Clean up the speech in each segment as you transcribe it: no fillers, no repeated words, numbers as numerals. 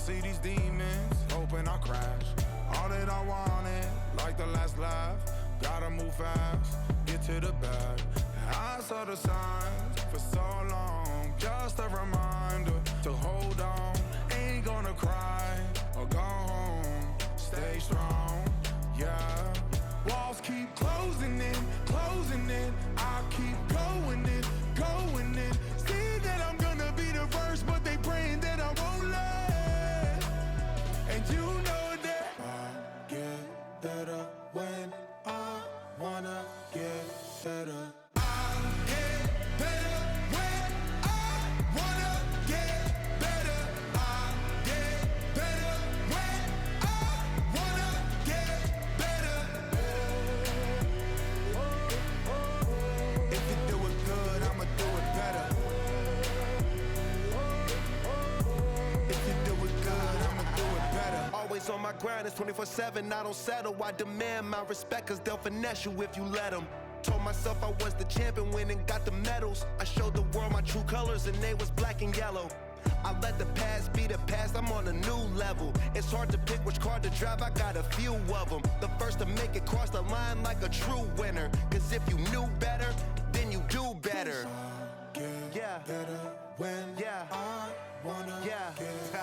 see these demons, hoping I crash. All that I wanted, like the last laugh. Gotta move fast, get to the bag. I saw the signs for so long, just a reminder to hold on. Ain't gonna cry or go home, stay strong, yeah. Walls keep closing in, I keep going in. See that I'm gonna be the first, but they praying that I won't let. And you know that I get better when I wanna get better. On my grind, it's 24/7, I don't settle. I demand my respect, cause they'll finesse you if you let them. Told myself I was the champion, went and got the medals. I showed the world my true colors and they was black and yellow. I let the past be the past, I'm on a new level. It's hard to pick which car to drive, I got a few of them. The first to make it cross the line like a true winner. Cause if you knew better, then you do better. Get better when I wanna get better.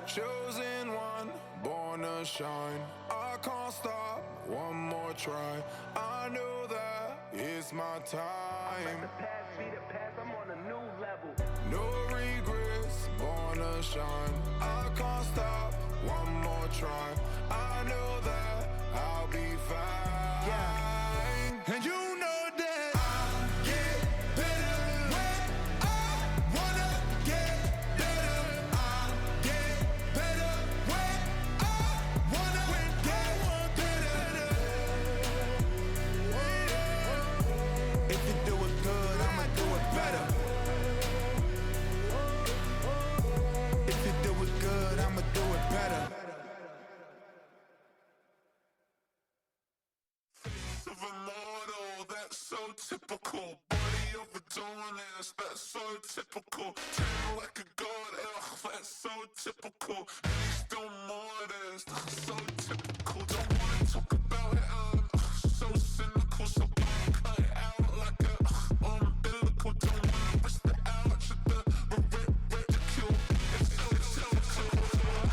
Chosen one, born to shine. I can't stop, one more try. I know that it's my time. Let the past be the past, I'm on a new level. No regrets, born to shine. I can't stop, one more try. I know that I'll be fine. Yeah. And you know that I'll get better when I wanna get better. I'll get better when I wanna get better. If you do it good, I'ma do it better. If you do it good, I'ma do it better. Face of a model, that's so typical. Body of a Adonis, that's so typical. Tail like a god, ugh, that's so typical. And he's still modest, so typical. Don't wanna talk about it, so cynical. So cut it out like a umbilical. Don't wanna risk the ouch of the ridicule. It's so typical.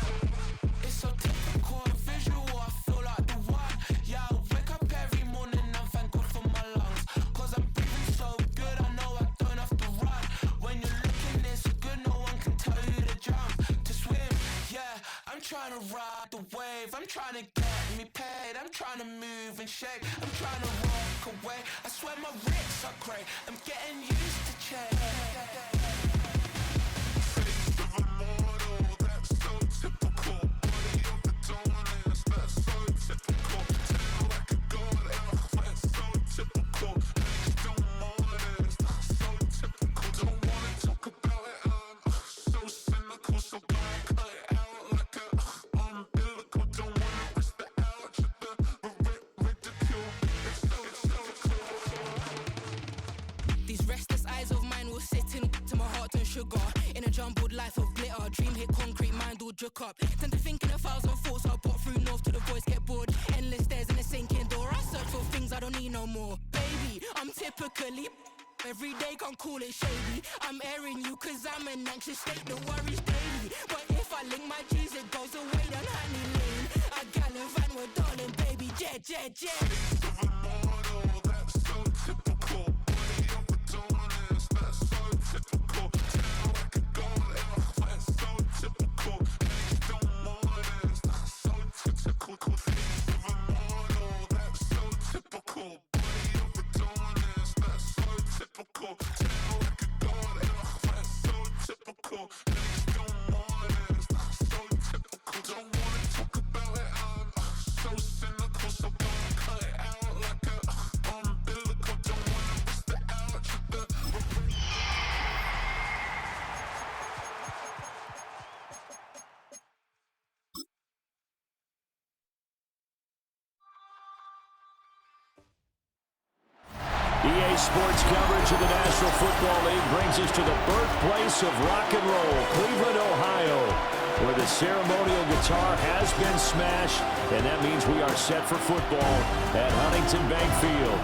It's so typical and visual, I feel like the one. Yeah, I wake up every morning and thank God for my lungs. Cause I'm breathing so good, I know I don't have to run. When you're looking this good, no one can tell you to jump, to swim. Yeah, I'm trying to ride the wave, I'm trying to get me paid. I'm trying to move and shake, I'm trying to walk away. I swear my wrists are great, I'm getting used to change. Face of a model, that's so typical. Body of Adonis, that's so typical. Tail like a god, ugh, that's so typical. And he's still modest, so typical. Don't wanna talk about it, so cynical. So cut it out like a umbilical. Don't wanna risk the ouch of the ridicule. It's so typical. These restless eyes of mine will sit in to my heart and sugar. In a jumbled life of glitter, dream hit concrete, mind all jook up. Tend to think in 1,000 thoughts, I pop through north to the voice, get bored. Endless stairs in a sinking door, I search for things I don't need no more. Baby, I'm typically every day, can't call it shady. I'm airing you cause I'm an anxious state, the worries daily. But if I link my G's, it goes away down Honey Lane. I gallivant with darling, baby, jet. Face of a model, that's so typical. Body of Adonis, that's so typical. Tail like a god, ugh, that's so typical. And he's still modest, so typical. Face of a model, that's so typical. Body of Adonis, that's so typical. Tail like a god, ugh, that's so typical. And he's still modest, so typical. Don't wanna talk about it, so cynical. So cut it out Today's sports coverage of the National Football League brings us to the birthplace of rock and roll, Cleveland, Ohio, where the ceremonial guitar has been smashed, and that means we are set for football at Huntington Bank Field.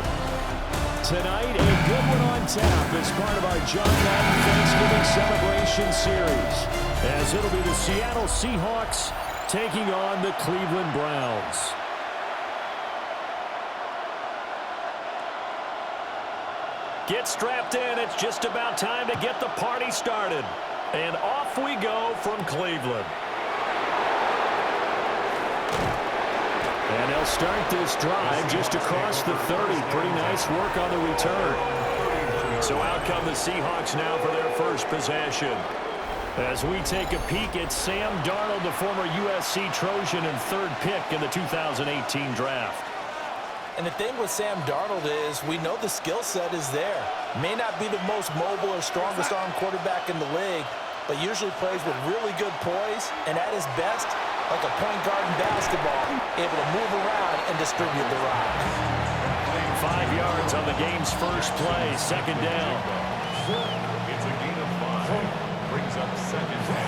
Tonight, a good one on tap as part of our John Madden Thanksgiving celebration series, as it'll be the Seattle Seahawks taking on the Cleveland Browns. Get strapped in. It's just about time to get the party started. And off we go from Cleveland. And they'll start this drive just across the 30. Pretty nice work on the return. So out come the Seahawks now for their first possession. As we take a peek at Sam Darnold, the former USC Trojan and third pick in the 2018 draft. And the thing with Sam Darnold is we know the skill set is there. May not be the most mobile or strongest arm quarterback in the league, but usually plays with really good poise, and at his best, like a point guard in basketball, able to move around and distribute the rock. 5 yards on the game's first play, second down. It's a gain of 5. Brings up second and 9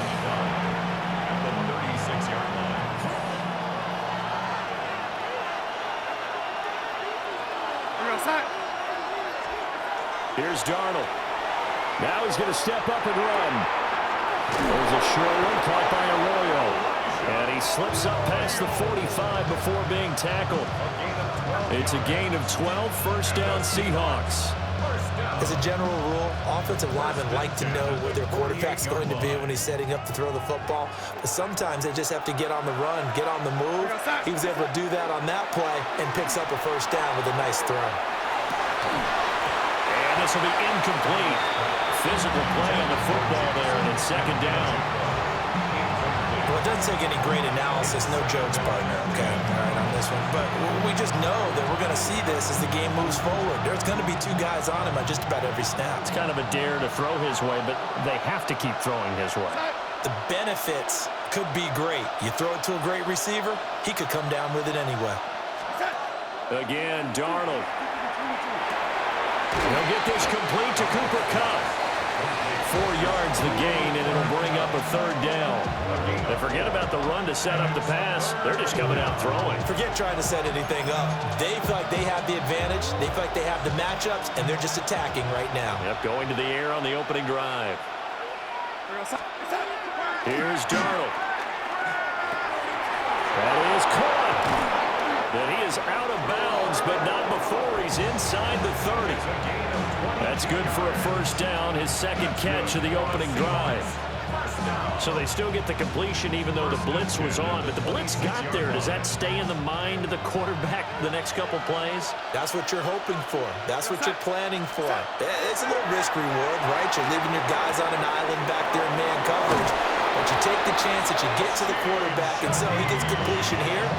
at the 36-yard line. Here's Darnold. Now he's going to step up and run. There's a short one caught by Arroyo. And he slips up past the 45 before being tackled. It's a gain of 12, first down Seahawks. As a general rule, offensive linemen like to know where their quarterback's going to be when he's setting up to throw the football. But sometimes they just have to get on the run, get on the move. He was able to do that on that play and picks up a first down with a nice throw. And this will be incomplete. Physical play on the football there, and it's second down. Well, it doesn't take any great analysis, no jokes, partner, okay, all right, on this one. But we just know that we're going to see this as the game moves forward. There's going to be two guys on him on just about every snap. It's kind of a dare to throw his way, but they have to keep throwing his way. The benefits could be great. You throw it to a great receiver, he could come down with it anyway. Again, Darnold. He'll get this complete to Cooper Kupp. 4 yards the gain, and it'll bring up a third down. And forget about the run to set up the pass. They're just coming out throwing. Forget trying to set anything up. They feel like they have the advantage. They feel like they have the matchups, and they're just attacking right now. Yep, going to the air on the opening drive. Here's Darnold. That is caught. And he is out of bounds, but not before he's inside the 30. That's good for a first down, his second catch of the opening drive. So they still get the completion even though the blitz was on. But the blitz got there. Does that stay in the mind of the quarterback the next couple plays? That's what you're hoping for. That's what you're planning for. It's a little risk reward, right? You're leaving your guys on an island back there in man coverage. But you take the chance that you get to the quarterback, and so he gets completion here.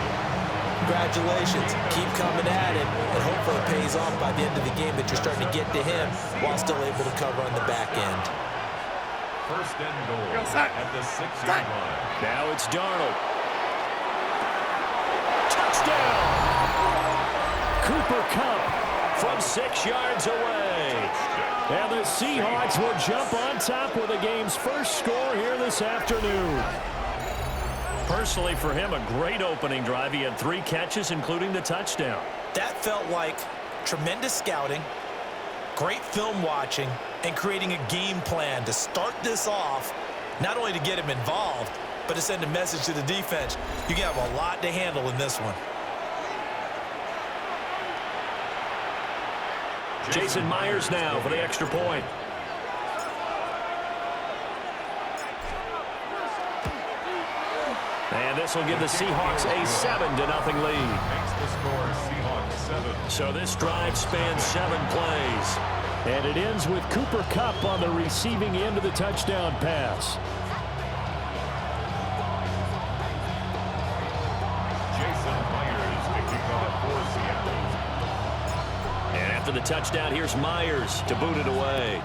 Congratulations. Keep coming at it, and hopefully it pays off by the end of the game that you're starting to get to him while still able to cover on the back end. First and goal at the 6-yard line. Now it's Darnold. Touchdown! Cooper Kupp from 6 yards away. And the Seahawks will jump on top with the game's first score here this afternoon. Personally, for him, a great opening drive. He had 3 catches, including the touchdown. That felt like tremendous scouting, great film watching, and creating a game plan to start this off, not only to get him involved, but to send a message to the defense. You can have a lot to handle in this one. Jason Myers now for the extra point. And this will give the Seahawks a 7-0 lead. Makes the score Seahawks 7. So this drive spans 7 plays. And it ends with Cooper Kupp on the receiving end of the touchdown pass. Jason Myers picking off for Seattle. And after the touchdown, here's Myers to boot it away.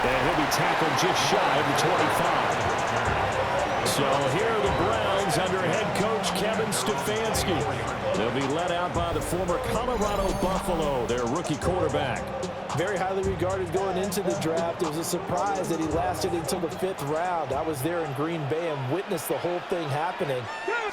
And he'll be tackled just shy of the 25. So here are the Browns Buccaneers under head coach Kevin Stefanski. They'll be led out by the former Colorado Buffalo, their rookie quarterback. Very highly regarded going into the draft. It was a surprise that he lasted until the 5th round. I was there in Green Bay and witnessed the whole thing happening.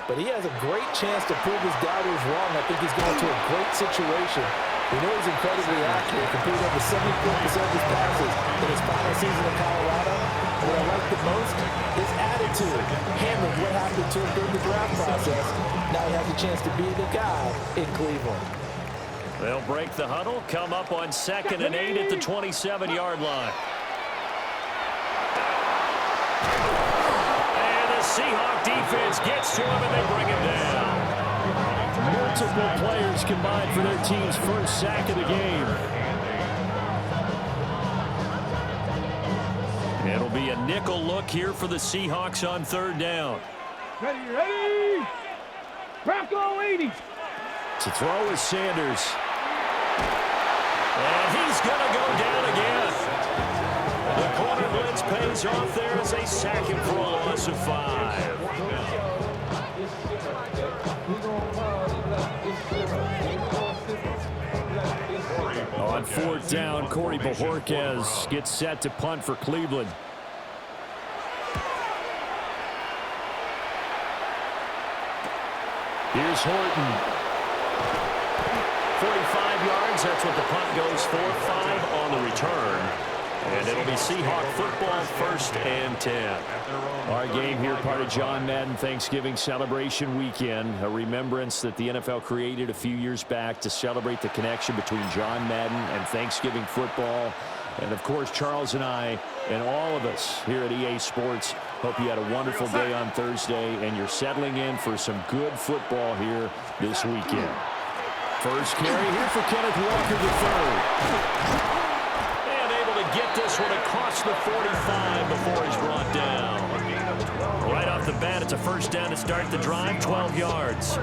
But he has a great chance to prove his doubters wrong. I think he's going to a great situation. We know he's incredibly accurate, completing over 74% of his passes in his final season in Colorado. And what I like the most, his attitude, handling what happened to him during the draft process. Now he has a chance to be the guy in Cleveland. They'll break the huddle, come up on 2nd and 8 at the 27-yard line. And the Seahawks defense gets to him and they bring him down. Multiple players combined for their team's first sack of the game. It'll be a nickel look here for the Seahawks on 3rd down. Ready? Bronco 80. To throw is Sanders. And he's going to go down again. The corner blitz pays off there as they sack him for a loss of 5. On 4th down, Corey Bojorquez gets set to punt for Cleveland. Here's Horton. 45 yards, that's what the punt goes for. 5 on the return. And it'll be Seahawk football, 1st and 10. Our game here, part of John Madden Thanksgiving Celebration Weekend, a remembrance that the NFL created a few years back to celebrate the connection between John Madden and Thanksgiving football. And, of course, Charles and I and all of us here at EA Sports hope you had a wonderful day on Thursday and you're settling in for some good football here this weekend. First carry here for Kenneth Walker III. And able to get this one across the 45 before he's brought down. Right off the bat, it's a 1st down to start the drive, 12 yards.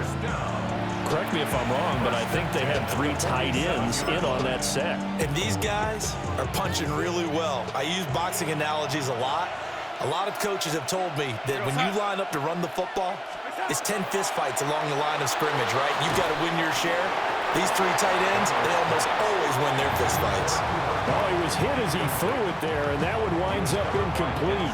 Correct me if I'm wrong, but I think they had 3 tight ends in on that set. And these guys are punching really well. I use boxing analogies a lot. A lot of coaches have told me that when you line up to run the football, it's 10 fistfights along the line of scrimmage, right? You've got to win your share. These 3 tight ends, they almost always win their fistfights. Oh, he was hit as he threw it there, and that one winds up incomplete.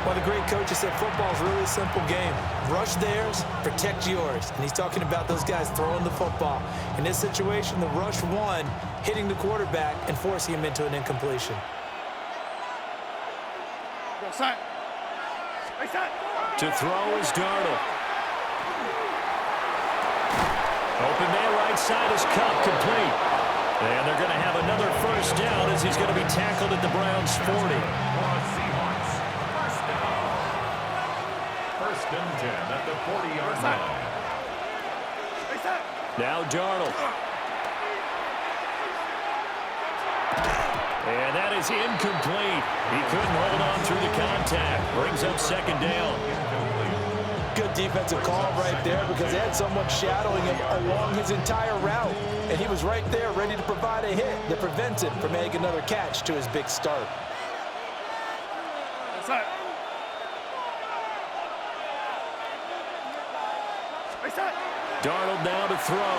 Well, the great coach has said football's really a simple game. Rush theirs, protect yours. And he's talking about those guys throwing the football. In this situation, the rush won, hitting the quarterback and forcing him into an incompletion. To throw is Darnold. Open man right side is Cup, complete. And they're going to have another 1st down as he's going to be tackled at the Browns' 40. 1st and 10 at the 40-yard line. Now Darnold. And that is incomplete. He couldn't hold on through the contact. Brings up 2nd down. Good defensive call right there because they had someone shadowing him along his entire route. And he was right there ready to provide a hit that prevents him from making another catch to his big start. Darnold now to throw.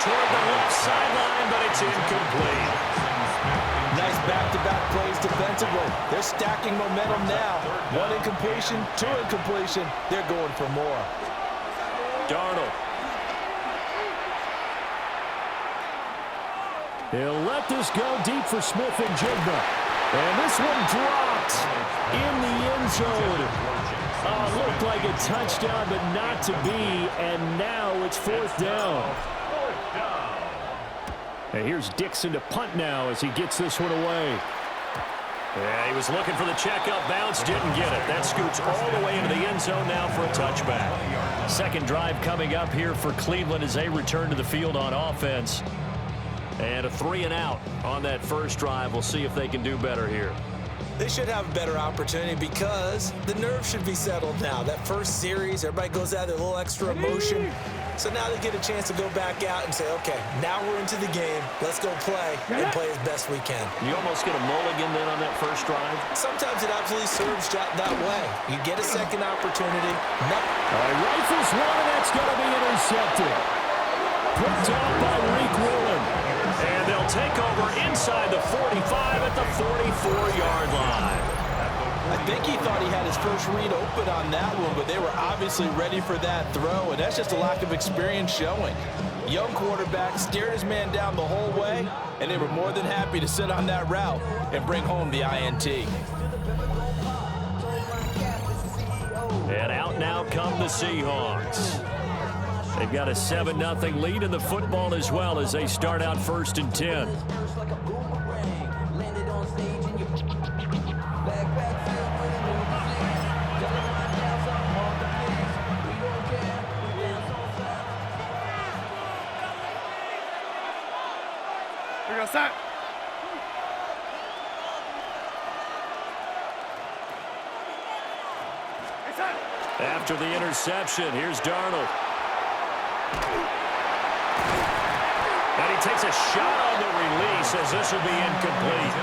Toward the left sideline, but it's incomplete. Nice back-to-back plays defensively. They're stacking momentum now. 1 incompletion, 2 incompletion. They're going for more. Darnold. He'll let this go deep for Smith and Jigba. And this one dropped in the end zone. Looked like a touchdown, but not to be. And now it's 4th down. And here's Dixon to punt now as he gets this one away. Yeah, he was looking for the checkup bounce, didn't get it. That scoots all the way into the end zone now for a touchback. 2nd drive coming up here for Cleveland as they return to the field on offense. And a 3 and out on that 1st drive. We'll see if they can do better here. They should have a better opportunity because the nerves should be settled now. That first series, everybody goes out with a little extra emotion. So now they get a chance to go back out and say, okay, now we're into the game. Let's go play and play as best we can. You almost get a mulligan then on that first drive? Sometimes it absolutely serves that way. You get a second opportunity. All right, rifles one, and that's going to be intercepted. Picked up by Reek Woolen. And they'll take over inside the 45 at the 44-yard line. I think he thought he had his first read open on that one, but they were obviously ready for that throw, and that's just a lack of experience showing. Young quarterback stared his man down the whole way, and they were more than happy to sit on that route and bring home the INT. And out now come the Seahawks. They've got a 7-0 lead in the football as well as they start out 1st and 10. Here goes that. After the interception, here's Darnold. And he takes a shot on the release as this will be incomplete.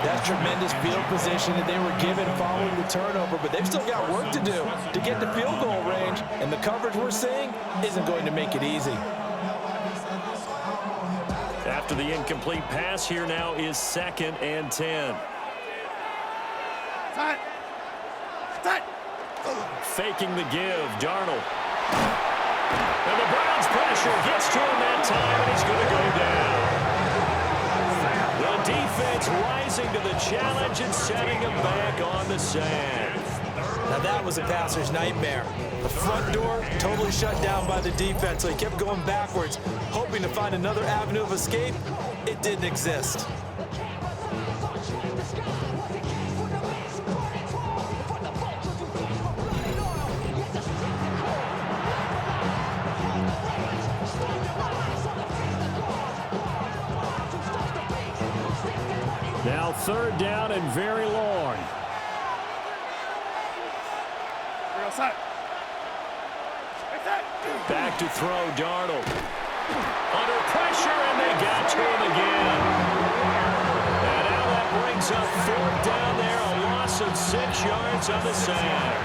That's tremendous field position that they were given following the turnover, but they've still got work to do to get to field goal range, and the coverage we're seeing isn't going to make it easy. After the incomplete pass, here now is 2nd and 10. Time. Time. Faking the give, Darnold. And the Browns pressure gets to him that time, and he's going to go down. The defense rising to the challenge and setting him back on the sand. Now that was a passer's nightmare. The front door totally shut down by the defense, so he kept going backwards, hoping to find another avenue of escape. It didn't exist. Now 3rd down and very long. Back to throw, Darnold. Under pressure, and they got to him again. And now that brings up 4th down there, a loss of 6 yards on the sack.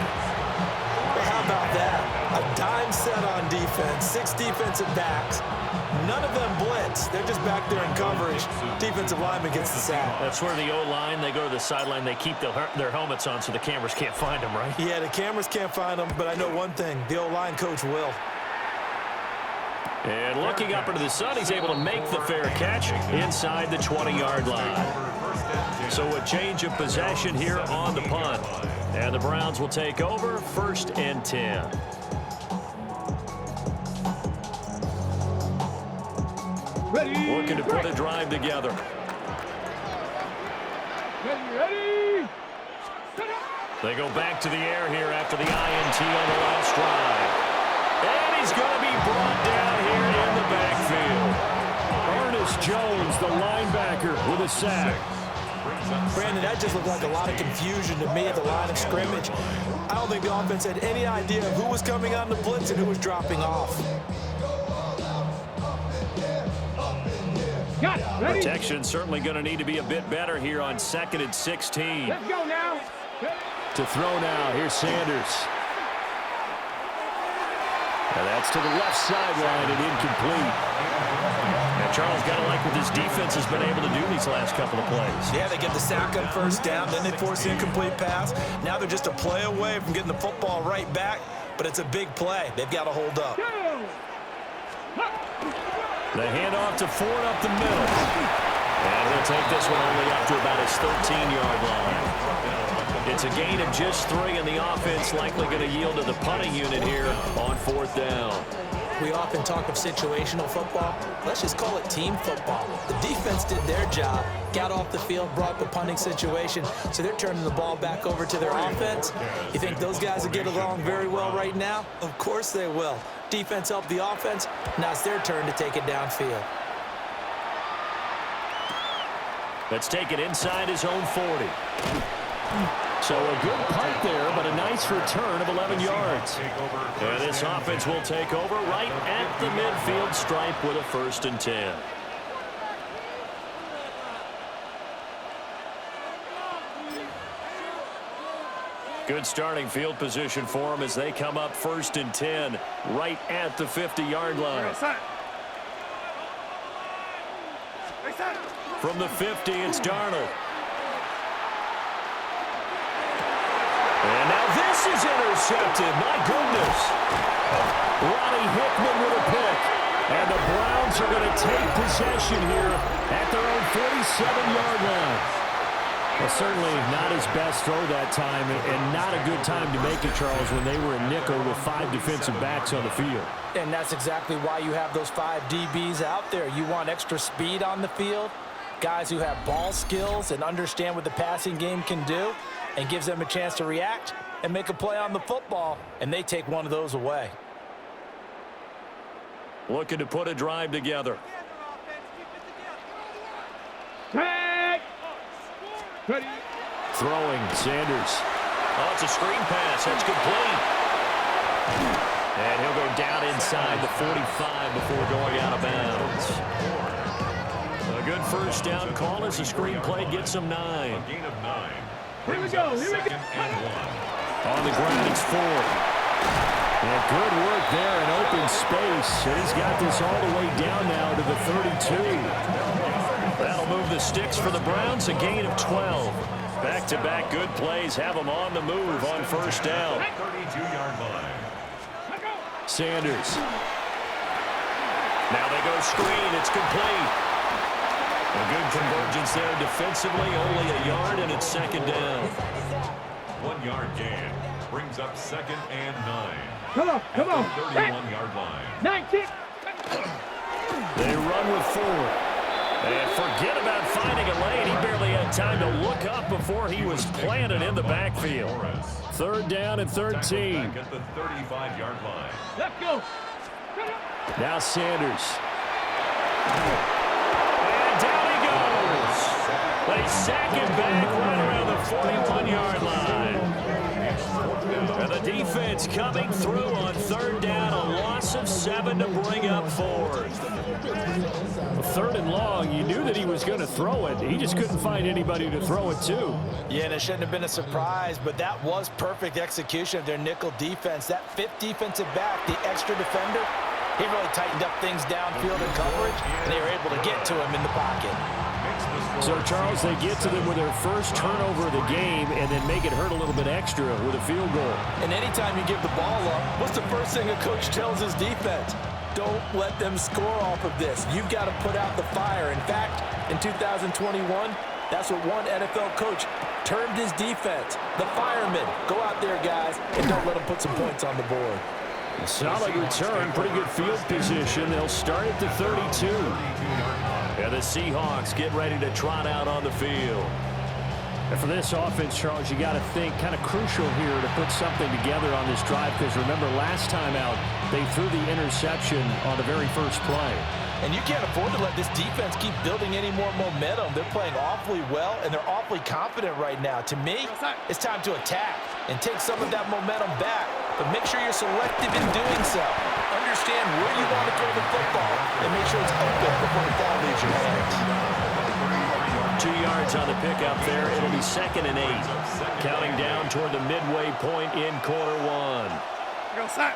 Well, how about that? A dime set on defense, 6 defensive backs. None of them blitz. They're just back there in coverage. Defensive lineman gets the sack. That's where the O-line, they go to the sideline, they keep their helmets on so the cameras can't find them, right? Yeah, the cameras can't find them, but I know one thing. The O-line coach will. And looking up into the sun, he's able to make the fair catch inside the 20-yard line. So a change of possession here on the punt. And the Browns will take over 1st and 10. Ready. Looking to put a drive together. Ready. They go back to the air here after the INT on the last drive. And he's going to be brought down here in the backfield. Ernest Jones, the linebacker, with a sack. Brandon, that just looked like a lot of confusion to me at the line of scrimmage. I don't think the offense had any idea of who was coming on the blitz and who was dropping off. Got it. Ready. Protection certainly going to need to be a bit better here on 2nd and 16. Let's go now. To throw now, here's Sanders. And that's to the left sideline and incomplete. And Charles, got to like what this defense has been able to do these last couple of plays. Yeah, they get the sack on 1st down, then they force the incomplete pass. Now they're just a play away from getting the football right back, but it's a big play. They've got to hold up. The handoff to Ford up the middle. And he'll take this one only up to about his 13-yard line. It's a gain of just 3, and the offense likely going to yield to the punting unit here on 4th down. We often talk of situational football. Let's just call it team football. The defense did their job, got off the field, brought the punting situation, so they're turning the ball back over to their offense. You think those guys will get along very well right now? Of course they will. Defense helped the offense. Now it's their turn to take it downfield. That's taken inside his own 40. So a good punt there, but a nice return of 11 yards. And this offense will take over right at the midfield stripe with a 1st and 10. Good starting field position for them as they come up 1st and 10 right at the 50-yard line. From the 50, it's Darnold. And now this is intercepted. My goodness. Ronnie Hickman with a pick. And the Browns are going to take possession here at their own 47-yard line. Well, certainly not his best throw that time, and not a good time to make it, Charles, when they were in nickel with 5 defensive backs on the field. And that's exactly why you have those 5 DBs out there. You want extra speed on the field, guys who have ball skills and understand what the passing game can do, and gives them a chance to react and make a play on the football, and they take one of those away. Looking to put a drive together. Ready. Throwing, Sanders. Oh, it's a screen pass. That's complete. And he'll go down inside the 45 before going out of bounds. A good first down call as the screen play gets him 9. Here we go. Here we go. On the ground, it's 4. And good work there in open space. And he's got this all the way down now to the 32. That'll move the sticks for the Browns, a gain of 12. Back-to-back good plays have them on the move on 1st down. 32-yard line. Sanders. Now they go screen. It's complete. A good convergence there defensively, only a yard, and it's 2nd down. 1-yard gain brings up 2nd and 9. Come on. 31-yard line. 19. They run with 4. And forget about finding a lane. He barely had time to look up before he was planted in the backfield. 3rd down and 13. At the 35-yard line. Let's go. Now Sanders. And down he goes. They sack him back right around the 41-yard line. And the defense coming through on 3rd down. A loss of 7 to bring up 4th. 3rd and long, you knew that he was going to throw it. He just couldn't find anybody to throw it to. Yeah, and it shouldn't have been a surprise, but that was perfect execution of their nickel defense. That 5th defensive back, the extra defender, he really tightened up things downfield in coverage, and they were able to get to him in the pocket. So, Charles, they get to them with their first turnover of the game and then make it hurt a little bit extra with a field goal. And anytime you give the ball up, what's the first thing a coach tells his defense? Don't let them score off of this. You've got to put out the fire. In fact, in 2021, that's what one NFL coach termed his defense. The firemen. Go out there, guys, and don't let them put some points on the board. Solid return, pretty good field position. They'll start at the 32. And the Seahawks get ready to trot out on the field. And for this offense, Charles, you got to think kind of crucial here to put something together on this drive, because remember, last time out, they threw the interception on the very first play. And you can't afford to let this defense keep building any more momentum. They're playing awfully well, and they're awfully confident right now. To me, it's time to attack and take some of that momentum back, but make sure you're selective in doing so. Understand where you want to throw the football and make sure it's open before the ball leaves your hands. 2 yards on the pickup there. It'll be 2nd and 8. Counting down toward the midway point in quarter 1. Go sack.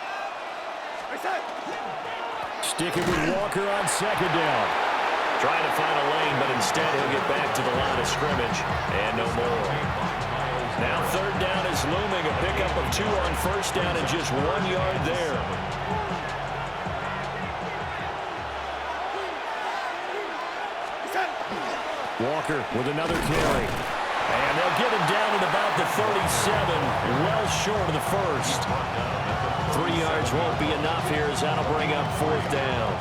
Sticking with Walker on 2nd down. Trying to find a lane, but instead he'll get back to the line of scrimmage. And no more. Now 3rd down is looming. A pickup of 2 on 1st down and just 1 yard there. Walker with another carry. And they'll get him down at about the 37, well short of the first. 3 yards won't be enough here as that'll bring up 4th down.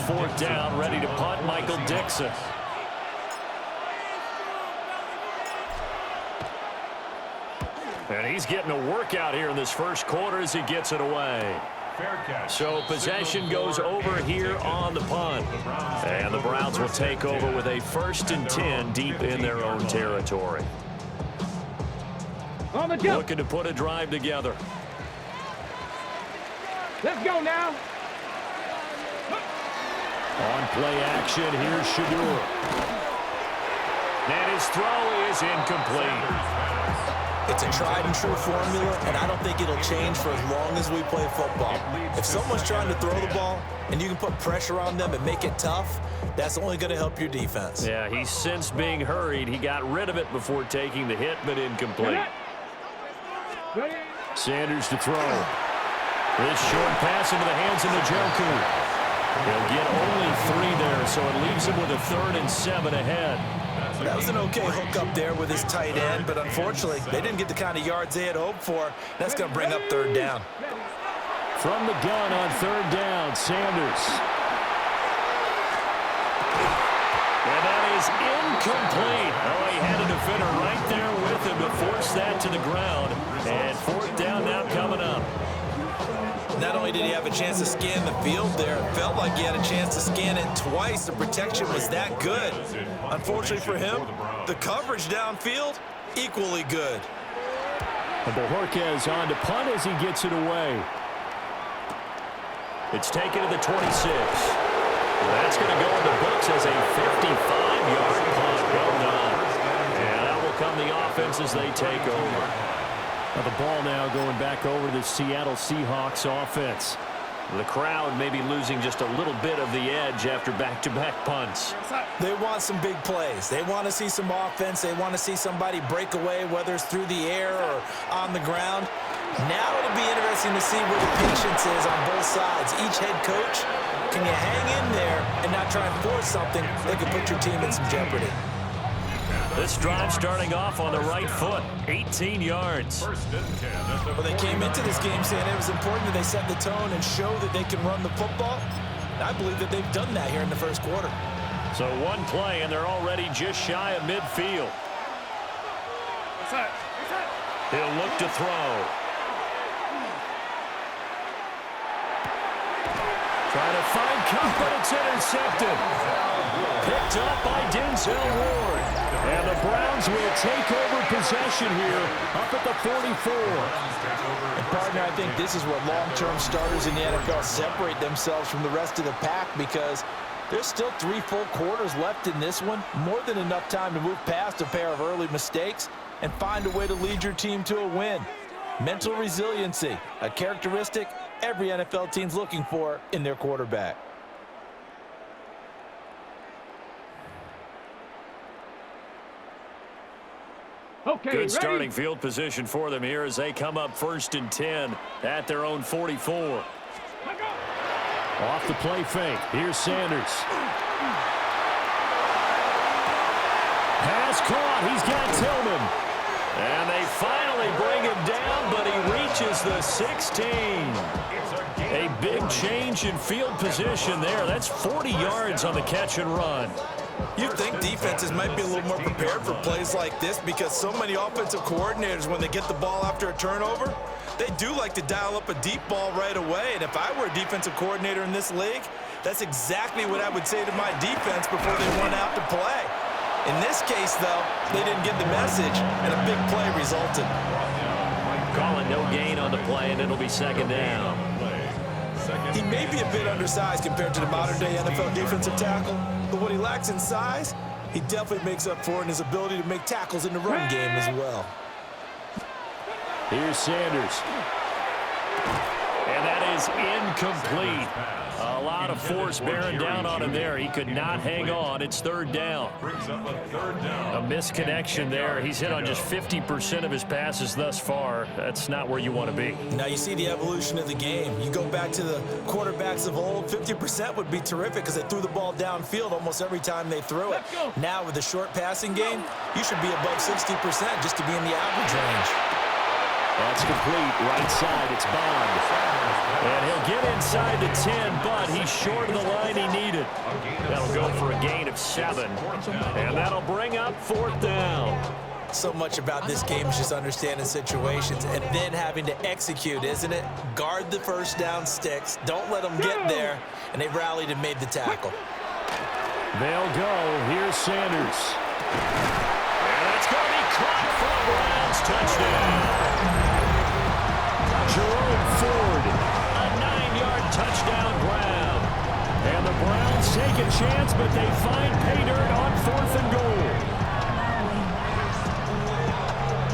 4th down, ready to punt Michael Dixon. And he's getting a workout here in this first quarter as he gets it away. So possession goes over here on the punt. And the Browns will take over with a 1st and 10 deep in their own territory. On the jump. Looking to put a drive together. Let's go now. On play action, here's Shedeur. And his throw is incomplete. It's a tried-and-true formula, and I don't think it'll change for as long as we play football. If someone's trying to throw the ball and you can put pressure on them and make it tough, that's only going to help your defense. Yeah, he's since being hurried. He got rid of it before taking the hit, but incomplete. Sanders to throw. This short pass into the hands of Njoku. He'll get only 3 there, so it leaves him with a 3rd and 7 ahead. That was an okay hook up there with his tight end, but unfortunately, they didn't get the kind of yards they had hoped for. That's going to bring up 3rd down. From the gun on 3rd down, Sanders. And that is incomplete. Oh, he had a defender right there with him to force that to the ground. And 4th down now coming up. Not only did he have a chance to scan the field there, it felt like he had a chance to scan it twice. The protection was that good. Unfortunately for him, the coverage downfield, equally good. And Bojorquez on to punt as he gets it away. It's taken to the 26. That's going to go in the books as a 55-yard punt. Well done. And that will come the offense as they take over. Now the ball now going back over to the Seattle Seahawks offense. The crowd may be losing just a little bit of the edge after back-to-back punts. They want some big plays. They want to see some offense. They want to see somebody break away, whether it's through the air or on the ground. Now it'll be interesting to see where the patience is on both sides. Each head coach, can you hang in there and not try and force something that could put your team in some jeopardy? This drive starting off on the right foot, 18 yards. Well, they came into this game saying it was important that they set the tone and show that they can run the football. And I believe that they've done that here in the first quarter. So one play, and they're already just shy of midfield. He'll look to throw. Trying to find Cup, but it's intercepted. Picked up by Denzel Ward. And the Browns will take over possession here up at the 44. And partner, I think this is where long-term starters in the NFL separate themselves from the rest of the pack, because there's still 3 full quarters left in this one. More than enough time to move past a pair of early mistakes and find a way to lead your team to a win. Mental resiliency, a characteristic every NFL team's looking for in their quarterback. Okay, good starting field position for them here as they come up 1st and 10 at their own 44. Off the play fake. Here's Sanders. Pass caught. He's got Tillman. And they finally bring him down, but he reaches the 16. A big change in field position there. That's 40 yards on the catch and run. You'd think defenses might be a little more prepared for plays like this, because so many offensive coordinators, when they get the ball after a turnover, they do like to dial up a deep ball right away. And if I were a defensive coordinator in this league, that's exactly what I would say to my defense before they went out to play. In this case, though, they didn't get the message, and a big play resulted. Calling no gain on the play, and it'll be 2nd down. He may be a bit undersized compared to the modern-day NFL defensive tackle, but what he lacks in size, he definitely makes up for in his ability to make tackles in the run game as well. Here's Sanders. And that is incomplete. A lot of force bearing down on him there. He could not hang on. It's 3rd down. A misconnection there. He's hit on just 50% of his passes thus far. That's not where you want to be. Now you see the evolution of the game. You go back to the quarterbacks of old, 50% would be terrific because they threw the ball downfield almost every time they threw it. Now with the short passing game, you should be above 60% just to be in the average range. That's complete. Right side, it's Bond. And he'll get inside the 10, but he's short of the line he needed. That'll go for a gain of 7. And that'll bring up 4th down. So much about this game is just understanding situations and then having to execute, isn't it? Guard the first down sticks. Don't let them get there. And they rallied and made the tackle. They'll go. Here's Sanders. And it's going to be caught for a Browns touchdown. Jerome Ford, a 9-yard touchdown Brown. And the Browns take a chance, but they find pay dirt on 4th and goal.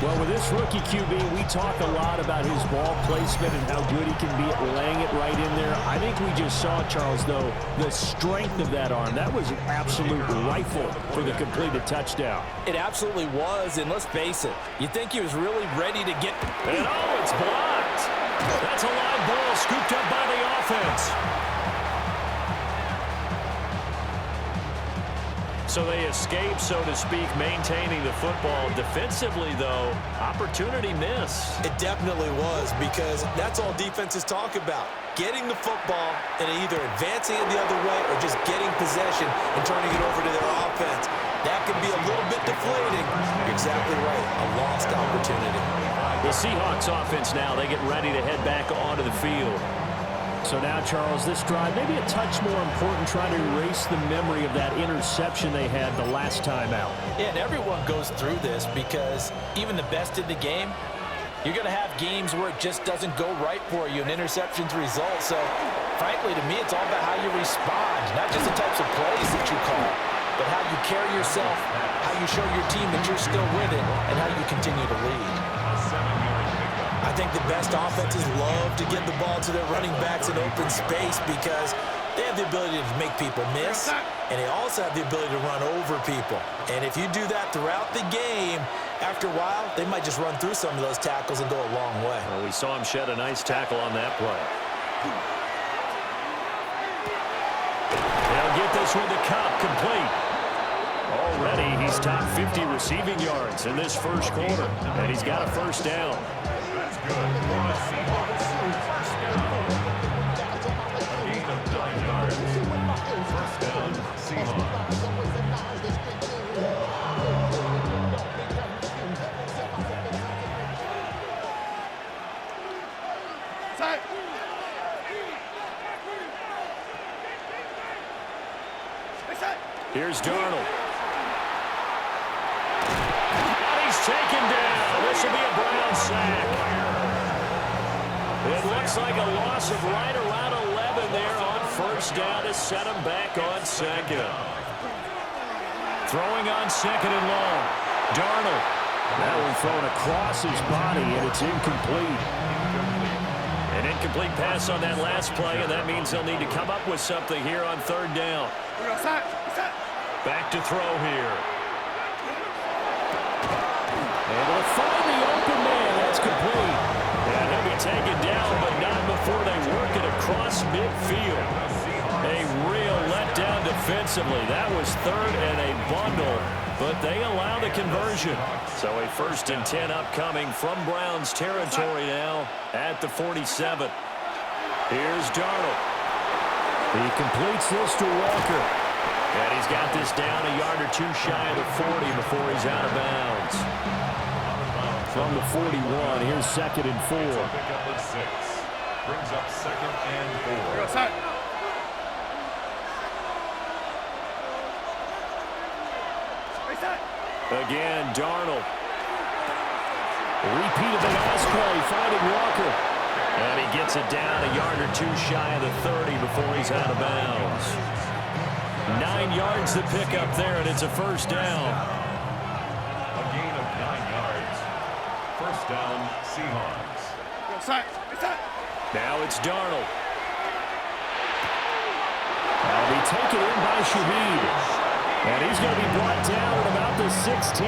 Well, with this rookie QB, we talk a lot about his ball placement and how good he can be at laying it right in there. I think we just saw, Charles, though, the strength of that arm. That was an absolute rifle for the completed touchdown. It absolutely was, and let's face it, you think he was really ready to get... And oh, it's blocked. That's a live ball scooped up by the offense. So they escape, so to speak, maintaining the football. Defensively, though, opportunity miss. It definitely was, because that's all defenses talk about. Getting the football and either advancing it the other way or just getting possession and turning it over to their offense. That can be a little bit deflating. You're exactly right. A lost opportunity. The Seahawks offense now, they get ready to head back onto the field. So now, Charles, this drive, maybe a touch more important, trying to erase the memory of that interception they had the last time out. Yeah, and everyone goes through this because even the best in the game, you're going to have games where it just doesn't go right for you and interceptions result. So, frankly, to me, it's all about how you respond, not just the types of plays that you call, but how you carry yourself, how you show your team that you're still with it, and how you continue to lead. I think the best offenses love to get the ball to their running backs in open space because they have the ability to make people miss, and they also have the ability to run over people. And if you do that throughout the game, after a while, they might just run through some of those tackles and go a long way. Well, we saw him shed a nice tackle on that play. They'll get this with the Cup complete. Already, he's top 50 receiving yards in this first quarter, and he's got a first down. That's good. Seahawks. First down. A gain of 9 yards. First down, Seahawks. Here's Darnold. And he's taken down. This will be a Brown sack. It looks like a loss of right around 11 there on first down to set him back on second. Throwing on second and long. Darnold. That one thrown across his body, and it's incomplete. An incomplete pass on that last play, and that means they'll need to come up with something here on third down. Back to throw here. Able to find the open man. That's complete. And he'll be taken down, but not before they work it across midfield. A real letdown defensively. That was third and a bundle, but they allow the conversion. So a 1st and 10 upcoming from Browns territory now at the 47. Here's Darnold. He completes this to Walker. And he's got this down a yard or two shy of the 40 before he's out of bounds. From the 41, here's 2nd and 4. Pickup of 6. Brings up 2nd and 4. Again, Darnold. Repeat of the last play, finding Walker. And he gets it down a yard or two shy of the 30 before he's out of bounds. 9 yards to pick up there, and it's a first down. A gain of 9 yards. First down, Seahawks. Now it's Darnold. That'll be taken in by Shedeur. And he's going to be brought down at about the 16.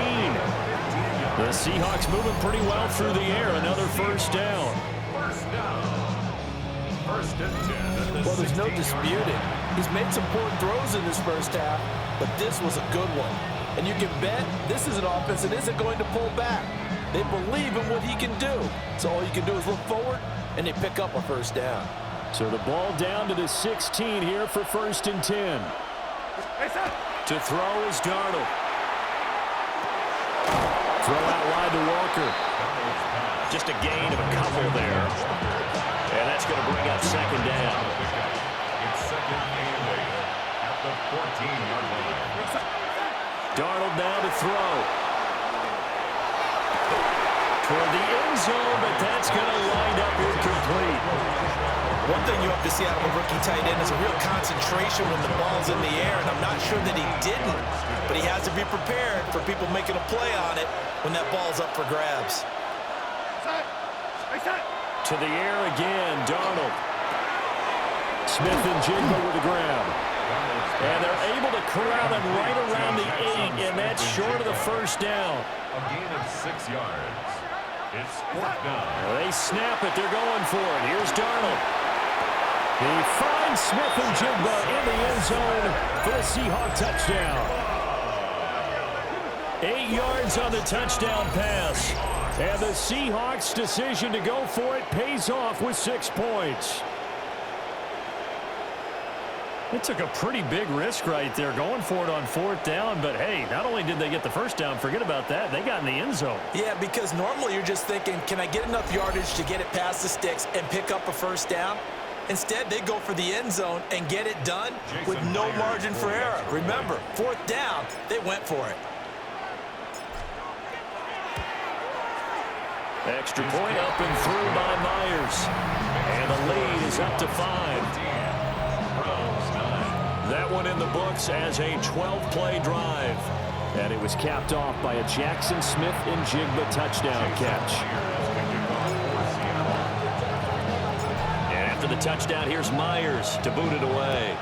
The Seahawks moving pretty well through the air. Another first down. First down. 1st and 10. Well, there's no disputing. He's made some poor throws in this first half, but this was a good one. And you can bet this is an offense that isn't going to pull back. They believe in what he can do. So all you can do is look forward, and they pick up a first down. So the ball down to the 16 here for 1st and 10. To throw is Darnold. Throw out wide to Walker. Just a gain of a couple there. And that's going to bring up 2nd down. It's 2nd and 8 at the 14-yard line. Darnold now to throw. Toward the end zone, but that's going to wind up incomplete. One thing you have to see out of a rookie tight end is a real concentration when the ball's in the air, and I'm not sure that he didn't, but he has to be prepared for people making a play on it when that ball's up for grabs. To the air again, Darnold. Smith and Jigba with the grab. And they're able to corral him right around the 8, and that's short of the first down. A gain of 6 yards. It's 4th down. They snap it. They're going for it. Here's Darnold. He finds Smith and Jigba in the end zone for the Seahawks touchdown. 8 yards on the touchdown pass. And the Seahawks' decision to go for it pays off with 6 points. It took a pretty big risk right there going for it on 4th down, but hey, not only did they get the first down, forget about that, they got in the end zone. Yeah, because normally you're just thinking, can I get enough yardage to get it past the sticks and pick up a first down? Instead, they go for the end zone and get it done with no margin for error. Remember, 4th down, they went for it. Extra point up and through by Myers. And the lead is up to 5. That one in the books as a 12-play drive. And it was capped off by a Jackson Smith and Jigba touchdown catch. And after the touchdown, here's Myers to boot it away.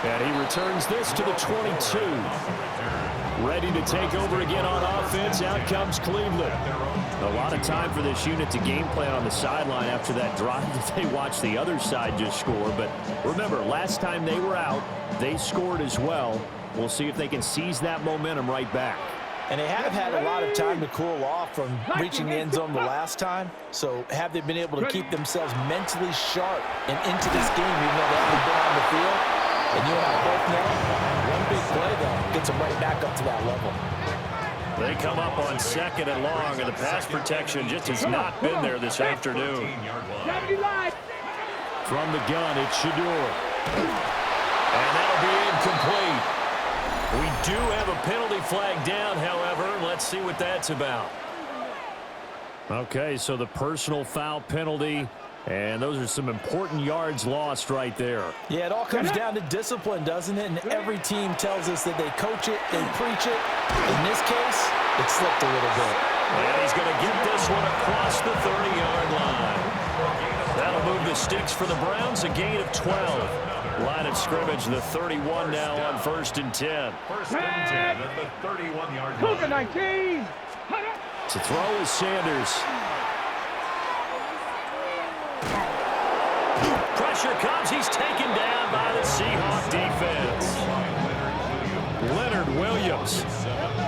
And he returns this to the 22. Ready to take over again on offense. Out comes Cleveland. A lot of time for this unit to game plan on the sideline after that drive that they watched the other side just score. But remember, last time they were out, they scored as well. We'll see if they can seize that momentum right back. And they have had a lot of time to cool off from reaching the end zone the last time. So have they been able to keep themselves mentally sharp and into this game even though they haven't been on the field? And you and I both know one big play, though, gets them right back up to that level. They come up on 2nd and long, and the pass protection just has not been there this afternoon. From the gun, it's Shedeur. And that'll be incomplete. We do have a penalty flag down, however. Let's see what that's about. Okay, so the personal foul penalty. And those are some important yards lost right there. Yeah, it all comes down to discipline, doesn't it? And every team tells us that they coach it, they preach it. In this case, it slipped a little bit. And he's going to get this one across the 30-yard line. That'll move the sticks for the Browns, a gain of 12. Line of scrimmage, the 31 now on 1st and 10. 1st and 10 at the 31-yard line. 19. To throw is Sanders. Pressure comes. He's taken down by the Seahawks defense. Leonard Williams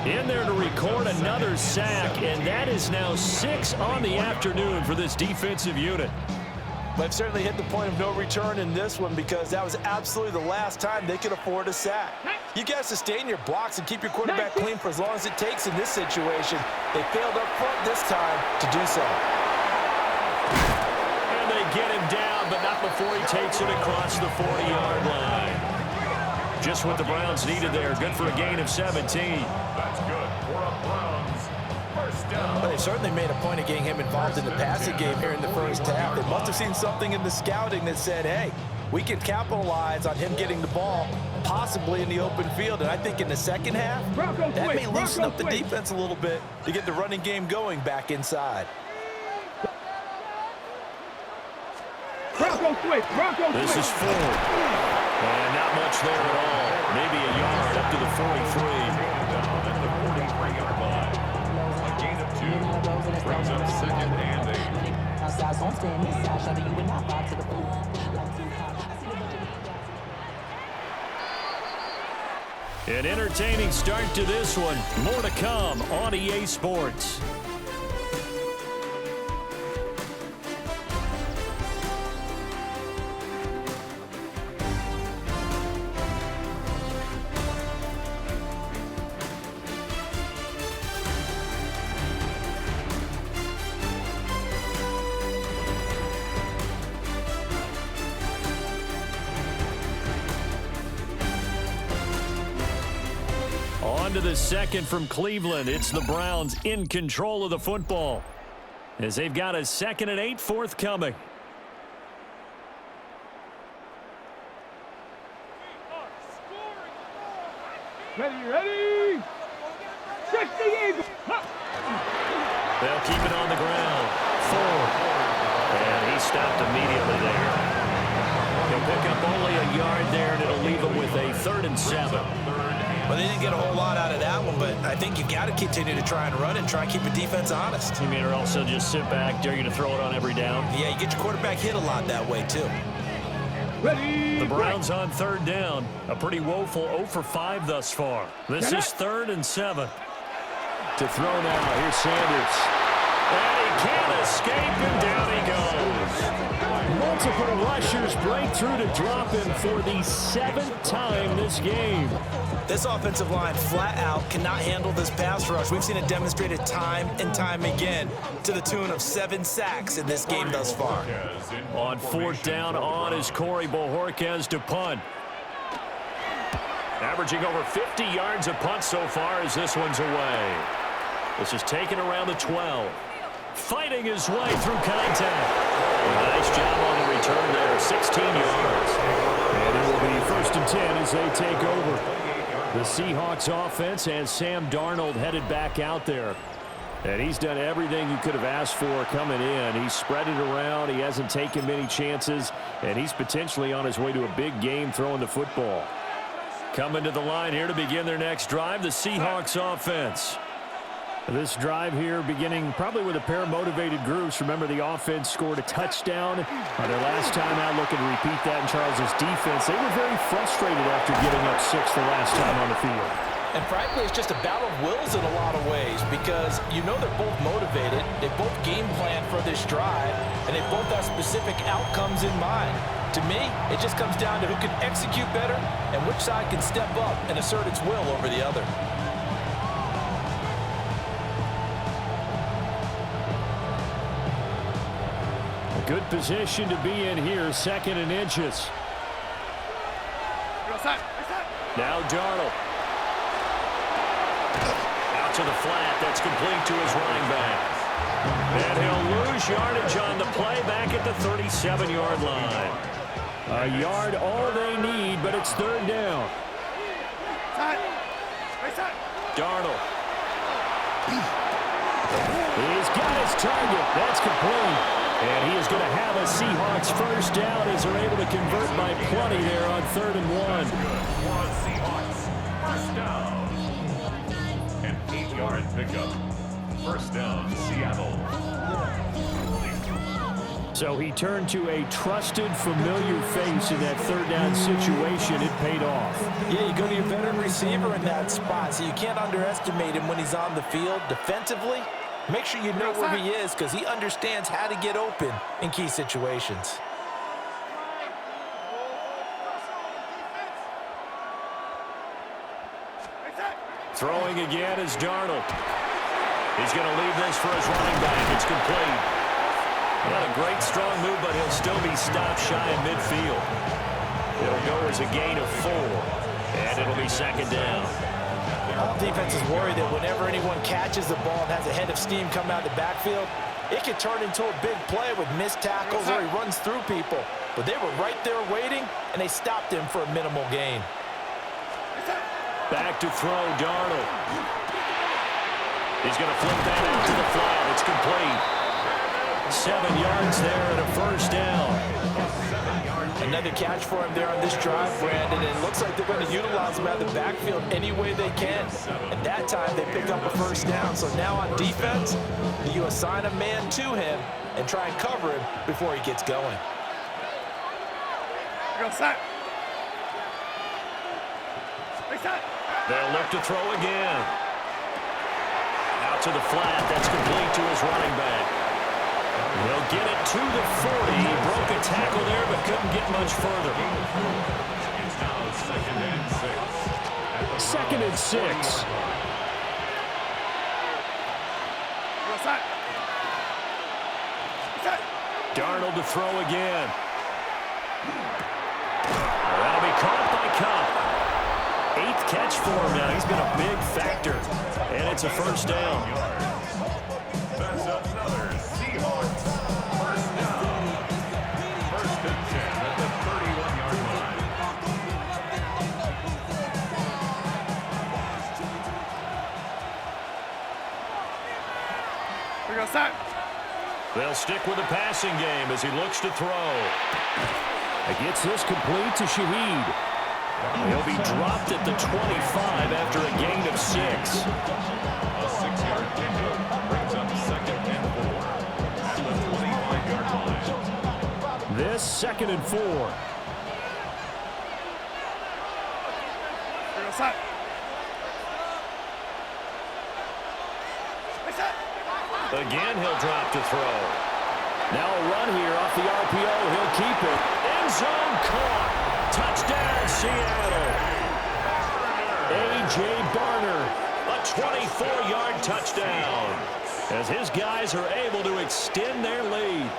in there to record another sack, and that is now 6 on the afternoon for this defensive unit. They've certainly hit the point of no return in this one because that was absolutely the last time they could afford a sack. You got to sustain your blocks and keep your quarterback clean for as long as it takes in this situation. They failed up front this time to do so. And they get him down, but not before he takes it across the 40-yard line. Just what the Browns needed there. Good for a gain of 17. That's good for a Browns first down. Well, they certainly made a point of getting him involved in the passing game here in the first half. They must have seen something in the scouting that said, hey, we can capitalize on him getting the ball possibly in the open field. And I think in the second half, that may loosen up the defense a little bit to get the running game going back inside. This is Ford. And not much there at all. Maybe a yard up to the 43. Down at the 43-yard line. A gain of 2 brings up 2nd and 8. An entertaining start to this one. More to come on EA Sports. On to the second from Cleveland. It's the Browns in control of the football as they've got a 2nd and 8 forthcoming. Ready. 60 Eagles. They'll keep it on the ground. 4. And he stopped immediately there. He'll pick up only a yard there, and it'll leave him with a 3rd and 7. Well, they didn't get a whole lot out of that one, but I think you've got to continue to try and run and try and keep the defense honest. You mean, or also just sit back, dare you to throw it on every down? Yeah, you get your quarterback hit a lot that way, too. Ready. The Browns on 3rd down. A pretty woeful 0 for 5 thus far. This is 3rd and 7. To throw now, here's Sanders. And he can't escape, and down he goes. Multiple rushers break through to drop him for the 7th time this game. This offensive line flat out cannot handle this pass rush. We've seen it demonstrated time and time again to the tune of 7 sacks in this game thus far. On 4th down on is Corey Bojorquez to punt. Averaging over 50 yards a punt so far as this one's away. This is taken around the 12. Fighting his way through contact. Nice job on the return there. 16 yards. And it will be 1st and 10 as they take over. The Seahawks offense has Sam Darnold headed back out there. And he's done everything you could have asked for coming in. He's spread it around. He hasn't taken many chances. And he's potentially on his way to a big game throwing the football. Coming to the line here to begin their next drive, the Seahawks offense. This drive here beginning probably with a pair of motivated groups. Remember, the offense scored a touchdown their last time out, looking to repeat that in Charles' defense. They were very frustrated after giving up 6 the last time on the field. And frankly, it's just a battle of wills in a lot of ways because you know they're both motivated. They both game plan for this drive, and they both have specific outcomes in mind. To me, it just comes down to who can execute better and which side can step up and assert its will over the other. Good position to be in here, 2nd and inches. Now Darnold. Out to the flat, that's complete to his running back. And he'll lose yardage on the play back at the 37-yard line. A yard all they need, but it's 3rd down. Darnold. He's got his target. That's complete. And he is going to have a Seahawks 1st down as they're able to convert by plenty there on 3rd and 1. Seahawks, 1st down. An 8-yard pickup. 1st down, Seattle. So he turned to a trusted, familiar face in that 3rd down situation. It paid off. Yeah, you go to your veteran receiver in that spot, so you can't underestimate him when he's on the field defensively. Make sure you know where he is because he understands how to get open in key situations. Throwing again is Darnold. He's going to leave this for his running back. It's complete. Not a great strong move, but he'll still be stopped shy in midfield. It'll go as a gain of 4, and it'll be 2nd down. All defenses worry that whenever anyone catches the ball and has a head of steam coming out of the backfield, it can turn into a big play with missed tackles or he runs through people. But they were right there waiting, and they stopped him for a minimal gain. Back to throw, Darnold. He's going to flip that out to the flat. It's complete. 7 yards there and a 1st down. Another catch for him there on this drive, Brandon, and it looks like they're going to utilize him out of the backfield any way they can. And that time they pick up a 1st down. So now on defense, you assign a man to him and try and cover him before he gets going. They'll look to throw again. Out to the flat. That's complete to his running back. He'll get it to the 40. He broke a tackle there, but couldn't get much further. It's now 2nd and 6. 2nd and 6. Darnold to throw again. That'll be caught by Cup. 8th catch for him now. He's been a big factor. And it's a first down. That's another Seahawks first down. 1st and 10 at the 31-yard line. They'll stick with the passing game as he looks to throw. He gets this complete to Shaheed. He'll be dropped at the 25 after a gain of 6. A 6-yard pickup brings up 2nd and 4 at the 25-yard line. This 2nd and 4. Again, he'll drop to throw. Now a run here off the RPO. He'll keep it. End zone caught. Touchdown, Seattle. A.J. Barner, a 24-yard touchdown. As his guys are able to extend their lead.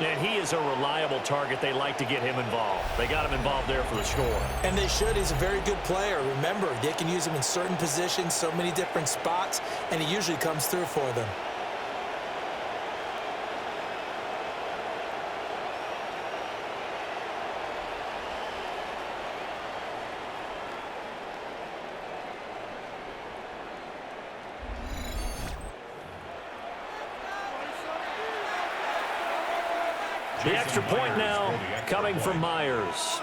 And he is a reliable target. They like to get him involved. They got him involved there for the score. And they should. He's a very good player. Remember, they can use him in certain positions, so many different spots, and he usually comes through for them. The extra point now coming from Myers.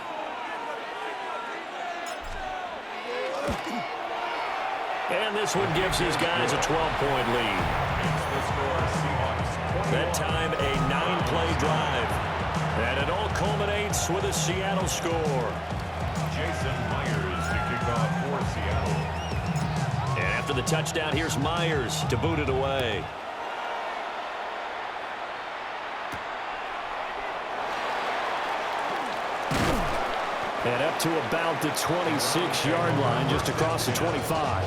And this one gives his guys a 12-point lead. That time a 9-play drive. And it all culminates with a Seattle score. Jason Myers to kick off for Seattle. And after the touchdown, here's Myers to boot it away. And up to about the 26-yard line, just across the 25.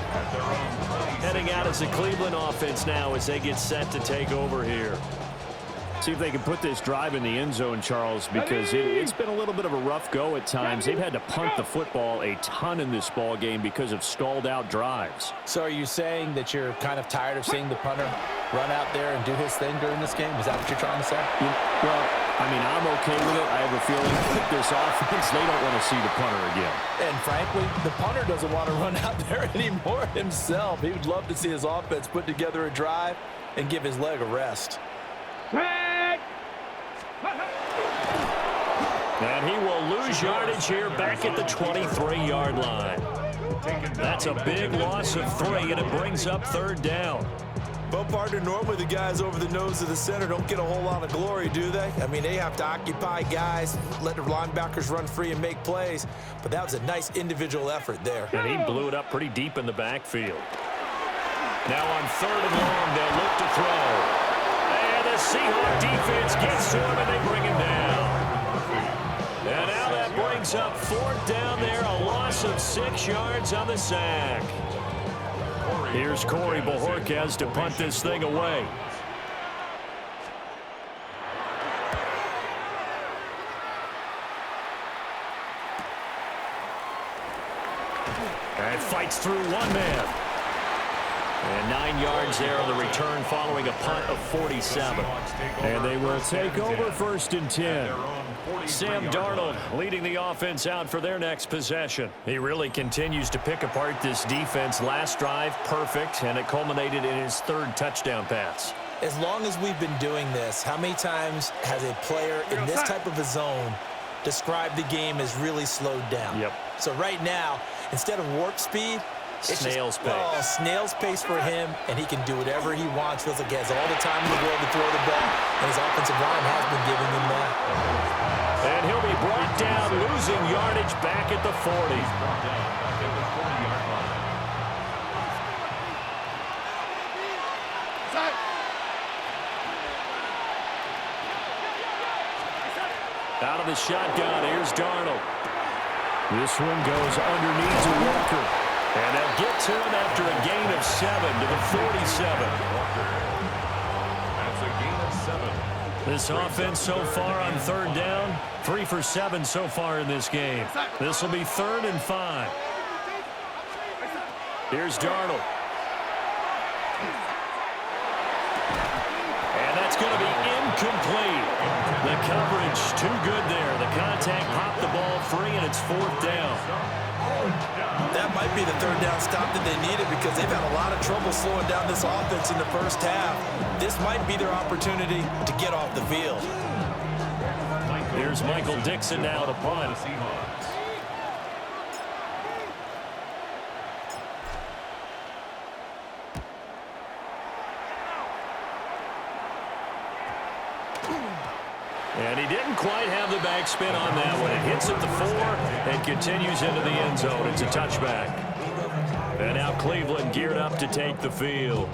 Heading out as the Cleveland offense now as they get set to take over here. See if they can put this drive in the end zone, Charles, because it's been a little bit of a rough go at times. They've had to punt the football a ton in this ball game because of stalled-out drives. So are you saying that you're kind of tired of seeing the punter run out there and do his thing during this game? Is that what you're trying to say? Well, I mean, I'm okay with it. I have a feeling that this offense, they don't want to see the punter again. And frankly, the punter doesn't want to run out there anymore himself. He would love to see his offense put together a drive and give his leg a rest. And he will lose yardage here back at the 23-yard line. That's a big loss of 3, and it brings up 3rd down. Well, partner, normally the guys over the nose of the center don't get a whole lot of glory, do they? I mean, they have to occupy guys, let the linebackers run free and make plays. But that was a nice individual effort there. And he blew it up pretty deep in the backfield. Now on 3rd and long, they'll look to throw. And the Seahawks defense gets to him, and they bring him down. And now that brings up 4th down there, a loss of 6 yards on the sack. Here's Corey Bojorquez to punt this thing away. And fights through one man. And 9 yards there on the return following a punt of 47. And they will take over 1st and 10. Sam Darnold leading the offense out for their next possession. He really continues to pick apart this defense. Last drive, perfect, and it culminated in his 3rd touchdown pass. As long as we've been doing this, how many times has a player in this type of a zone described the game as really slowed down? Yep. So right now, instead of warp speed, it's snail's pace. Oh, snail's pace for him, and he can do whatever he wants. Feels like he has all the time in the world to throw the ball, and his offensive line has been giving him that. And he'll be brought down, losing yardage back at the 40. Out of the shotgun, here's Darnold. This one goes underneath to Walker. And they'll get to him after a gain of 7 to the 47. That's a gain of 7. This offense so far on third down, 3 for 7 so far in this game. This will be 3rd and 5. Here's Darnold. And that's going to be incomplete. The coverage too good there. The contact popped the ball free, and it's 4th down. That might be the 3rd down stop that they needed because they've had a lot of trouble slowing down this offense in the first half. This might be their opportunity to get off the field. Here's Michael Dixon now to punt. And he didn't quite have the backspin on that one. It hits at the 4 and continues into the end zone. It's a touchback. And now Cleveland geared up to take the field.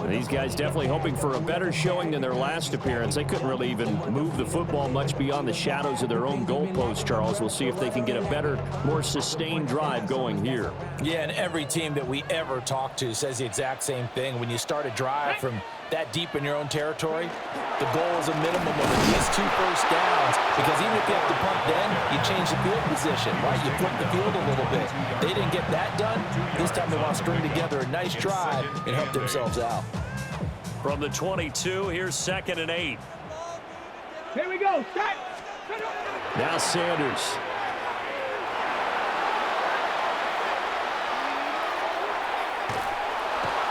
These guys definitely hoping for a better showing than their last appearance. They couldn't really even move the football much beyond the shadows of their own goalpost, Charles. We'll see if they can get a better, more sustained drive going here. Yeah, and every team that we ever talk to says the exact same thing. When you start a drive from that deep in your own territory, the goal is a minimum of at least 2 first downs, because even if you have to punt then, you change the field position, right? You flip the field a little bit. They didn't get that done. This time they want to string together a nice drive and help themselves out. From the 22, here's 2nd and 8. Here we go. Set. Now Sanders.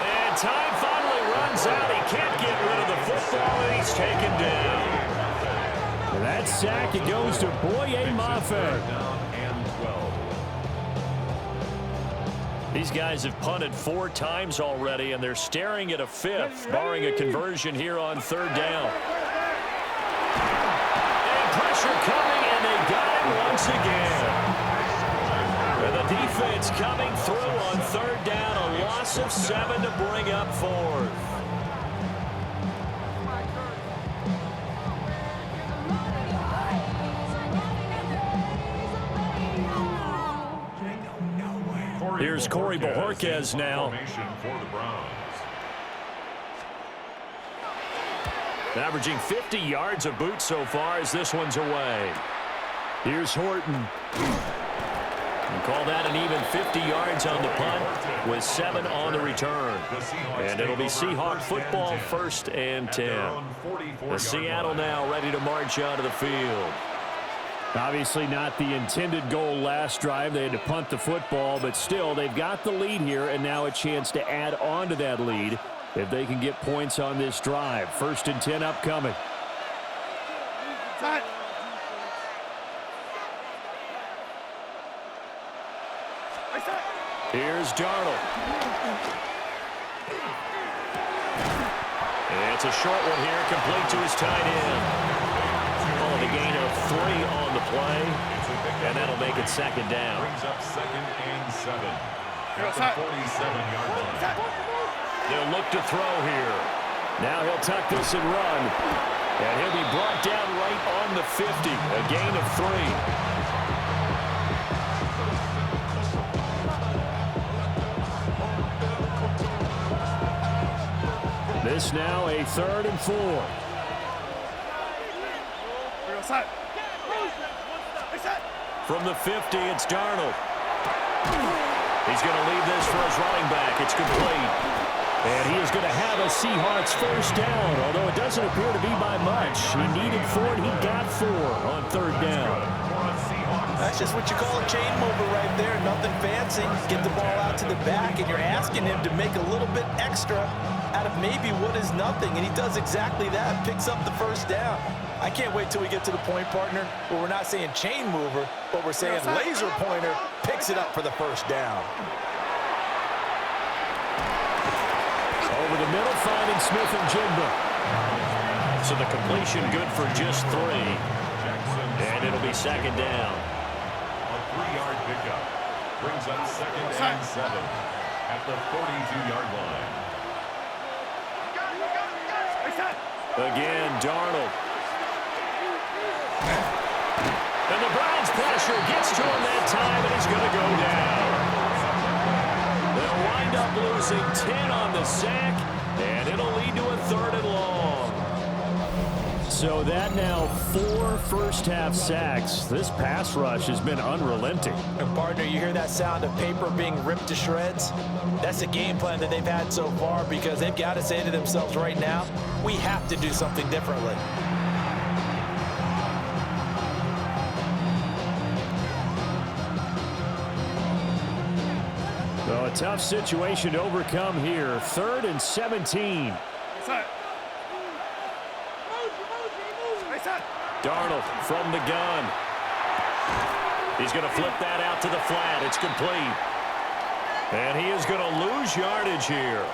And time finally runs out. He can't get rid of the football, and he's taken down. And that sack, it goes to Boye Mafe. These guys have punted 4 times already, and they're staring at a 5th, barring a conversion here on 3rd down. And pressure coming, and they got it once again. And the defense coming through on 3rd down, a loss of 7 to bring up 4th. Here's Corey Bojorquez now. Averaging 50 yards a boot so far as this one's away. Here's Horton. And call that an even 50 yards on the punt with 7 on the return. And it'll be Seahawk football, 1st and 10. The Seattle now ready to march onto the field. Obviously not the intended goal last drive. They had to punt the football, but still, they've got the lead here, and now a chance to add on to that lead if they can get points on this drive. 1st and 10 upcoming. Here's Darnold. It's a short one here, complete to his tight end. A gain of 3 on the play, and that'll make it 2nd down. Brings up 2nd and 7. At the 47-yard line. They'll look to throw here. Now he'll tuck this and run, and he'll be brought down right on the 50. A gain of 3. This now a 3rd and 4. From the 50, it's Darnold. He's going to leave this for his running back. It's complete. And he is going to have a Seahawks 1st down, although it doesn't appear to be by much. He needed 4, and he got 4 on 3rd down. That's just what you call a chain mover right there. Nothing fancy. Get the ball out to the back, and you're asking him to make a little bit extra out of maybe what is nothing, and he does exactly that. Picks up the 1st down. I can't wait till we get to the point, partner, where we're not saying chain mover, but we're saying laser pointer picks it up for the 1st down. Over the middle, finding Smith and Jigba. So the completion good for just 3. And it'll be second down. A 3-yard pickup brings up 2nd and 7 at the 42-yard line. Again, Darnold. And the Browns pressure gets to him that time, and he's going to go down. They'll wind up losing 10 on the sack, and it'll lead to a 3rd and long. So that now 4 first-half sacks. This pass rush has been unrelenting. And partner, you hear that sound of paper being ripped to shreds? That's the game plan that they've had so far, because they've got to say to themselves right now, we have to do something differently. So a tough situation to overcome here. 3rd and 17. Darnold from the gun. He's going to flip that out to the flat. It's complete. And he is going to lose yardage here.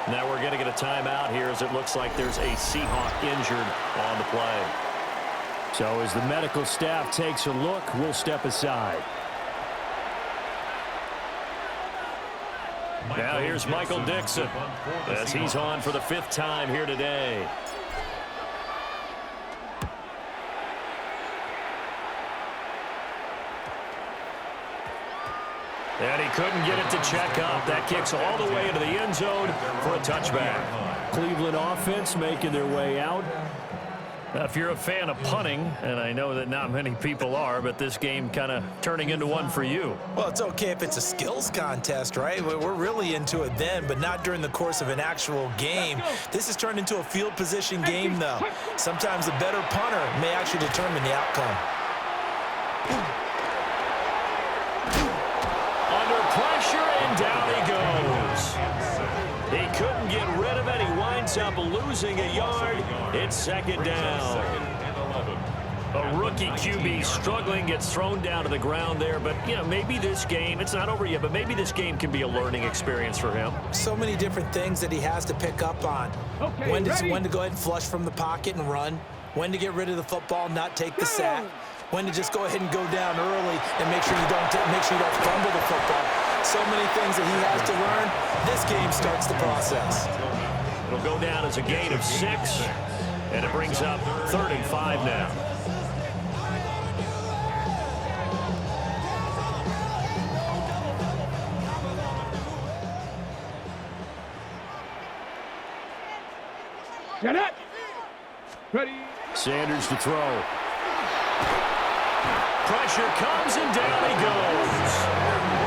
Now we're going to get a timeout here, as it looks like there's a Seahawk injured on the play. So as the medical staff takes a look, we'll step aside. Now here's Michael Dixon, as he's on for the 5th time here today. And he couldn't get it to check up. That kicks all the way into the end zone for a touchback. Cleveland offense making their way out. Now, if you're a fan of punting, and I know that not many people are, but this game kind of turning into one for you. Well, it's okay if it's a skills contest, right? We're really into it then, but not during the course of an actual game. This has turned into a field position game, though. Sometimes the better punter may actually determine the outcome. Under pressure, and down he goes. He couldn't get rid of it. He winds up losing a yard. It's 2nd down. A rookie QB struggling, gets thrown down to the ground there. But, you know, maybe this game, it's not over yet, but maybe this game can be a learning experience for him. So many different things that he has to pick up on. When to go ahead and flush from the pocket and run. When to get rid of the football, not take the sack. When to just go ahead and go down early and make sure you don't fumble the football. So many things that he has to learn. This game starts the process. It'll go down as a gain of 6, and it brings up 3rd and 5 now. Get it. Ready. Sanders to throw. Pressure comes, and down he goes.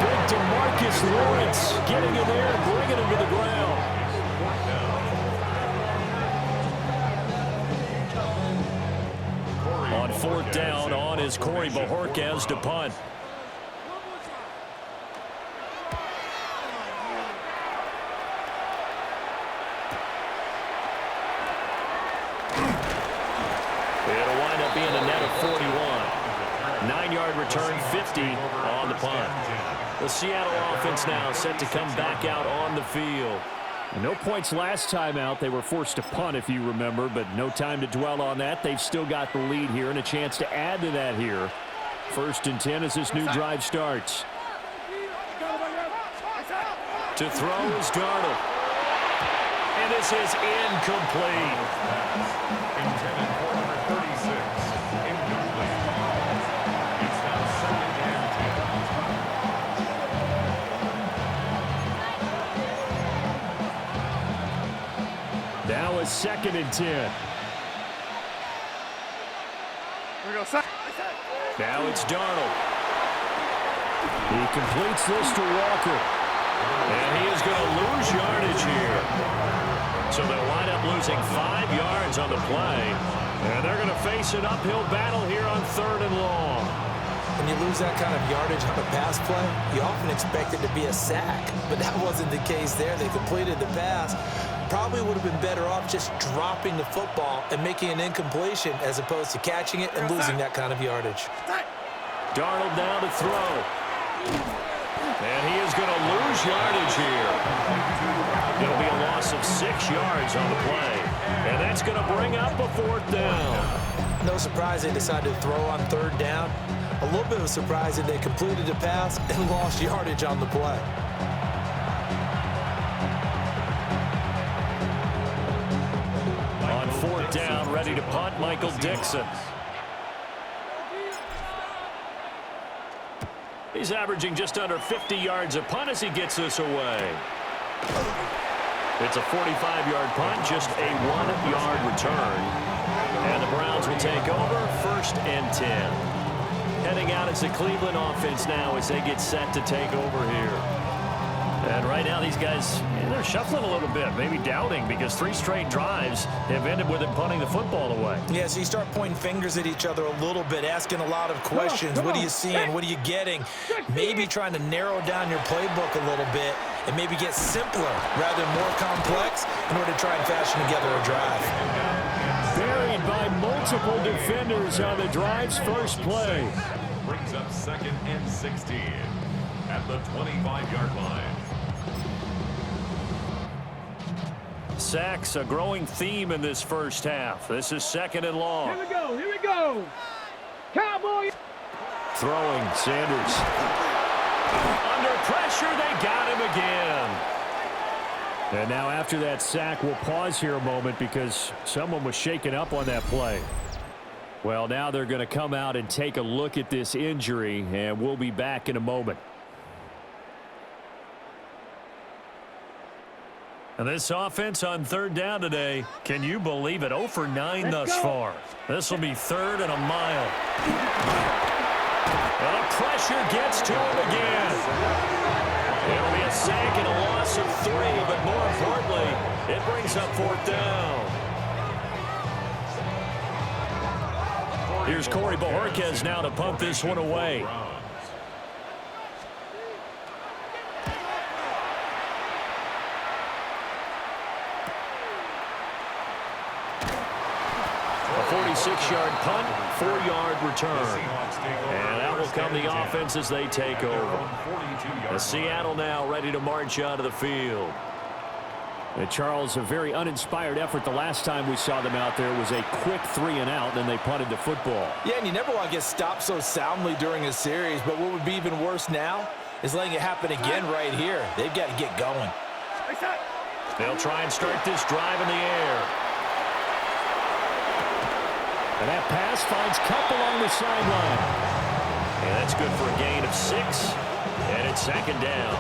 Big DeMarcus Lawrence getting in there and bringing him to the ground. On 4th down, on is Corey Bojorquez to punt. It'll wind up being a net of 41. 9-yard return, 50 on the punt. The Seattle offense now set to come back out on the field. No points last time out. They were forced to punt, if you remember, but no time to dwell on that. They've still got the lead here and a chance to add to that here. 1st and 10 as this new drive starts. To throw is Darnold. And this is incomplete. Intended for number 36. Incomplete. It's now 2nd and 10. Now a 2nd and 10. Here we go. Now it's Darnold. He completes this to Walker. And he is going to lose yardage here. So they'll wind up losing 5 yards on the play. And they're going to face an uphill battle here on 3rd and long. When you lose that kind of yardage on a pass play, you often expect it to be a sack. But that wasn't the case there. They completed the pass. Probably would have been better off just dropping the football and making an incompletion as opposed to catching it and losing that kind of yardage. Darnold now to throw. And he is going to lose yardage here. It'll be a loss of 6 yards on the play. And that's going to bring up a 4th down. No surprise they decided to throw on 3rd down. A little bit of a surprise that they completed the pass and lost yardage on the play. On 4th down, ready to punt, Michael Dixon. He's averaging just under 50 yards a punt as he gets this away. It's a 45-yard punt, just a 1-yard return. And the Browns will take over, 1st and 10. Heading out as the Cleveland offense now as they get set to take over here. And right now these guys, they're shuffling a little bit, maybe doubting, because 3 straight drives have ended with them punting the football away. Yeah, so you start pointing fingers at each other a little bit, asking a lot of questions. What are you seeing? What are you getting? Maybe trying to narrow down your playbook a little bit and maybe get simpler rather than more complex in order to try and fashion together a drive. Buried by multiple defenders on the drive's first play. Brings up 2nd and 16 at the 25-yard line. Sacks, a growing theme in this first half. This is 2nd and long. Here we go, here we go. Cowboy. Throwing, Sanders. Under pressure, they got him again. And now after that sack, we'll pause here a moment because someone was shaken up on that play. Well, now they're going to come out and take a look at this injury, and we'll be back in a moment. And this offense on 3rd down today, can you believe it? 0 for 9 thus far. This will be 3rd and a mile. And the pressure gets to him again. It'll be a sack and a loss of 3, but more importantly, it brings up 4th down. Here's Corey Bojorquez now to punt this one away. A 46-yard punt, 4-yard return. And out will come the offense as they take over. And Seattle now ready to march out of the field. And Charles, a very uninspired effort. The last time we saw them out there was a quick 3 and out, and then they punted the football. Yeah, and you never want to get stopped so soundly during a series, but what would be even worse now is letting it happen again right here. They've got to get going. They'll try and start this drive in the air. And that pass finds Kupp along the sideline. And that's good for a gain of 6. And it's 2nd down.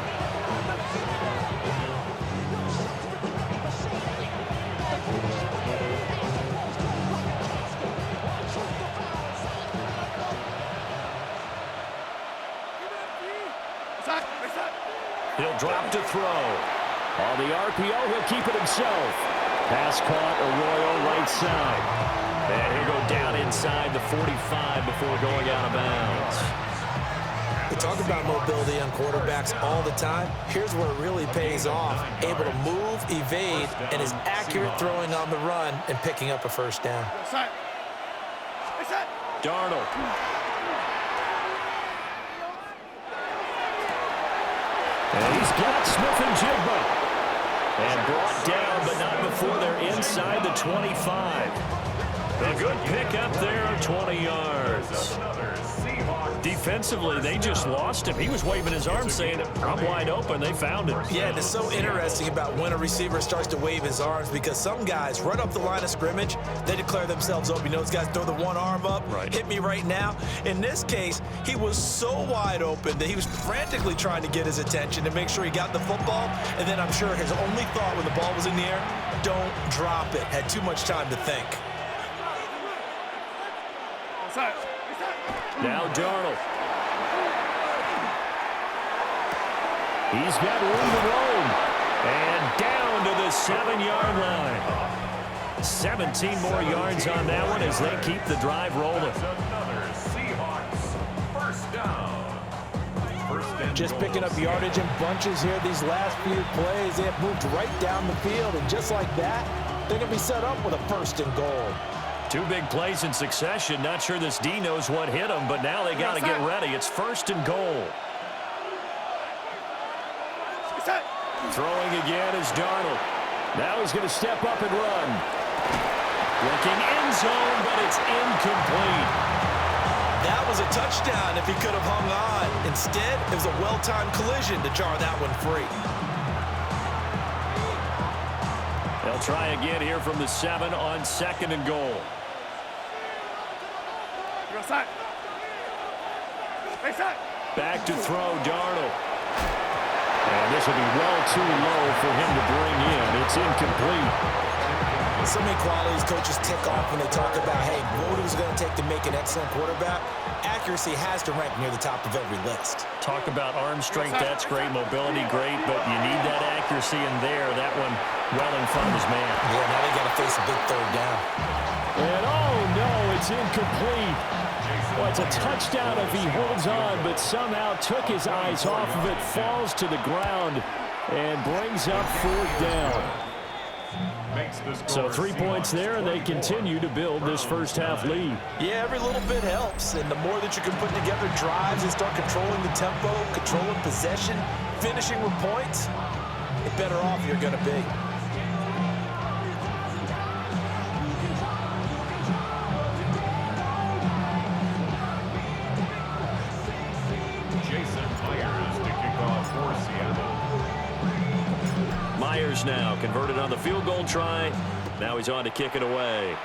He'll drop to throw. On the RPO, he'll keep it himself. Pass caught, Arroyo right side. And he'll go down inside the 45 before going out of bounds. We talk about mobility on quarterbacks all the time. Here's where it really pays off. Able to move, evade, and is accurate throwing on the run and picking up a 1st down. Darnold. And he's got Smith and Jigba. And brought down, but not before they're inside the 25. A good pickup there, 20 yards. Defensively, they just lost him. He was waving his arms saying, I'm wide open. They found him. Yeah, and it's so interesting about when a receiver starts to wave his arms because some guys run up the line of scrimmage, they declare themselves open. You know, those guys throw the one arm up, hit me right now. In this case, he was so wide open that he was frantically trying to get his attention to make sure he got the football. And then I'm sure his only thought when the ball was in the air, don't drop it. Had too much time to think. Now Darnold. He's got room to roam. And down to the 7-yard line. 17 more yards on that one as they keep the drive rolling. Another Seahawks 1st down. Just picking up yardage in bunches here. These last few plays, they have moved right down the field. And just like that, they're going to be set up with a 1st and goal. 2 big plays in succession. Not sure this D knows what hit him, but now they got to get ready. It's 1st and goal. Throwing again is Darnold. Now he's going to step up and run. Looking end zone, but it's incomplete. That was a touchdown if he could have hung on. Instead, it was a well-timed collision to jar that one free. They'll try again here from the 7 on 2nd and goal. Back to throw, Darnold. And this will be well too low for him to bring in. It's incomplete. So many qualities coaches tick off when they talk about, hey, what is it going to take to make an excellent quarterback? Accuracy has to rank near the top of every list. Talk about arm strength, that's great. Mobility, great. But you need that accuracy in there. That one well in front of his man. Yeah, now they got to face a big 3rd down. And oh no, it's incomplete. Well, it's a touchdown if he holds on, but somehow took his eyes off of it, falls to the ground, and brings up 4th down. So 3 points there, and they continue to build this first half lead. Yeah, every little bit helps, and the more that you can put together drives and start controlling the tempo, controlling possession, finishing with points, the better off you're going to be. Myers now converted on the field goal try. Now he's on to kick it away.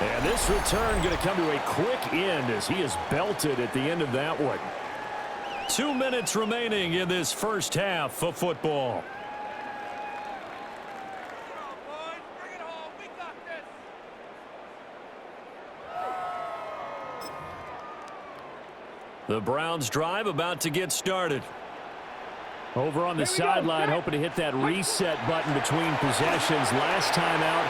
And this return going to come to a quick end as he is belted at the end of that one. 2 minutes remaining in this first half of football. The Browns drive about to get started. Over on the sideline, hoping to hit that reset button between possessions. Last time out,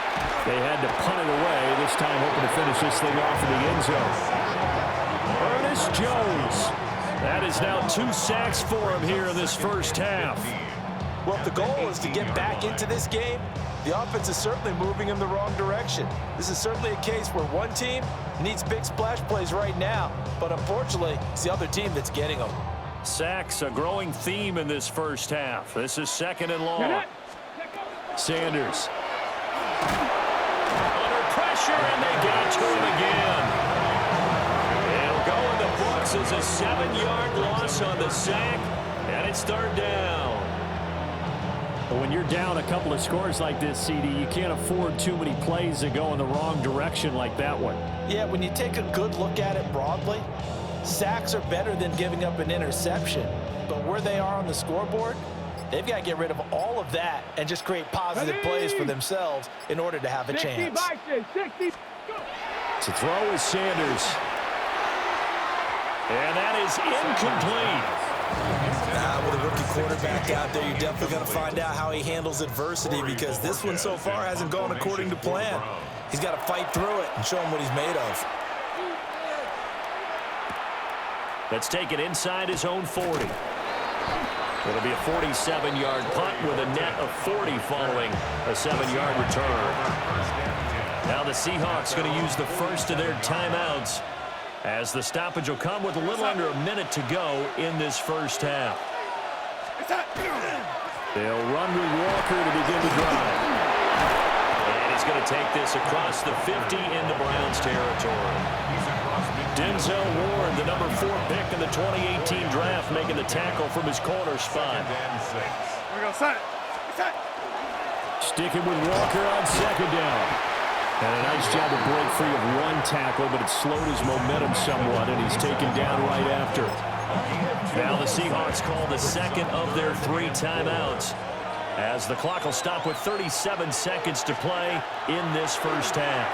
they had to punt it away. This time, hoping to finish this thing off in the end zone. Ernest Jones. That is now 2 sacks for him here in this first half. Well, if the goal is to get back into this game, the offense is certainly moving in the wrong direction. This is certainly a case where one team needs big splash plays right now, but unfortunately, it's the other team that's getting them. Sacks, a growing theme in this first half. This is 2nd and long. Sanders. Under pressure, and they get to him again. It'll go in the books as a 7-yard loss on the sack, and it's 3rd down. When you're down a couple of scores like this, CD, you can't afford too many plays that go in the wrong direction like that one. Yeah, when you take a good look at it broadly, sacks are better than giving up an interception. But where they are on the scoreboard, they've got to get rid of all of that and just create positive plays for themselves in order to have a chance. To throw is Sanders. And that is incomplete. With a rookie quarterback out there, you're definitely going to find out how he handles adversity, because this one so far hasn't gone according to plan. He's got to fight through it and show him what he's made of. Let's take it inside his own 40. It'll be a 47-yard punt with a net of 40 following a 7-yard return. Now the Seahawks going to use the first of their timeouts, as the stoppage will come with a little under a minute to go in this first half. They'll run with Walker to begin the drive. And he's going to take this across the 50 into Browns territory. Denzel Ward, the number 4 pick in the 2018 draft, making the tackle from his corner spot. Sticking with Walker on 2nd down. And a nice job to break free of 1 tackle, but it slowed his momentum somewhat, and he's taken down right after. Now the Seahawks call the 2nd of their 3 timeouts, as the clock will stop with 37 seconds to play in this first half.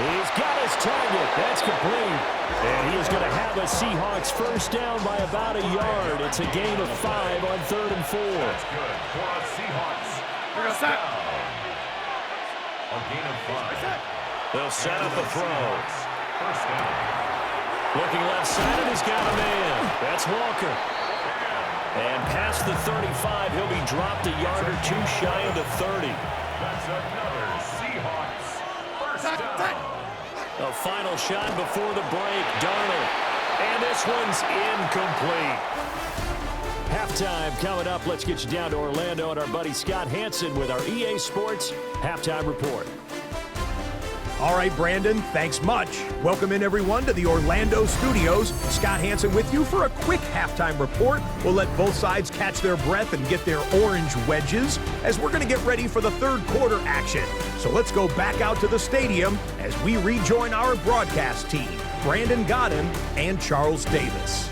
He's got his target. That's complete. And he is going to have a Seahawks first down by about a yard. It's a gain of 5 on 3rd and 4. That's good for a Seahawks. First down. A gain of 5. They'll set up a throw. First down. Looking left side, and he's got a man. That's Walker. And past the 35, he'll be dropped a yard or 2 shy of the 30. That's another Seahawks. First down. A final shot before the break. Darnold. And this one's incomplete. Halftime coming up. Let's get you down to Orlando and our buddy Scott Hansen with our EA Sports Halftime Report. All right, Brandon, thanks much. Welcome in, everyone, to the Orlando studios. Scott Hansen with you for a quick halftime report. We'll let both sides catch their breath and get their orange wedges as we're going to get ready for the third quarter action. So let's go back out to the stadium as we rejoin our broadcast team, Brandon Godden and Charles Davis.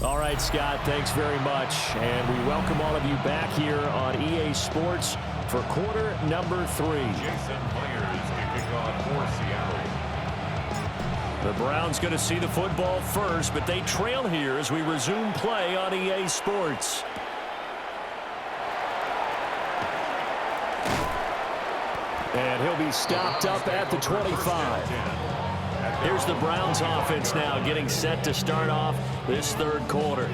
All right, Scott, thanks very much. And we welcome all of you back here on EA Sports for quarter number 3. Jason Myers kicking off for Seattle. The Browns going to see the football first, but they trail here as we resume play on EA Sports. And he'll be stopped up at the 25. Here's the Browns offense now getting set to start off this third quarter.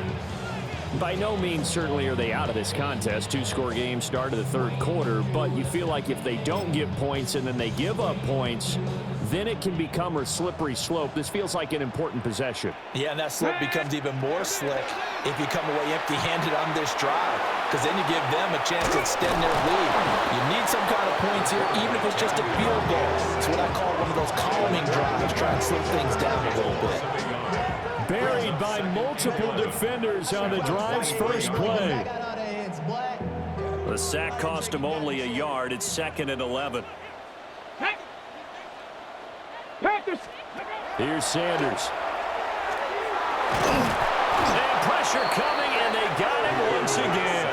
By no means certainly are they out of this contest. 2-score game start of the third quarter, but you feel like if they don't get points and then they give up points, then it can become a slippery slope. This feels like an important possession. Yeah, and that slope becomes even more slick if you come away empty-handed on this drive, because then you give them a chance to extend their lead. You need some kind of points here, even if it's just a field goal. It's what I call one of those calming drives, try and slow things down a little bit. Buried by multiple defenders on the drive's first play. The sack cost him only a yard. It's 2nd and 11. Here's Sanders. And pressure coming, and they got him once again.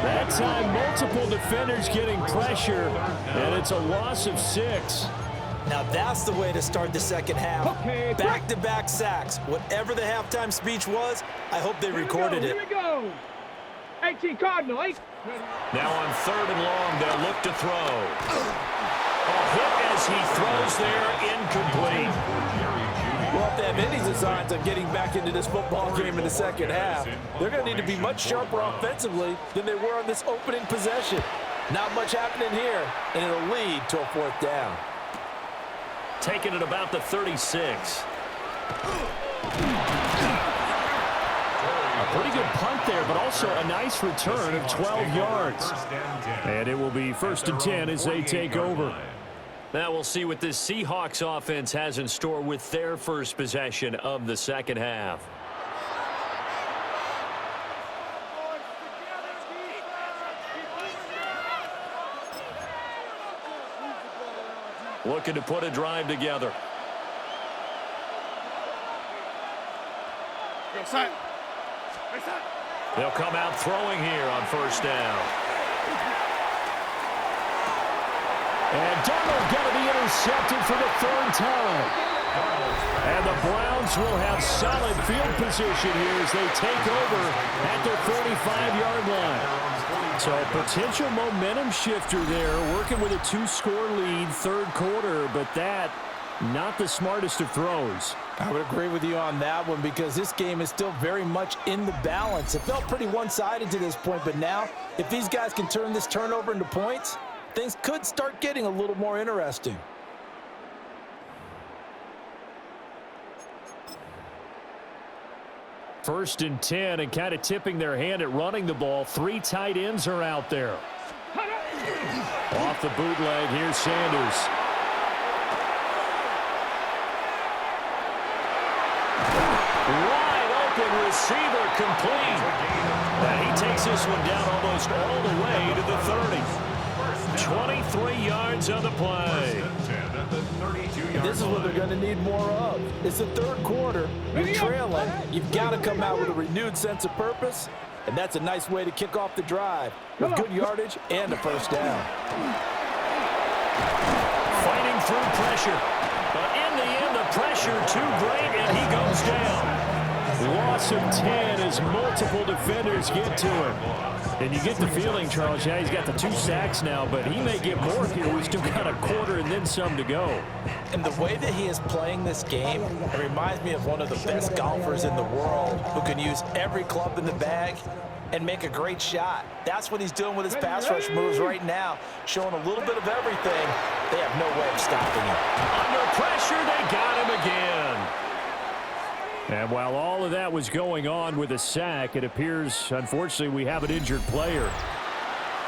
That time, multiple defenders getting pressure, and it's a loss of 6. Now that's the way to start the second half. Back-to-back sacks. Whatever the halftime speech was, I hope they recorded it. Here we go. 18 Cardinal. Now on 3rd and long, they'll look to throw. A hit as he throws there, incomplete. Well, if they have any designs on getting back into this football game in the second half, they're going to need to be much sharper offensively than they were on this opening possession. Not much happening here, and it'll lead to a 4th down. Taking it about the 36. A pretty good punt there, but also a nice return of 12 yards. And it will be 1st and 10 as they take over. Now we'll see what this Seahawks offense has in store with their first possession of the second half. Looking to put a drive together. They'll come out throwing here on 1st down. And Darnold going to be intercepted for the 3rd time. And the Browns will have solid field position here as they take over at their 45-yard line. So a potential momentum shifter there, working with a 2-score lead, 3rd quarter, but that not the smartest of throws. I would agree with you on that one because this game is still very much in the balance. It felt pretty one-sided to this point, but now if these guys can turn this turnover into points, things could start getting a little more interesting. First and 10, and kind of tipping their hand at running the ball. 3 tight ends are out there. Off the bootleg, here's Sanders. Wide open receiver complete. And he takes this one down almost all the way to the 30. 23 yards on the play. This is what they're going to need more of. It's the 3rd quarter. You're trailing. You've got to come out with a renewed sense of purpose, and that's a nice way to kick off the drive with good yardage and a 1st down. Fighting through pressure. But in the end, the pressure too great, and he goes down. Loss of 10 as multiple defenders get to him. And you get the feeling, Charles, yeah, he's got the 2 sacks now, but he may get more here. We've still got a quarter and then some to go. And the way that he is playing this game, it reminds me of one of the best golfers in the world who can use every club in the bag and make a great shot. That's what he's doing with his pass rush moves right now, showing a little bit of everything. They have no way of stopping him. Under pressure, they got him again. And while all of that was going on with a sack, it appears, unfortunately, we have an injured player.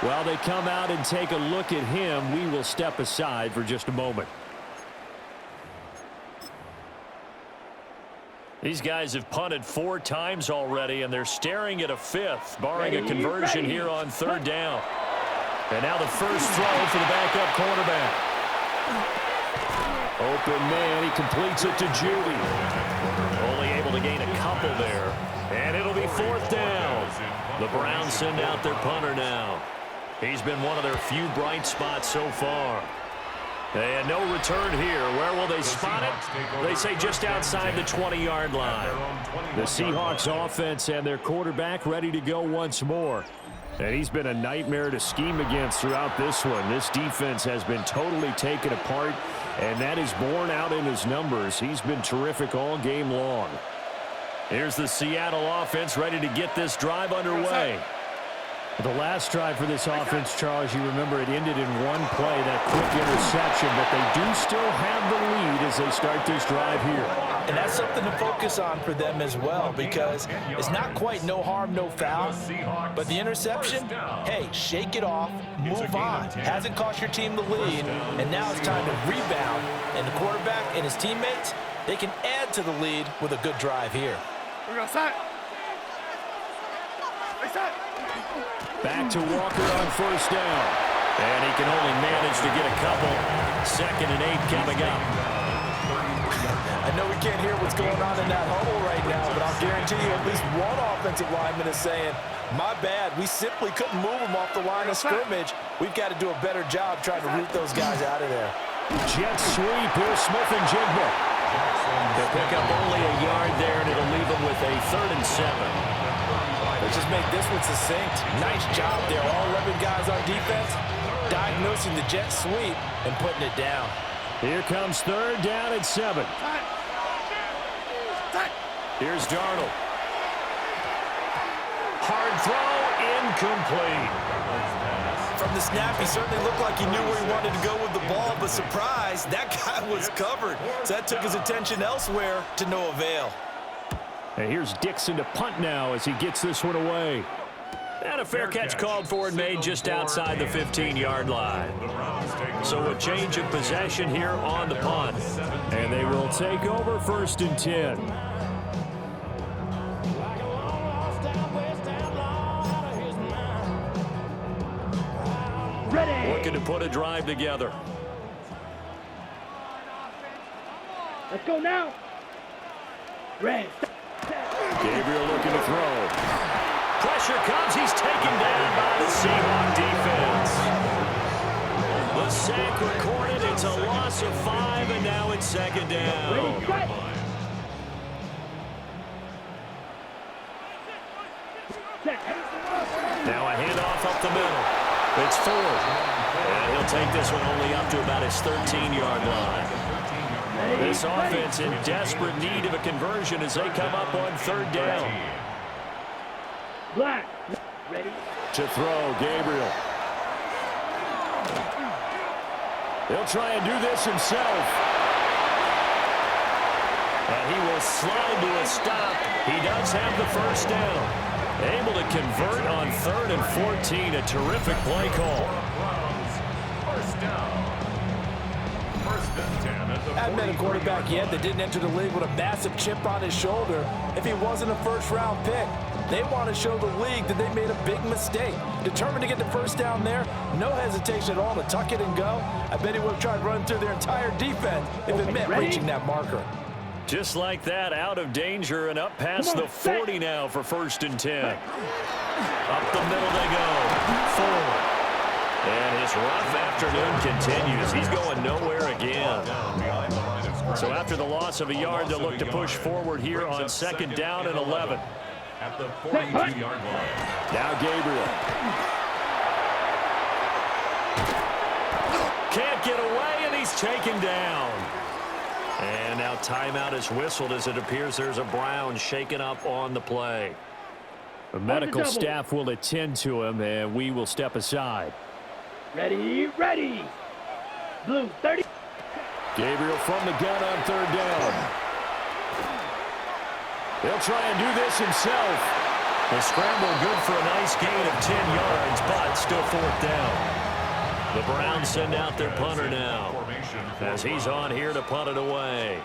While they come out and take a look at him, we will step aside for just a moment. These guys have punted 4 times already, and they're staring at a 5th, barring a conversion here on 3rd down. And now the first throw for the backup cornerback. Open man, he completes it to Judy. Only able to gain a couple there. And it'll be 4th down. The Browns send out their punter now. He's been one of their few bright spots so far. And no return here. Where will they spot it? They say just outside the 20-yard line. The Seahawks offense and their quarterback ready to go once more. And he's been a nightmare to scheme against throughout this one. This defense has been totally taken apart, and that is borne out in his numbers. He's been terrific all game long. Here's the Seattle offense ready to get this drive underway. The last drive for this offense, Charles, you remember it ended in one play, that quick interception, but they do still have the lead as they start this drive here. And that's something to focus on for them as well, because it's not quite no harm, no foul, but the interception, hey, shake it off, move on. Hasn't cost your team the lead, and now it's time to rebound. And the quarterback and his teammates, they can add to the lead with a good drive here. We're going to set. Back to Walker on 1st down. And he can only manage to get a couple. 2nd and 8 coming up. I know we can't hear what's going on in that huddle right now, but I'll guarantee you at least one offensive lineman is saying, my bad, we simply couldn't move them off the line of scrimmage. We've got to do a better job trying to root those guys out of there. Jet sweep. Here's Smith and Jigba. They'll pick up only a yard there, and it'll leave them with a 3rd and 7. Let's just make this one succinct. Nice job there. All 11 guys on defense diagnosing the jet sweep and putting it down. Here comes 3rd down and 7. Here's Darnold. Hard throw, incomplete. From the snap, he certainly looked like he knew where he wanted to go with the ball, but surprise, that guy was covered. So that took his attention elsewhere to no avail. And here's Dixon to punt now as he gets this one away. And a fair catch called for and made just outside the 15-yard line. So a change of possession here on the punt. And they will take over 1st and 10. Ready. Looking to put a drive together. Let's go now. Ready. Gabriel looking to throw. Pressure comes. He's taken down by the Seahawks defense. The sack recorded. It's a loss of 5, and now it's 2nd down. Now a handoff up the middle. It's 4. And he'll take this one only up to about his 13-yard line. This offense in desperate need of a conversion as they come up on 3rd down. Black. Ready. To throw, Gabriel. He'll try and do this himself. And he will slide to a stop. He does have the 1st down. Able to convert on 3rd and 14. A terrific play call. Hadn't been a quarterback yet that didn't enter the league with a massive chip on his shoulder if he wasn't a 1st-round pick. They want to show the league that they made a big mistake. Determined to get the 1st down there, no hesitation at all to tuck it and go. I bet he would have tried running through their entire defense if it meant reaching that marker. Just like that, out of danger and up past the 40 now for 1st and 10. Up the middle they go. 4. And his rough afternoon continues. He's going nowhere again. So after the loss of a yard, they'll look to push forward here on 2nd down and 11. At the 42-yard line. Now Gabriel. Can't get away, and he's taken down. And now timeout is whistled as it appears there's a Brown shaken up on the play. The medical staff will attend to him, and we will step aside. Ready, ready. Blue, 30. Gabriel from the gun on third down. He'll try and do this himself. The scramble good for a nice gain of 10 yards, but still fourth down. The Browns send out their punter now as he's on here to punt it away.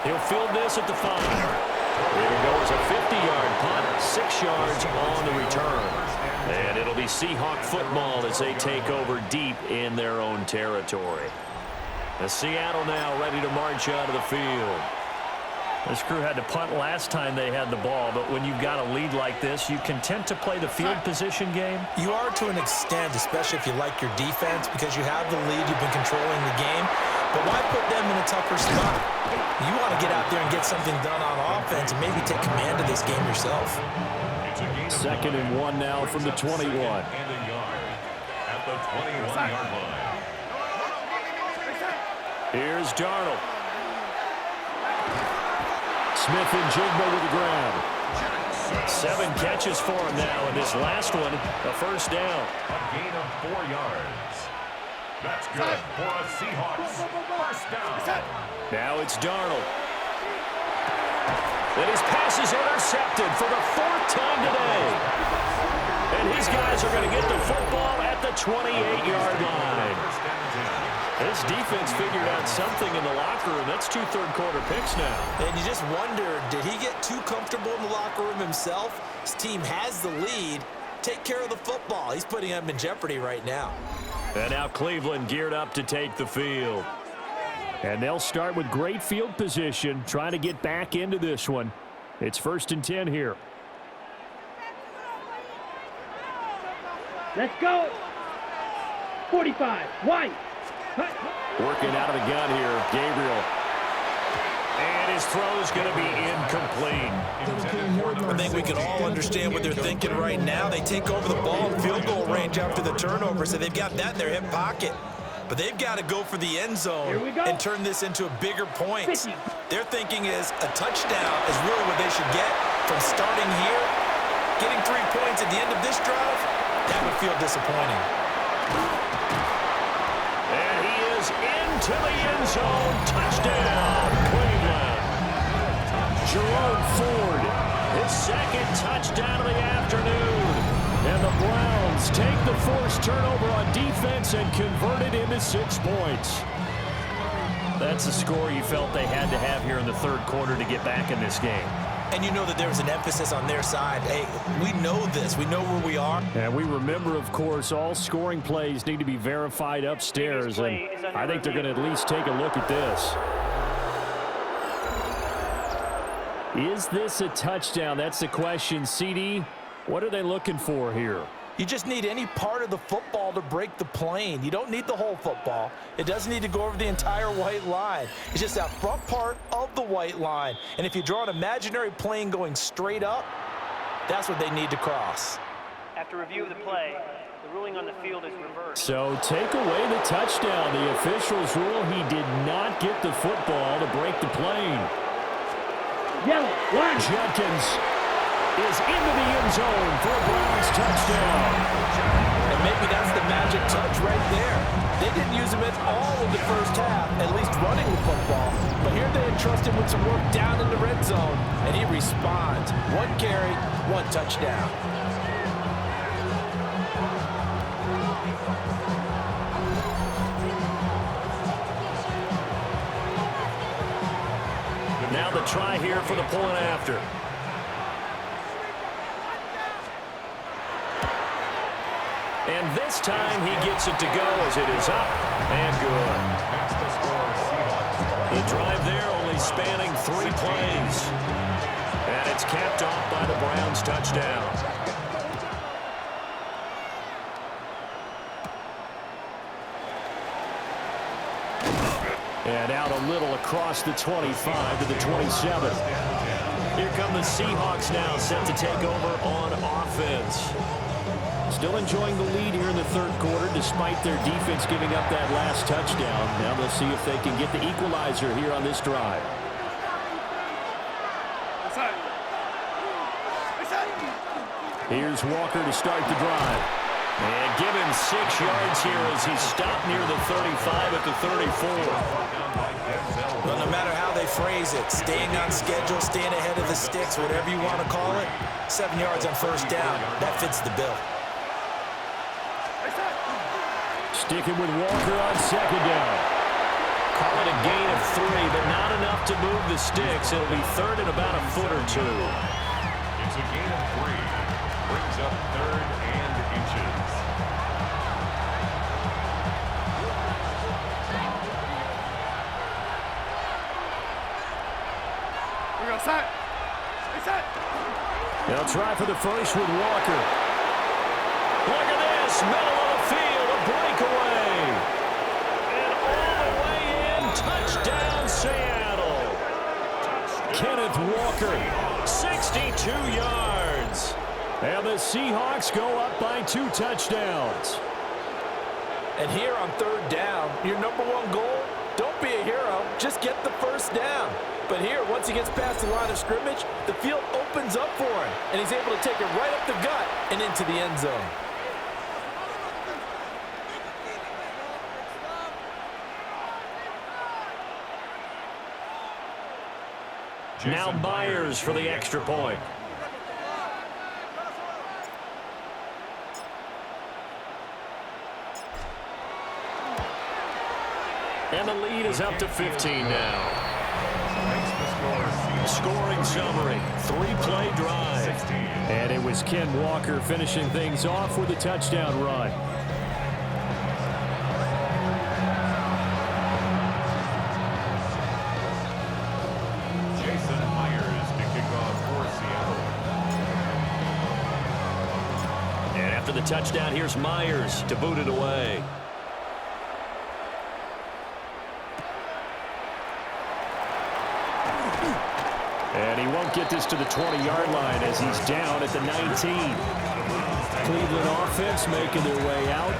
He'll field this at the 5. Here goes a 50-yard punt, 6 yards on the return. And it'll be Seahawk football as they take over deep in their own territory. The Seattle now ready to march out of the field. This crew had to punt last time they had the ball, but when you've got a lead like this, you content to play the field position game? You are to an extent, especially if you like your defense, because you have the lead, you've been controlling the game. But why put them in a tougher spot? You want to get out there and get something done on offense and maybe take command of this game yourself. 2nd and 1 now from the 21. And a yard at the 21-yard line. Here's Darnold. Smith and Jigba with the grab. 7 catches for him now, and this last one, a first down. A gain of 4 yards. That's good for a Seahawks first down. Now it's Darnold. And his pass is intercepted for the 4th time today. And his guys are going to get the football at the 28-yard line. This defense figured out something in the locker room. That's 2 third-quarter picks now. And you just wonder, did he get too comfortable in the locker room himself? His team has the lead. Take care of the football. He's putting them in jeopardy right now. And now Cleveland geared up to take the field. And they'll start with great field position, trying to get back into this one. It's 1st and 10 here. Let's go. 45, White. Working out of the gun here, Gabriel. And his throw is going to be incomplete. I think we can all understand what they're thinking right now. They take over the ball in field goal range after the turnover, so they've got that in their hip pocket. But they've got to go for the end zone and turn this into a bigger point. Their thinking is a touchdown is really what they should get from starting here. Getting 3 points at the end of this drive, that would feel disappointing. And he is into the end zone. Touchdown, Cleveland. Jerome Ford, his 2nd touchdown of the afternoon. And the Browns take the forced turnover on defense and convert it into 6 points. That's the score you felt they had to have here in the 3rd quarter to get back in this game. And you know that there was an emphasis on their side. Hey, we know this. We know where we are. And we remember, of course, all scoring plays need to be verified upstairs. And I think they're going to at least take a look at this. Is this a touchdown? That's the question. CD, what are they looking for here? You just need any part of the football to break the plane. You don't need the whole football. It doesn't need to go over the entire white line. It's just that front part of the white line. And if you draw an imaginary plane going straight up, that's what they need to cross. After review of the play, the ruling on the field is reversed. So take away the touchdown. The officials rule he did not get the football to break the plane. Yellow, one. Jenkins is into the end zone for a Browns touchdown. And maybe that's the magic touch right there. They didn't use him at all in the first half, at least running the football. But here they entrust him with some work down in the red zone, and he responds. 1 carry, 1 touchdown. Now the try here for the point after. And this time he gets it to go as it is up and good. The drive there only spanning 3 plays. And it's capped off by the Browns touchdown. And out a little across the 25 to the 27. Here come the Seahawks now set to take over on offense. Still enjoying the lead here in the third quarter despite their defense giving up that last touchdown. Now they'll see if they can get the equalizer here on this drive. Here's Walker to start the drive. And give him 6 yards here as he stopped near the 35 at the 34. Well, no matter how they phrase it, staying on schedule, staying ahead of the sticks, whatever you want to call it, 7 yards on first down, that fits the bill. Sticking with Walker on second down. Call it a gain of 3, but not enough to move the sticks. It'll be third and about a foot or 2. It's a gain of 3. Brings up third and inches. We're going to set. They'll try for the first with Walker. Look at this. Middle of the field. A breakaway. And all the way in. Touchdown, Seattle. Kenneth Walker. 62 yards. And the Seahawks go up by 2 touchdowns. And here on third down, your number 1 goal, don't be a hero, just get the first down. But here, once he gets past the line of scrimmage, the field opens up for him, and he's able to take it right up the gut and into the end zone. Now Myers for the extra point. And the lead is up to 15 now. Scoring summary, 3-play drive. And it was Ken Walker finishing things off with a touchdown run. Jason Myers to kick off for Seattle. And after the touchdown, here's Myers to boot it away. And he won't get this to the 20-yard line as he's down at the 19. Cleveland offense making their way out.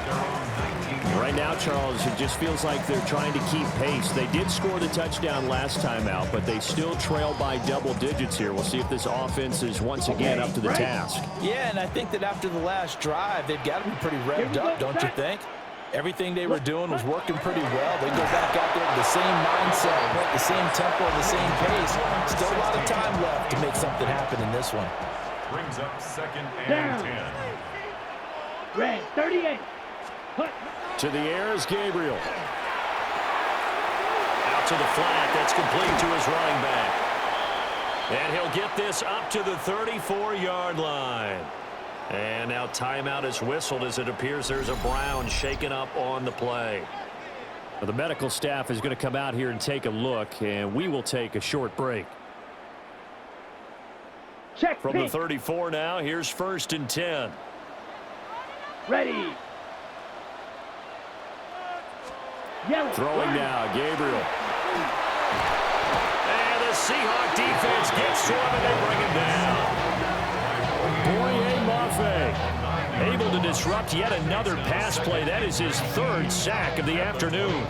Right now, Charles, it just feels like they're trying to keep pace. They did score the touchdown last time out, but they still trail by double digits here. We'll see if this offense is once again up to the task. Yeah, and I think that after the last drive, they've got to be pretty revved up, don't you think? Everything they were doing was working pretty well. They go back out there with the same mindset, the same tempo, the same pace. Still a lot of time left to make something happen in this one. Brings up second and 10. Red 38. Put. To the air is Gabriel. Out to the flat. That's complete to his running back. And he'll get this up to the 34-yard line. And now timeout is whistled as it appears there's a Brown shaken up on the play. Well, the medical staff is going to come out here and take a look, and we will take a short break. Check from the 34 now, here's 1st and 10. Ready. Yellow. Throwing now, Gabriel. And the Seahawk defense gets to him, and they bring him down. Able to disrupt yet another pass play. That is his 3rd sack of the afternoon.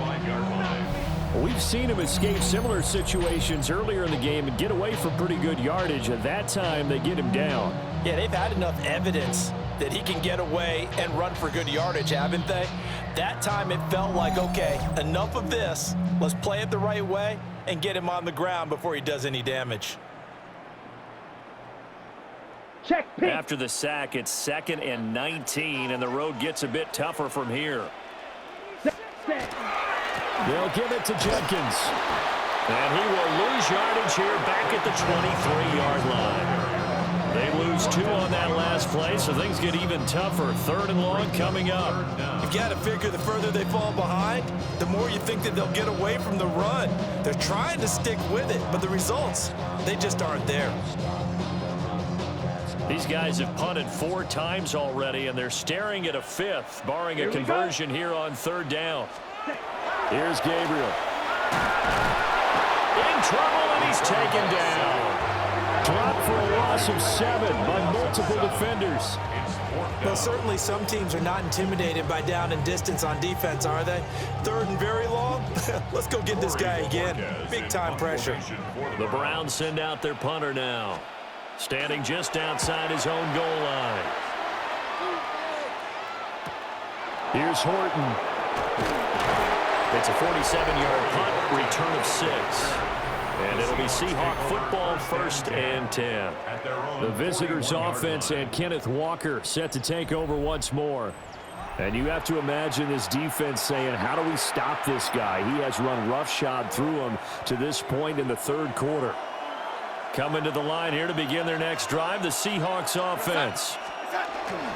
We've seen him escape similar situations earlier in the game and get away from pretty good yardage. At that time, they get him down. Yeah, they've had enough evidence that he can get away and run for good yardage, haven't they? That time it felt like, okay, enough of this. Let's play it the right way and get him on the ground before he does any damage. Check pick. After the sack, it's 2nd and 19, and the road gets a bit tougher from here. They'll give it to Jenkins. And he will lose yardage here back at the 23-yard line. They lose 2 on that last play, so things get even tougher. 3rd and long coming up. You've got to figure the further they fall behind, the more you think that they'll get away from the run. They're trying to stick with it, but the results, they just aren't there. These guys have punted 4 times already, and they're staring at a 5th, barring a conversion here on 3rd down. Here's Gabriel. In trouble, and he's taken down. dropped for a loss of 7 by multiple defenders. Well, certainly some teams are not intimidated by down and distance on defense, are they? 3rd and very long? Let's go get this guy again. Big-time pressure. The Browns send out their punter now, standing just outside his own goal line. Here's Horton. It's a 47-yard punt, return of 6. And it'll be Seahawk football, 1st and 10. The visitors' offense and Kenneth Walker set to take over once more. And you have to imagine this defense saying, how do we stop this guy? He has run roughshod through him to this point in the 3rd quarter. Coming to the line here to begin their next drive, the Seahawks offense.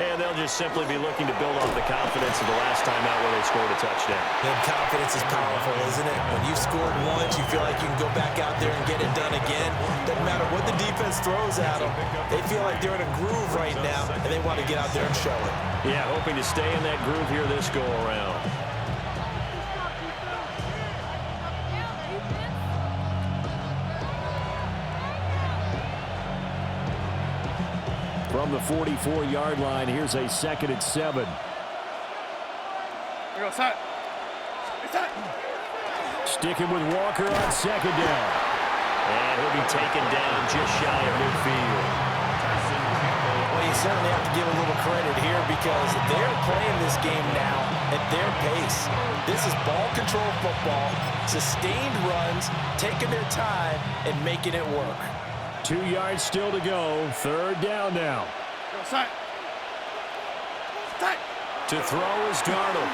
And they'll just simply be looking to build off the confidence of the last time out where they scored a touchdown. And confidence is powerful, isn't it? When you've scored once, you feel like you can go back out there and get it done again. Doesn't matter what the defense throws at them. They feel like they're in a groove right now, and they want to get out there and show it. Yeah, hoping to stay in that groove here this go-around. From the 44-yard line, here's a 2nd and 7. Sticking with Walker on 2nd down. And he'll be taken down just shy of midfield. Well, you certainly have to give a little credit here because they're playing this game now at their pace. This is ball control football, sustained runs, taking their time, and making it work. 2 yards still to go. 3rd down now. To throw is Darnold.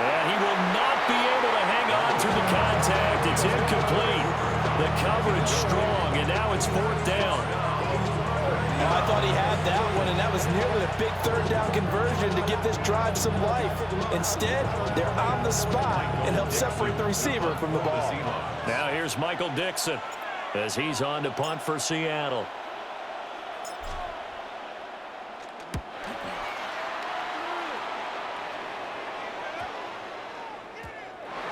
And he will not be able to hang on to the contact. It's incomplete. The coverage strong, and now it's 4th down. Well, I thought he had that one, and that was nearly a big 3rd down conversion to give this drive some life. Instead, they're on the spot and help separate the receiver from the ball. Now here's Michael Dixon as he's on to punt for Seattle.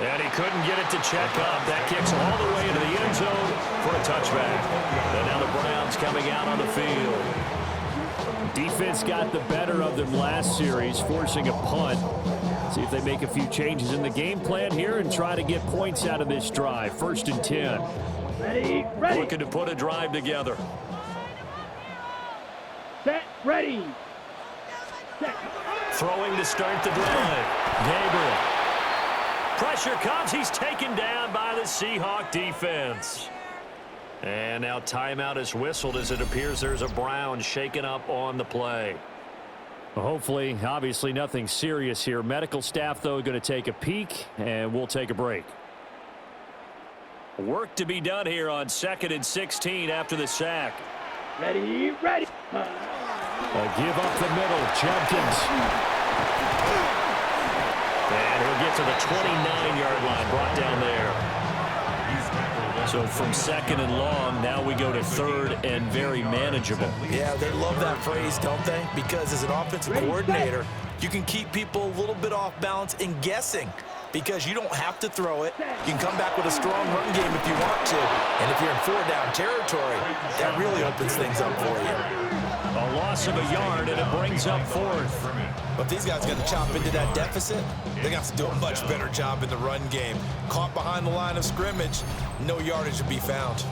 And he couldn't get it to check up. That kicks all the way into the end zone for a touchback. And now the Browns coming out on the field. Defense got the better of them last series, forcing a punt. See if they make a few changes in the game plan here and try to get points out of this drive. 1st and 10. Ready. Looking to put a drive together. Set, ready. Set. Throwing to start the drive. Gabriel. Pressure comes. He's taken down by the Seahawk defense. And now timeout is whistled as it appears there's a Brown shaken up on the play. Well, hopefully, obviously nothing serious here. Medical staff, though, going to take a peek, and we'll take a break. Work to be done here on 2nd and 16 after the sack. Ready. A give up the middle. Judkins. And he'll get to the 29-yard line, brought down there. So from 2nd and long, now we go to 3rd and very manageable. Yeah, they love that phrase, don't they? Because as an offensive coordinator, you can keep people a little bit off balance and guessing because you don't have to throw it. You can come back with a strong run game if you want to. And if you're in 4-down territory, that really opens things up for you. A loss of a yard, and it brings up 4th. But if these guys are going to chop into that deficit, they got to do a much better job in the run game. Caught behind the line of scrimmage, no yardage to be found.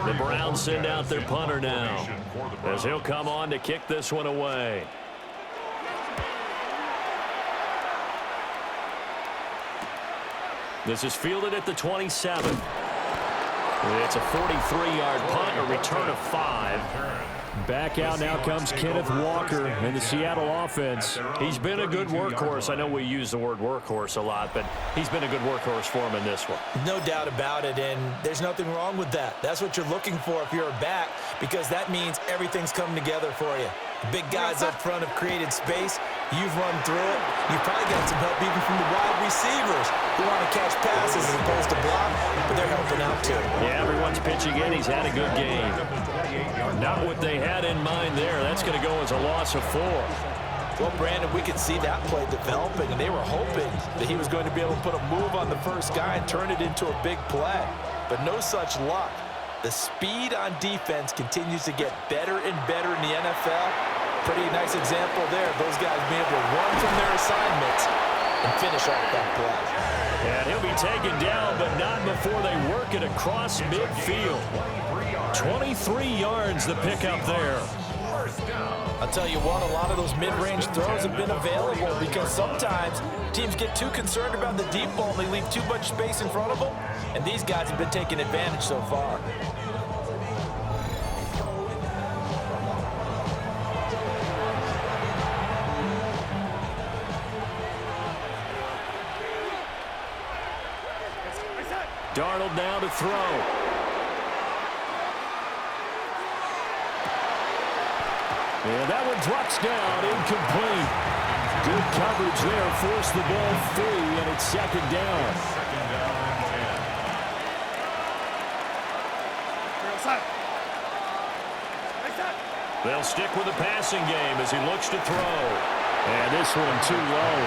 The Browns send out their punter now as he'll come on to kick this one away. This is fielded at the 27. It's a 43-yard punt, a return of 5. Back out now comes Kenneth Walker in the Seattle offense. He's been a good workhorse. I know we use the word workhorse a lot, but he's been a good workhorse for him in this one. No doubt about it, and there's nothing wrong with that. That's what you're looking for if you're a back, because that means everything's come together for you. The big guys up front have created space. You've run through it. You've probably got some help even from the wide receivers who want to catch passes as opposed to block, but they're helping out too. Yeah, everyone's pitching in. He's had a good game. Not what they had in mind there. That's going to go as a loss of 4. Well, Brandon, we could see that play developing, and they were hoping that he was going to be able to put a move on the first guy and turn it into a big play. But no such luck. The speed on defense continues to get better and better in the NFL. Pretty nice example there. Those guys being able to run from their assignments and finish off that play. And he'll be taken down, but not before they work it across midfield. 23 yards the pickup there. I'll tell you what, a lot of those mid-range throws have been available because sometimes teams get too concerned about the deep ball and they leave too much space in front of them, and these guys have been taking advantage so far. Darnold now to throw. And that one drops down, incomplete. Good coverage there, forced the ball free, and it's second down. Second down and 10. They'll stick with the passing game as he looks to throw. And this one too low.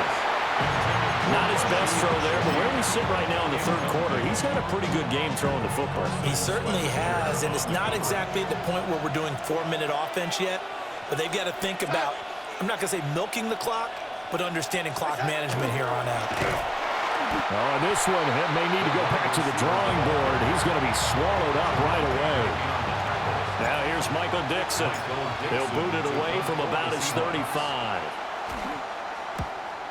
Not his best throw there, but where we sit right now in the third quarter, he's had a pretty good game throwing the football. He certainly has, and it's not exactly at the point where we're doing 4-minute offense yet. But they've got to think about, I'm not going to say milking the clock, but understanding clock management here on out. Oh, and this one may need to go back to the drawing board. He's going to be swallowed up right away. Now here's Michael Dixon. He'll boot it away from about his 35.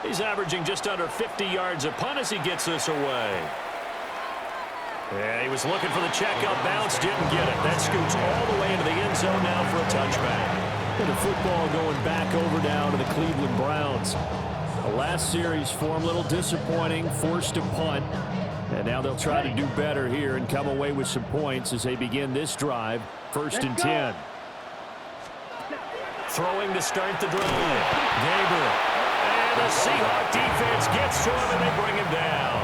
He's averaging just under 50 yards a punt as he gets this away. Yeah, he was looking for the checkup bounce, didn't get it. That scoots all the way into the end zone now for a touchback. And the football going back over now to the Cleveland Browns. The last series for him, a little disappointing, forced to punt. And now they'll try to do better here and come away with some points as they begin this drive, 1st and 10. Throwing to start the drive. Gabriel. And the Seahawks defense gets to him and they bring him down.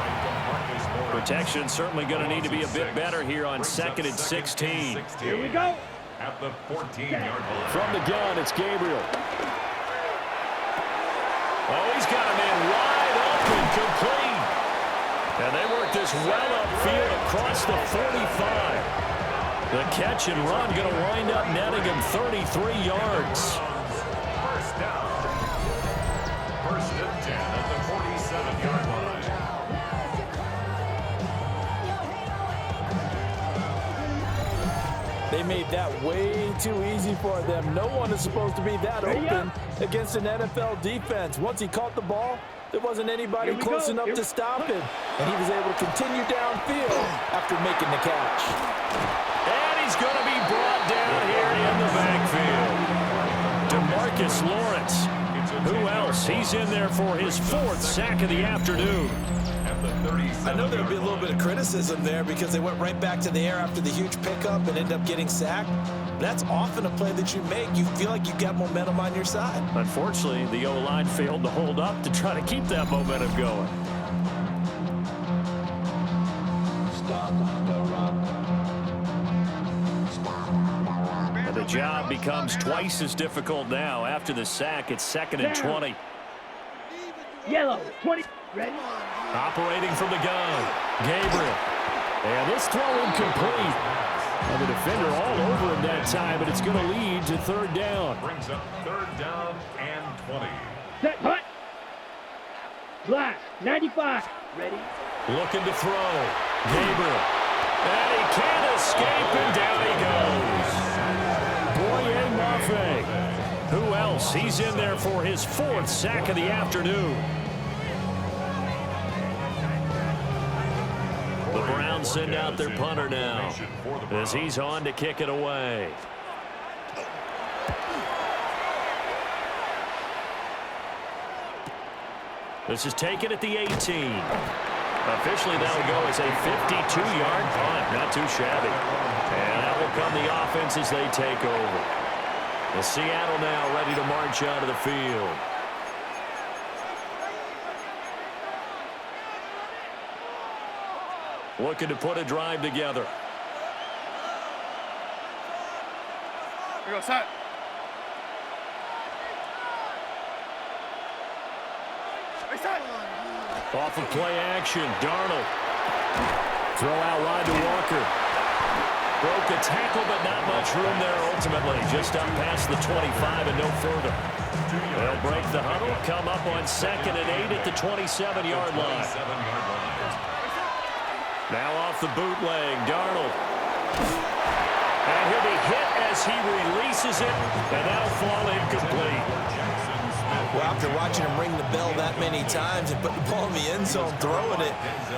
Protection certainly going to need to be a bit better here on 2nd and 16. Here we go. At the 14-yard line. From the gun, it's Gabriel. Oh, he's got a man wide open, complete. And they work this well upfield across the 45. The catch and run going to wind up netting him 33 yards. First down. 1st and 10 at the 47-yard line. They made that way too easy for them. No one is supposed to be that open against an NFL defense. Once he caught the ball, there wasn't anybody close enough to stop him. And he was able to continue downfield after making the catch. And he's going to be brought down here in the backfield. DeMarcus Lawrence. Who else? He's in there for his 4th sack of the afternoon. I know there'll be a little bit of criticism there because they went right back to the air after the huge pickup and ended up getting sacked. That's often a play that you make. You feel like you've got momentum on your side. Unfortunately, the O-line failed to hold up to try to keep that momentum going. And the job becomes twice as difficult now. After the sack, it's 2nd and 20. Yellow, 20, ready? Operating from the gun, Gabriel. And this throw incomplete. And the defender all over him that time, but it's going to lead to 3rd down. Brings up 3rd down and 20. Set, hut. Blast, 95, ready? Looking to throw, Gabriel. And he can't escape, and down he goes. Boye Mafe. Who else? He's in there for his 4th sack of the afternoon. The Browns send out their punter now as he's on to kick it away. This is taken at the 18. Officially, that'll go as a 52-yard punt. Not too shabby. And that will come the offense as they take over. The Seattle now ready to march out of the field. Looking to put a drive together. Here we go, set. Off of play action, Darnold. Throw out wide to Walker. Broke a tackle, but not much room there ultimately. Just up past the 25 and no further. They'll break the huddle, come up on 2nd and 8 at the 27-yard line. Now off the bootleg, Darnold. And he'll be hit as he releases it, and that'll fall incomplete. Well, after watching him ring the bell that many times and put the ball in the end zone, throwing it,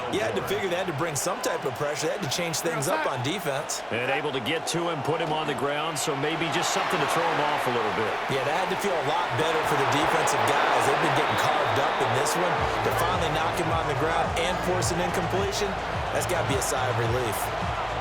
you had to figure they had to bring some type of pressure. They had to change things up on defense. And able to get to him, put him on the ground, so maybe just something to throw him off a little bit. Yeah, that had to feel a lot better for the defensive guys. They've been getting carved up in this one. To finally knock him on the ground and force an incompletion, that's got to be a sigh of relief.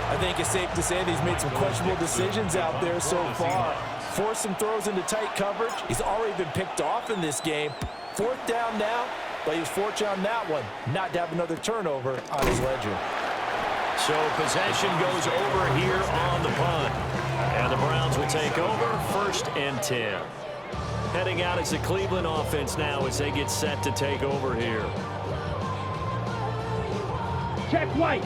I think it's safe to say that he's made some questionable decisions out there so far. Forced some throws into tight coverage. He's already been picked off in this game. 4th down now, but he was fortunate on that one not to have another turnover on his ledger. So possession goes over here on the punt. And the Browns will take over 1st and 10. Heading out as the Cleveland offense now as they get set to take over here. Check white.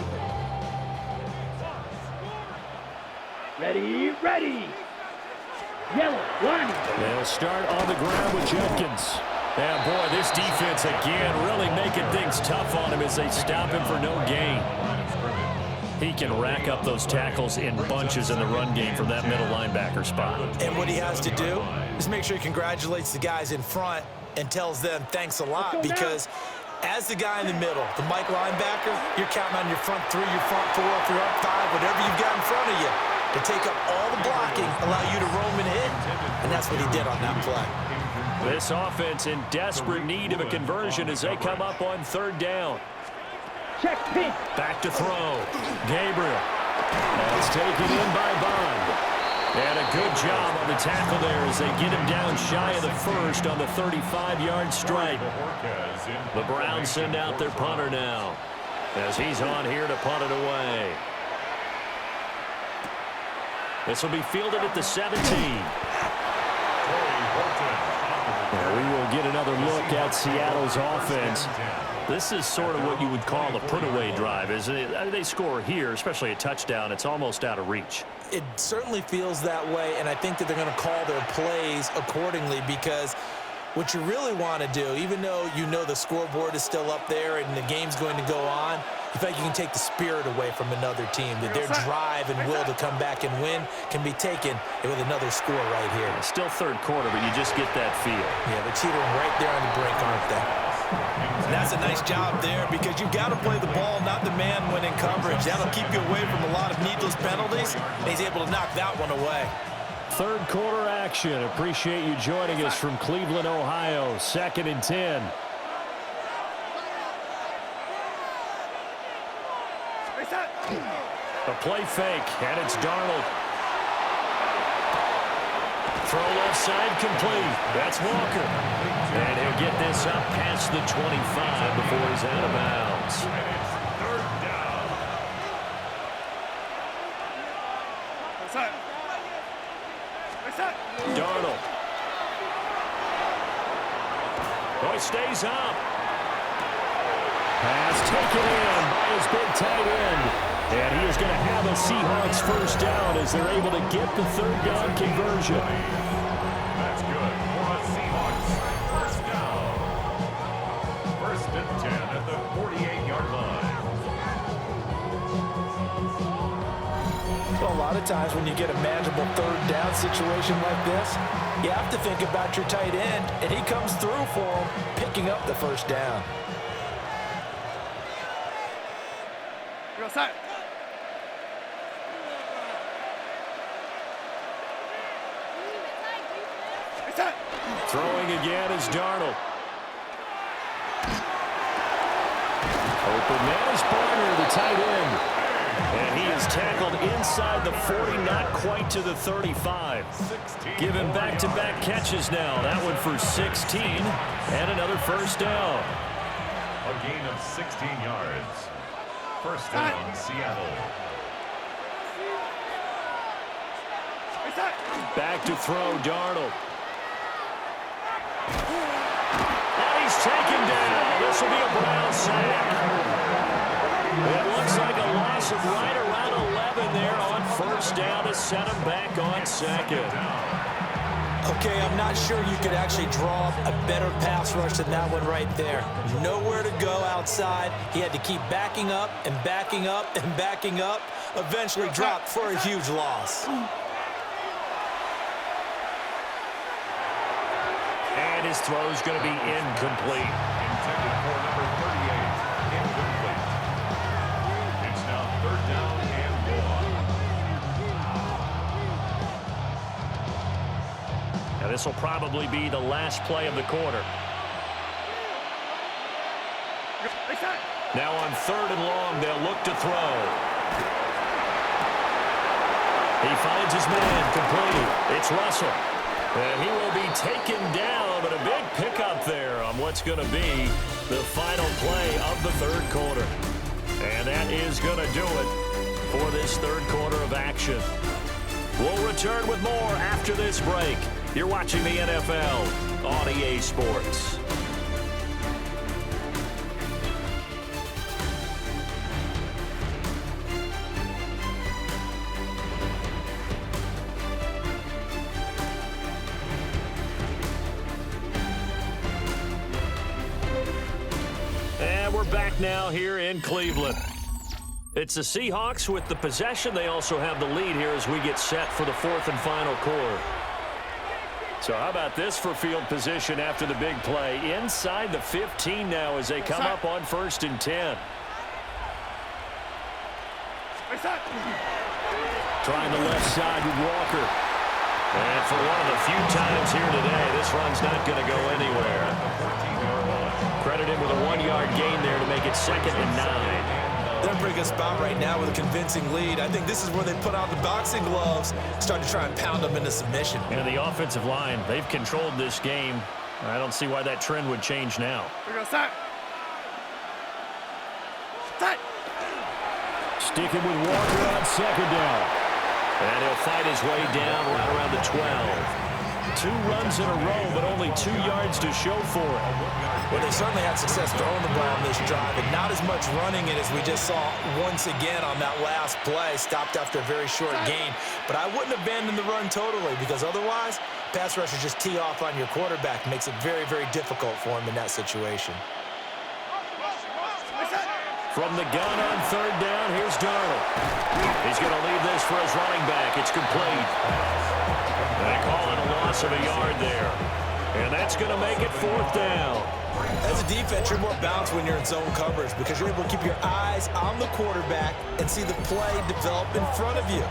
Ready, ready. Yellow, line. They'll start on the ground with Jenkins. And boy, this defense again really making things tough on him as they stop him for no gain. He can rack up those tackles in bunches in the run game from that middle linebacker spot. And what he has to do is make sure he congratulates the guys in front and tells them thanks a lot, because as the guy in the middle, the Mike linebacker, you're counting on your front 3, your front 4, if you're up 5, whatever you've got in front of you, to take up all the blocking, allow you to roam and hit, and that's what he did on that play. This offense in desperate need of a conversion as they come up on 3rd down. Check pin. Back to throw. Gabriel. That's taken in by Bond. And a good job on the tackle there as they get him down shy of the 1st on the 35-yard stripe. The Browns send out their punter now as he's on here to punt it away. This will be fielded at the 17. We will get another look at Seattle's offense. This is sort of what you would call a put-away drive, isn't it? They score here, especially a touchdown. It's almost out of reach. It certainly feels that way, and I think that they're going to call their plays accordingly, because what you really want to do, even though you know the scoreboard is still up there and the game's going to go on, you feel like you can take the spirit away from another team, that their drive and will to come back and win can be taken with another score right here. It's still 3rd quarter, but you just get that feel. Yeah, they're teetering right there on the brink, aren't they? And that's a nice job there, because you've got to play the ball, not the man when in coverage. That'll keep you away from a lot of needless penalties, and he's able to knock that one away. 3rd quarter action. Appreciate you joining us from Cleveland, Ohio. 2nd and 10. A play fake, and it's Darnold. Throw left side complete. That's Walker. And he'll get this up past the 25 before he's out of bounds. 3rd down. Darnold. Oh, he stays up. Pass taken in by his big tight end. And he is going to have a Seahawks 1st down as they're able to get the 3rd down conversion. That's good for a Seahawks 1st down. 1st and 10 at the 48-yard line. Well, a lot of times when you get a manageable 3rd down situation like this, you have to think about your tight end, and he comes through for him, picking up the 1st down. You're outside. Throwing again is Darnold. Open man is Barner, the tight end. And he is tackled inside the 40, not quite to the 35. Given back-to-back catches now. That one for 16 and another 1st down. A gain of 16 yards. 1st down, Seattle. Back to throw, Darnold. And he's taken down. this will be a Brown sack. It looks like a loss of right around 11 there on first down to set him back on second. Okay, I'm not sure you could actually draw a better pass rush than that one right there. Nowhere to go outside. He had to keep backing up and backing up and backing up. Eventually dropped for a huge loss. And his throw is going to be incomplete. Intended for number 38, incomplete. It's now 3rd down and 1. Now this will probably be the last play of the quarter. Now on 3rd and long, they'll look to throw. He finds his man, complete. It's Russell. And he will be taken down, but a big pickup there on what's going to be the final play of the 3rd quarter. And that is going to do it for this 3rd quarter of action. We'll return with more after this break. You're watching the NFL on EA Sports. And we're back now here in Cleveland. It's the Seahawks with the possession. They also have the lead here as we get set for the 4th and final quarter. So how about this for field position after the big play? Inside the 15 now as they come up on 1st and 10. Trying the left side with Walker. And for one of the few times here today, this run's not going to go anywhere. Credit him with a 1-yard gain there to make it 2nd and 9. They're in a pretty good spot right now with a convincing lead. I think this is where they put on the boxing gloves, start to try and pound them into submission. And the offensive line, they've controlled this game. I don't see why that trend would change now. Sticking with Walker on 2nd down. And he'll fight his way down right around the 12. 2 runs in a row, but only 2 yards to show for it. Well, they certainly had success throwing the ball on this drive, and not as much running it as we just saw once again on that last play. Stopped after a very short gain. But I wouldn't abandon the run totally, because otherwise, pass rushers just tee off on your quarterback. Makes it very, very difficult for him in that situation. From the gun on 3rd down, here's Darnold. He's going to leave this for his running back. It's complete. They call it a loss of a yard there. And that's going to make it 4th down. As a defense, you're more balanced when you're in zone coverage because you're able to keep your eyes on the quarterback and see the play develop in front of you.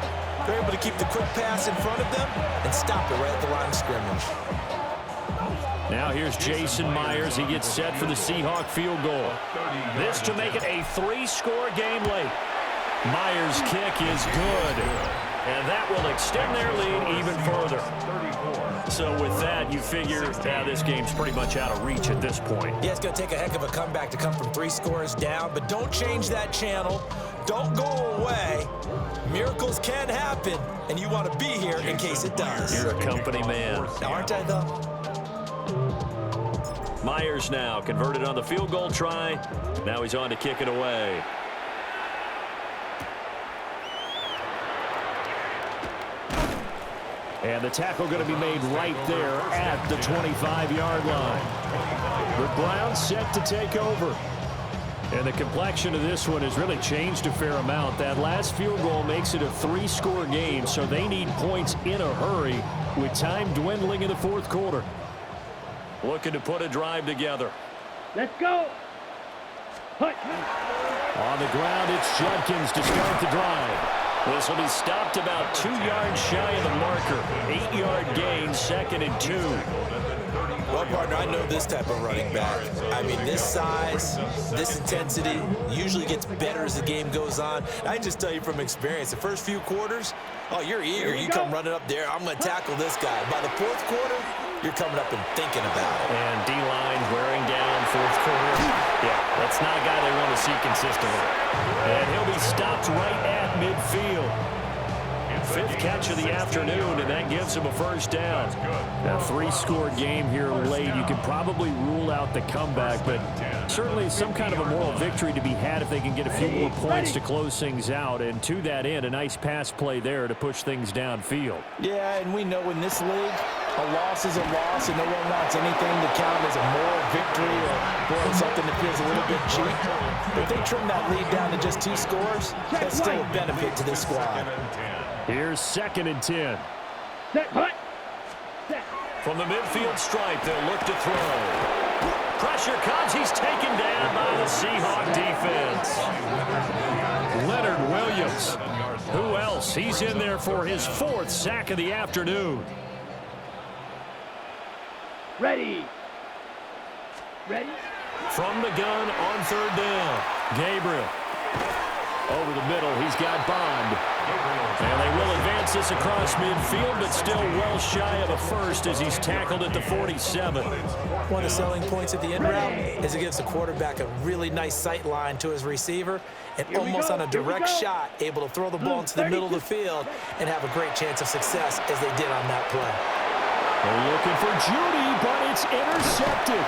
They're able to keep the quick pass in front of them and stop it right at the line of scrimmage. Now here's Jason Myers. He gets set for the Seahawk field goal. This to make it a 3-score game late. Myers' kick is good. And that will extend their lead even further. So with that, you figure this game's pretty much out of reach at this point. Yeah, it's going to take a heck of a comeback to come from 3 scores down, but don't change that channel. Don't go away. Miracles can happen, and you want to be here in case it does. You're a company man. Aren't I, though? Myers now converted on the field goal try. Now he's on to kick it away. And the tackle going to be made right there at the 25-yard line. The Browns set to take over. And the complexion of this one has really changed a fair amount. That last field goal makes it a 3-score game, so they need points in a hurry with time dwindling in the 4th quarter. Looking to put a drive together. Let's go. Hut. On the ground, it's Judkins to start the drive. This will be stopped about 2 yards shy of the marker. 8-yard gain, 2nd and 2. Well, partner, I know this type of running back. I mean, this size, this intensity usually gets better as the game goes on. I can just tell you from experience, the first few quarters, oh, you're eager. You come running up there, I'm going to tackle this guy. By the 4th quarter, you're coming up and thinking about it. And D-line wearing down 4th quarter. Yeah, that's not a guy they want to see consistently. And he'll be stopped right at midfield. fifth catch of the afternoon, and that gives him a first down. A three-score game here late. You can probably rule out the comeback, but certainly some kind of a moral victory to be had if they can get a few more points to close things out. And to that end, a nice pass play there to push things downfield. Yeah, and we know in this league, a loss is a loss, and no one wants anything to count as a moral victory or something that feels a little bit cheap. If they trim that lead down to just 2 scores, that's still a benefit to this squad. Here's 2nd and 10. From the midfield stripe, they'll look to throw. Pressure comes. He's taken down by the Seahawk defense. Leonard Williams. Who else? He's in there for his 4th sack of the afternoon. Ready. From the gun on 3rd down. Gabriel. Over the middle, he's got Bond. And they will advance this across midfield, but still well shy of a first as he's tackled at the 47. One of the selling points of the in route is it gives the quarterback a really nice sight line to his receiver and almost on a direct shot able to throw the ball into the middle of the field and have a great chance of success as they did on that play. They're looking for Judy, but it's intercepted.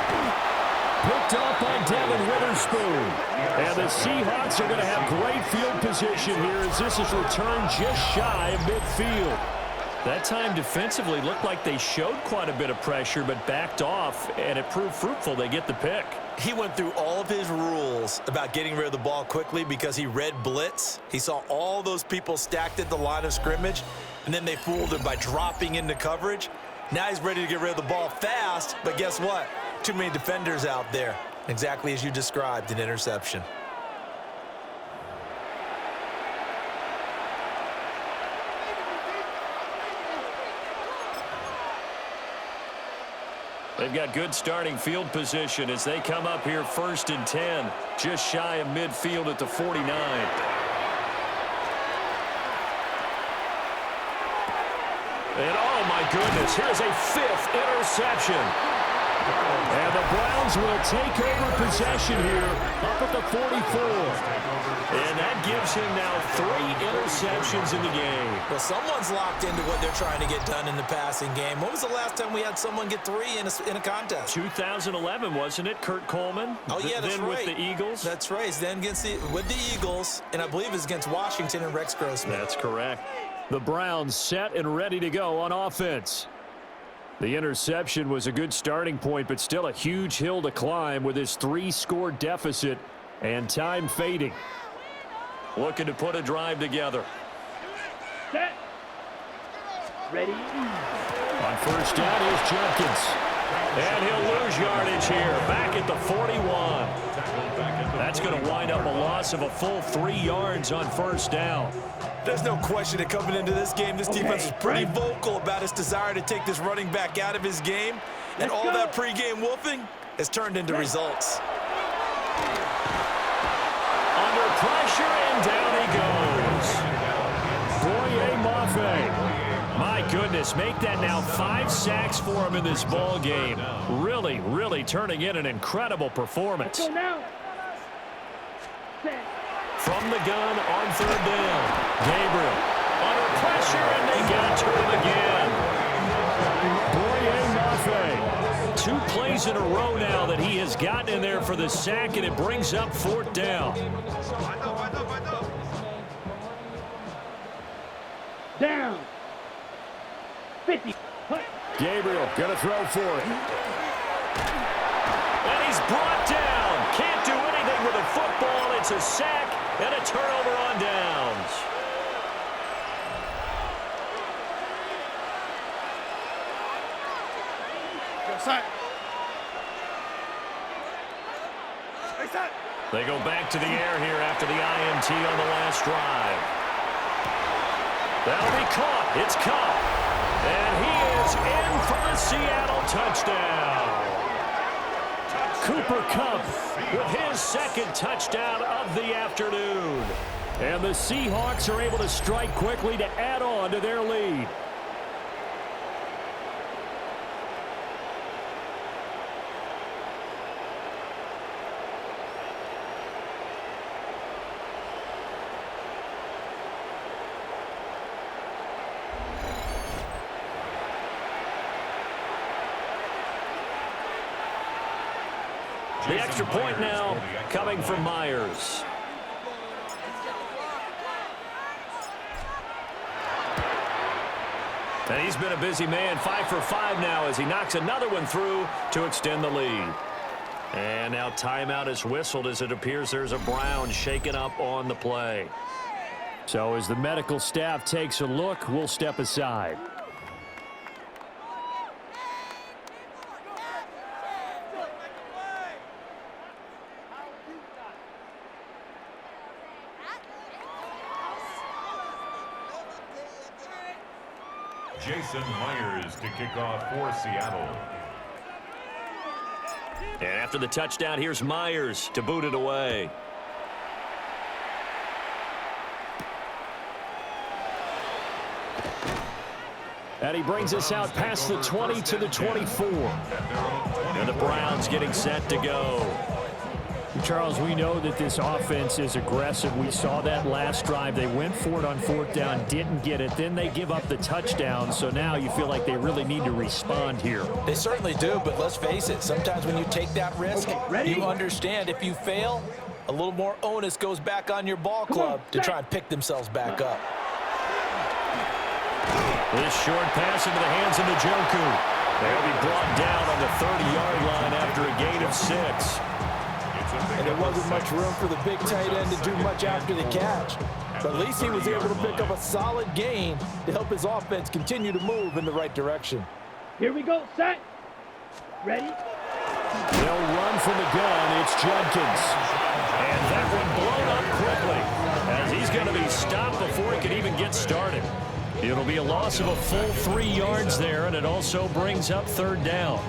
Picked off by Devin Witherspoon. And the Seahawks are going to have great field position here as this is returned just shy of midfield. That time defensively looked like they showed quite a bit of pressure but backed off, and it proved fruitful. They get the pick. He went through all of his rules about getting rid of the ball quickly because he read blitz. He saw all those people stacked at the line of scrimmage, and then they fooled him by dropping into coverage. Now he's ready to get rid of the ball fast, but guess what? Too many defenders out there. Exactly as you described, an interception. They've got good starting field position as they come up here 1st and 10, just shy of midfield at the 49. And oh my goodness, here's a 5th interception. And the Browns will take over possession here up at the 44. And that gives him now 3 interceptions in the game. Well, someone's locked into what they're trying to get done in the passing game. When was the last time we had someone get 3 in a contest? 2011, wasn't it? Kurt Coleman? Oh, yeah, that's then right. With the Eagles? That's right. Then with the Eagles, and I believe it was against Washington and Rex Grossman. That's correct. The Browns set and ready to go on offense. The interception was a good starting point, but still a huge hill to climb with his 3-score deficit and time fading. Looking to put a drive together. Set. Ready. On 1st down is Jenkins. And he'll lose yardage here, back at the 41. That's going to wind up a loss of a full 3 yards on 1st down. There's no question that coming into this game, this defense was pretty vocal about its desire to take this running back out of his game. And all that pregame wolfing has turned into results. Under pressure, and down he goes. Boye Mafe. My goodness, make that now 5 sacks for him in this ball game. Really, really turning in an incredible performance. From the gun on 3rd down. Gabriel under pressure, and they got to him again. Boye Mafe. 2 plays in a row now that he has gotten in there for the sack, and it brings up 4th down. Down. 50. Gabriel going to throw for it. And he's brought down. Can't do anything with a football. It's a sack and a turnover on downs. They go back to the air here after the INT on the last drive. That'll be caught. It's caught. And he is in for the Seattle touchdown. Cooper Kupp with his 2nd touchdown of the afternoon. And the Seahawks are able to strike quickly to add on to their lead. The extra point now coming from Myers. And he's been a busy man, 5 for 5 now as he knocks another one through to extend the lead. And now timeout is whistled as it appears there's a Brown shaken up on the play. So as the medical staff takes a look, we'll step aside. Jason Myers to kick off for Seattle. And after the touchdown, here's Myers to boot it away. And he brings us out past the 20 to the 24. And the Browns getting set to go. Charles, we know that this offense is aggressive. We saw that last drive. They went for it on 4th down, didn't get it. Then they give up the touchdown. So now you feel like they really need to respond here. They certainly do, but let's face it. Sometimes when you take that risk, you understand if you fail, a little more onus goes back on your ball club to try and pick themselves back up. This short pass into the hands of Njoku. They'll be brought down on the 30-yard line after a gain of 6. And there wasn't much room for the big tight end to do much after the catch. But at least he was able to pick up a solid gain to help his offense continue to move in the right direction. Here we go, set, ready. They'll run from the gun. It's Judkins. And that one blown up quickly as he's going to be stopped before he can even get started. It'll be a loss of a full 3 yards there, and it also brings up 3rd down.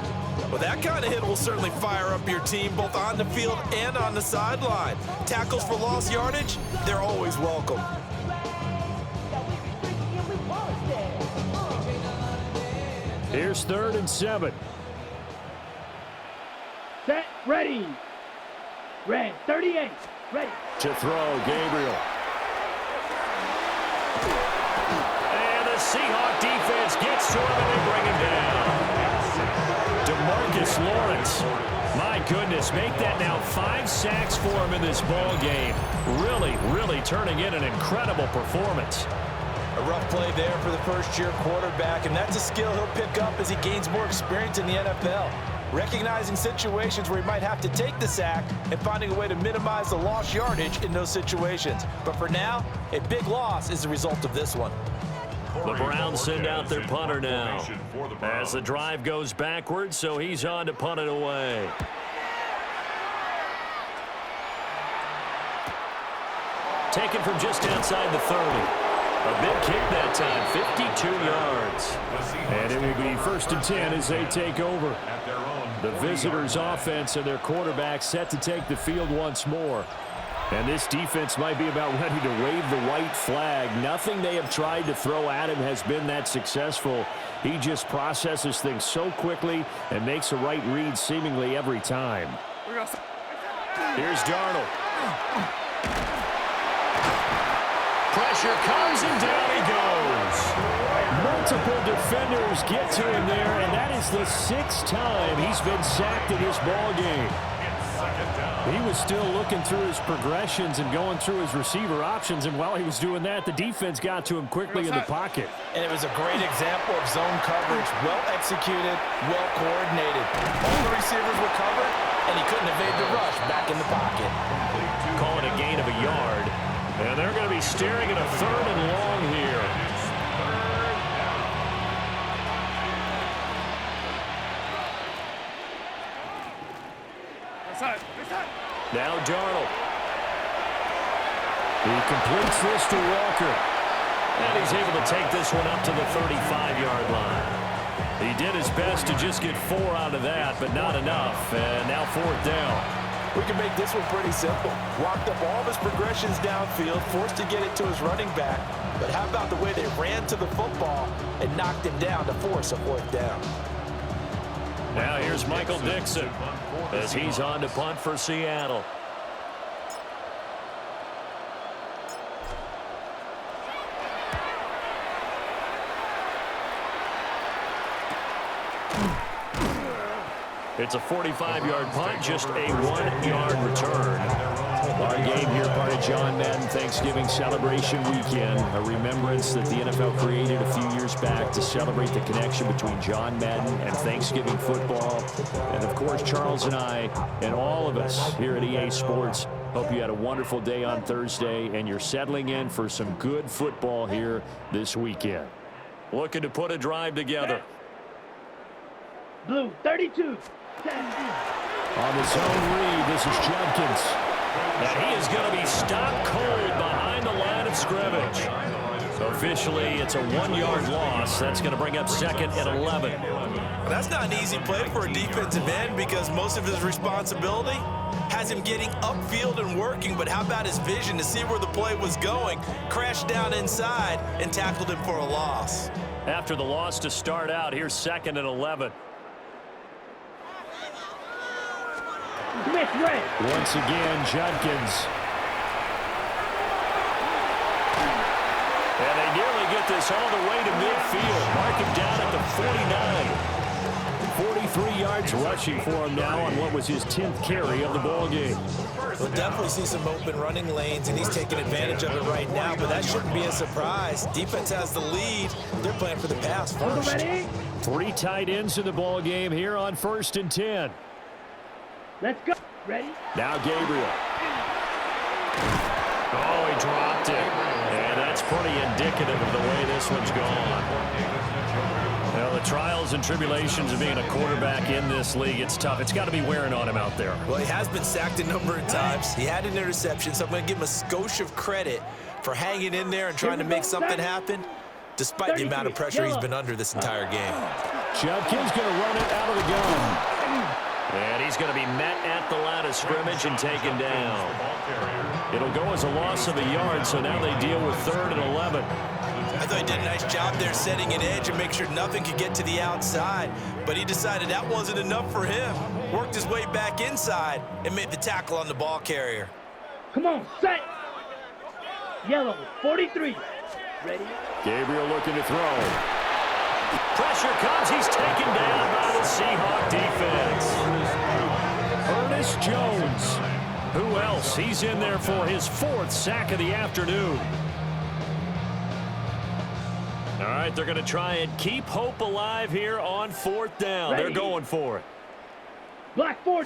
Well, that kind of hit will certainly fire up your team both on the field and on the sideline. Tackles for lost yardage, they're always welcome. Here's 3rd and 7. Set, ready. Red, 38, ready. To throw, Gabriel. And the Seahawks defense gets to him and they bring him down. DeMarcus Lawrence, my goodness, make that now 5 sacks for him in this ball game. Really turning in an incredible performance. A rough play there for the first-year quarterback, and that's a skill he'll pick up as he gains more experience in the NFL. Recognizing situations where he might have to take the sack and finding a way to minimize the lost yardage in those situations. But for now, a big loss is the result of this one. The Browns send out their punter now as the drive goes backwards, so he's on to punt it away. Taken from just outside the 30. A big kick that time, 52 yards. And it will be 1st and 10 as they take over. The visitors' offense and their quarterback set to take the field once more. And this defense might be about ready to wave the white flag. Nothing they have tried to throw at him has been that successful. He just processes things so quickly and makes a right read seemingly every time. Here's Darnold. Pressure comes and down he goes. Multiple defenders get to him there, and that is the 6th time he's been sacked in this ball game. He was still looking through his progressions and going through his receiver options, and while he was doing that, the defense got to him quickly in the pocket. And it was a great example of zone coverage, well executed, well coordinated. All the receivers were covered, and he couldn't evade the rush back in the pocket. Call it a gain of a yard, and they're going to be staring at a 3rd and long here. Now Darnold. He completes this to Walker. And he's able to take this one up to the 35-yard line. He did his best to just get 4 out of that, but not enough. And now 4th down. We can make this one pretty simple. Walked up all of his progressions downfield, forced to get it to his running back. But how about the way they ran to the football and knocked him down to force a 4th down? Now here's Michael Dixon as he's on to punt for Seattle. It's a 45-yard punt, just a 1-yard return. Our game here, part of John Madden Thanksgiving celebration weekend, a remembrance that the NFL created a few years back to celebrate the connection between John Madden and Thanksgiving football. And, of course, Charles and I and all of us here at EA Sports hope you had a wonderful day on Thursday and you're settling in for some good football here this weekend. Looking to put a drive together. Blue, 32. 10. On the zone read, this is Judkins. And he is going to be stopped cold behind the line of scrimmage. So officially, it's a 1-yard loss. That's going to bring up 2nd and 11. Well, that's not an easy play for a defensive end because most of his responsibility has him getting upfield and working, but how about his vision to see where the play was going, crashed down inside, and tackled him for a loss. After the loss to start out, here's 2nd and 11. Smith, red. Once again, Judkins. And they nearly get this all the way to midfield. Mark him down at the 49. 43 yards rushing for him now on what was his 10th carry of the ball game. We'll definitely see some open running lanes, and he's taking advantage of it right now, but that shouldn't be a surprise. Defense has the lead. They're playing for the pass first. 3 tight ends in the ball game here on 1st and 10. Let's go. Ready? Now Gabriel. Oh, he dropped it. And that's pretty indicative of the way this one's gone. Well, the trials and tribulations of being a quarterback in this league, it's tough. It's got to be wearing on him out there. Well, he has been sacked a number of times. He had an interception, so I'm going to give him a skosh of credit for hanging in there and trying to make something happen, despite the amount of pressure he's been under this entire game. Judkins going to run it out of the gun. And he's going to be met at the line of scrimmage and taken down. It'll go as a loss of a yard, so now they deal with 3rd and 11. I thought he did a nice job there setting an edge and make sure nothing could get to the outside. But he decided that wasn't enough for him. Worked his way back inside and made the tackle on the ball carrier. Come on, set. Yellow, 43. Ready? Gabriel looking to throw. Pressure comes. He's taken down by the Seahawks defense. Ernest Jones. Who else? He's in there for his 4th sack of the afternoon. All right, they're going to try and keep hope alive here on 4th down. Ready. They're going for it. Black 4.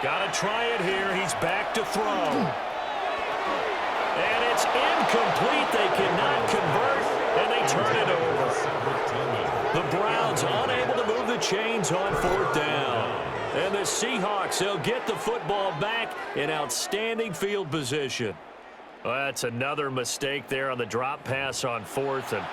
Got to try it here. He's back to throw. And it's incomplete. They cannot convert, and they turn it over. The Browns unable to move the chains on 4th down. And the Seahawks, they'll get the football back in outstanding field position. Well, that's another mistake there on the drop pass on 4th, and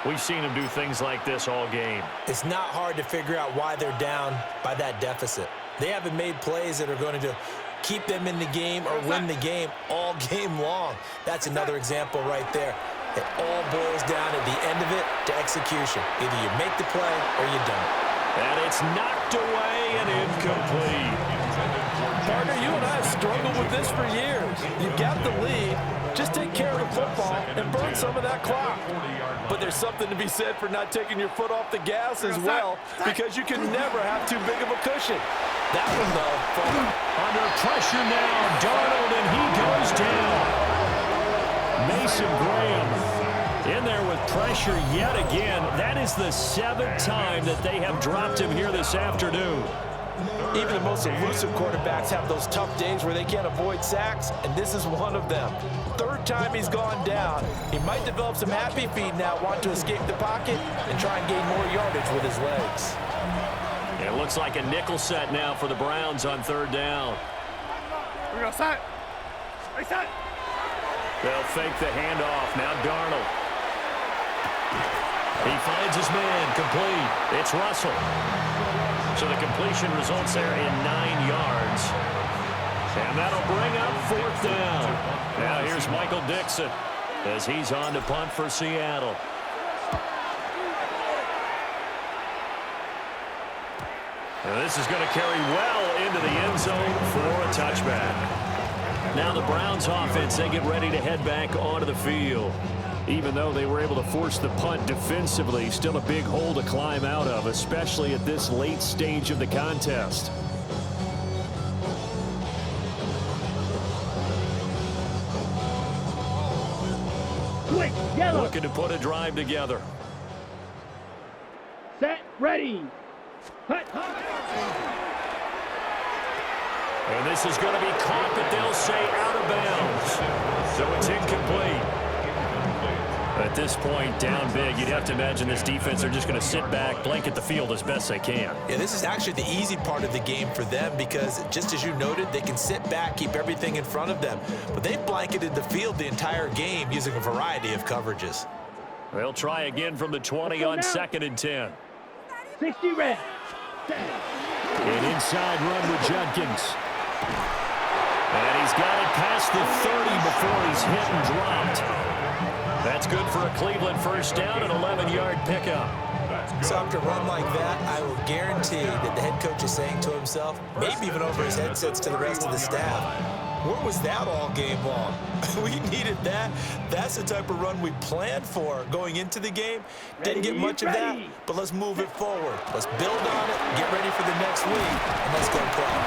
we've seen them do things like this all game. It's not hard to figure out why they're down by that deficit. They haven't made plays that are going to keep them in the game or win the game all game long. That's another example right there. It all boils down at the end of it to execution. Either you make the play or you don't. And it's knocked away and incomplete. Partner, you and I have struggled with this for years. You got the lead. Just take care of the football and burn some of that clock. But there's something to be said for not taking your foot off the gas as well, because you can never have too big of a cushion. That one, though, under pressure now, Darnold, and he goes down. Mason Graham in there with pressure yet again. That is the 7th time that they have dropped him here this afternoon. Even the most elusive quarterbacks have those tough days where they can't avoid sacks, and this is one of them. 3rd time he's gone down. He might develop some happy feet now, want to escape the pocket and try and gain more yardage with his legs. It looks like a nickel set now for the Browns on 3rd down. We're going to set. Reset. They'll fake the handoff. Now Darnold. He finds his man, complete. It's Russell. So the completion results there in 9 yards. And that'll bring up 4th down. Now here's Michael Dixon as he's on to punt for Seattle. And this is going to carry well into the end zone for a touchback. Now the Browns offense, they get ready to head back onto the field. Even though they were able to force the punt defensively, still a big hole to climb out of, especially at this late stage of the contest. Looking to put a drive together. Set, ready. And this is going to be caught, but they'll say out of bounds. So it's incomplete. At this point, down big, you'd have to imagine this defense are just going to sit back, blanket the field as best they can. Yeah, this is actually the easy part of the game for them because, just as you noted, they can sit back, keep everything in front of them. But they've blanketed the field the entire game using a variety of coverages. They'll try again from the 20 on 2nd and 10. 60 red. An inside run with Judkins. And he's got it past the 30 before he's hit and dropped. That's good for a Cleveland first down, an 11-yard pickup. So after a run like that, I will guarantee that the head coach is saying to himself, maybe even over his headsets to the rest of the staff, where was that all game long? We needed that. That's the type of run we planned for going into the game. Didn't get much of that, but let's move it forward. Let's build on it, get ready for the next week, and let's go play.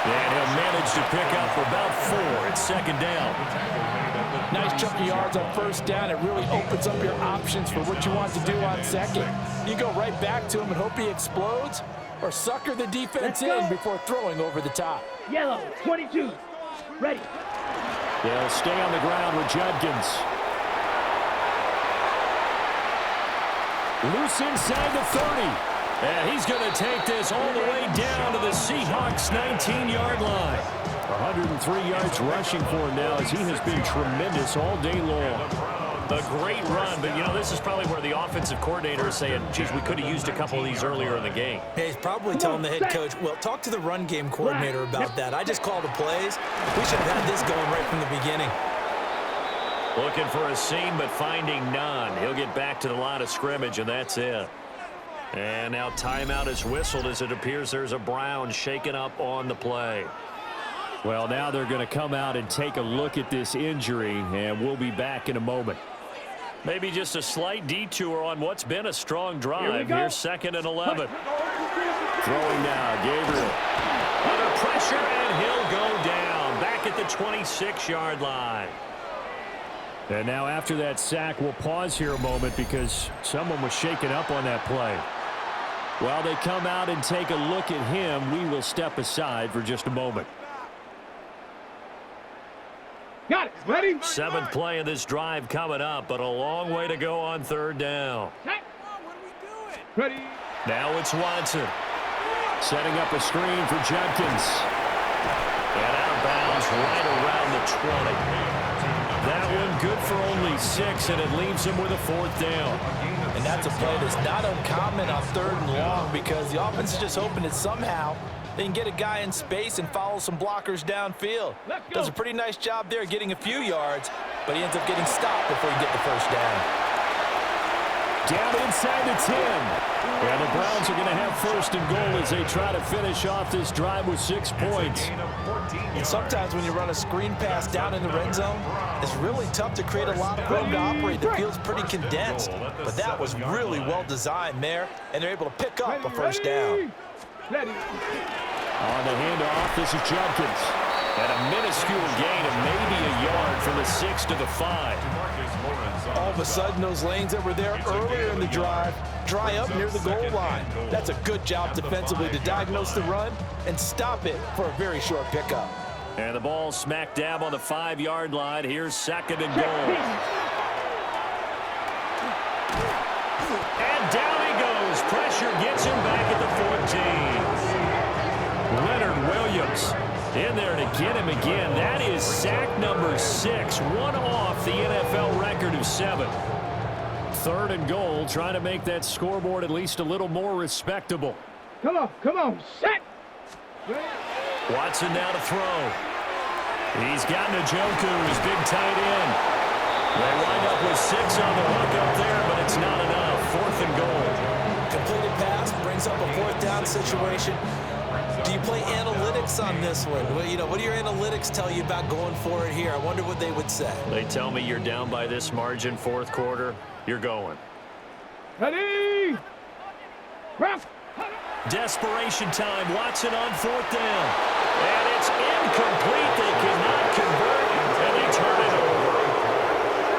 And he'll manage to pick up about 4 at 2nd down. Nice chunk of yards on first down. It really opens up your options for what you want to do on second. You go right back to him and hope he explodes, or sucker the defense in before throwing over the top. Yellow, 22. Ready. They'll stay on the ground with Judkins. Loose inside the 30. And he's going to take this all the way down to the Seahawks' 19-yard line. 103 yards rushing for him now as he has been tremendous all day long. A great run, but, you know, this is probably where the offensive coordinator is saying, geez, we could have used a couple of these earlier in the game. Yeah, he's probably telling the head coach, well, talk to the run game coordinator about that. I just call the plays. We should have had this going right from the beginning. Looking for a seam, but finding none. He'll get back to the line of scrimmage, and that's it. And now timeout is whistled as it appears there's a Brown shaken up on the play. Well, now they're going to come out and take a look at this injury, and we'll be back in a moment. Maybe just a slight detour on what's been a strong drive. Here's 2nd and 11. Throwing now, Gabriel. Under pressure, and he'll go down. Back at the 26-yard line. And now after that sack, we'll pause here a moment because someone was shaken up on that play. While they come out and take a look at him, we will step aside for just a moment. Got it. Ready? 7th play of this drive coming up, but a long way to go on 3rd down. Ready. Now it's Watson. Setting up a screen for Judkins. And out of bounds right around the 20. That one good for only 6, and it leaves him with a 4th down. And that's a play that's not uncommon on 3rd and long because the offense is just hoping that somehow they can get a guy in space and follow some blockers downfield. Does a pretty nice job there getting a few yards, but he ends up getting stopped before he can get the first down. Down inside the 10. And the Browns are going to have 1st and goal as they try to finish off this drive with 6 points. And sometimes when you run a screen pass down in the red zone, it's really tough to create a lot of room to operate. The field's pretty condensed, but that was really well designed there, and they're able to pick up a first down. On the handoff, this is Judkins. And a minuscule gain of maybe a yard from the 6 to the 5. All of a sudden, those lanes that were there earlier in the drive dry up near the goal line. That's a good job defensively to diagnose the run and stop it for a very short pickup. And the ball smack dab on the 5-yard line. Here's 2nd and goal. And down he goes. Pressure gets him back at the 14. Leonard Williams in there to get him again. That is sack number 6. One off the NFL record of 7. 3rd and goal, trying to make that scoreboard at least a little more respectable. Come on, set. Watson now to throw. He's got Njoku, his big tight end. They wind up with 6 on the hook up there, but it's not enough. 4th and goal. Completed pass brings up a 4th down situation. Do you play analytics on this one? Well, you know, what do your analytics tell you about going for it here? I wonder what they would say. They tell me you're down by this margin, fourth quarter, you're going. Ready? Ref. Desperation time. Watson on fourth down. And it's incomplete. They cannot convert, and they turn it over.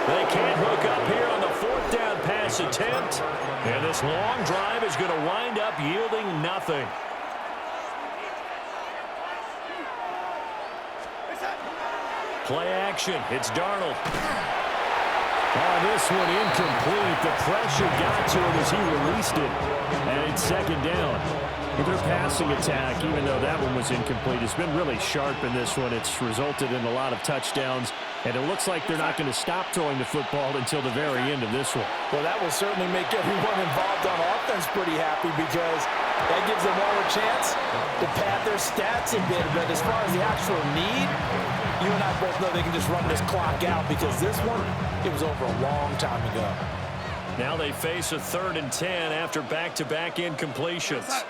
They can't hook up here on the fourth down pass attempt. And this long drive is going to wind up yielding nothing. Play action. It's Darnold. Oh, this one incomplete. The pressure got to him as he released it. And it's second down. Their passing attack, even though that one was incomplete, has been really sharp in this one. It's resulted in a lot of touchdowns. And it looks like they're not going to stop throwing the football until the very end of this one. Well, that will certainly make everyone involved on offense pretty happy because that gives them all a chance to pad their stats a bit. But as far as the actual need, you and I both know they can just run this clock out because this one, it was over a long time ago. Now they face a 3rd and 10 after back-to-back incompletions.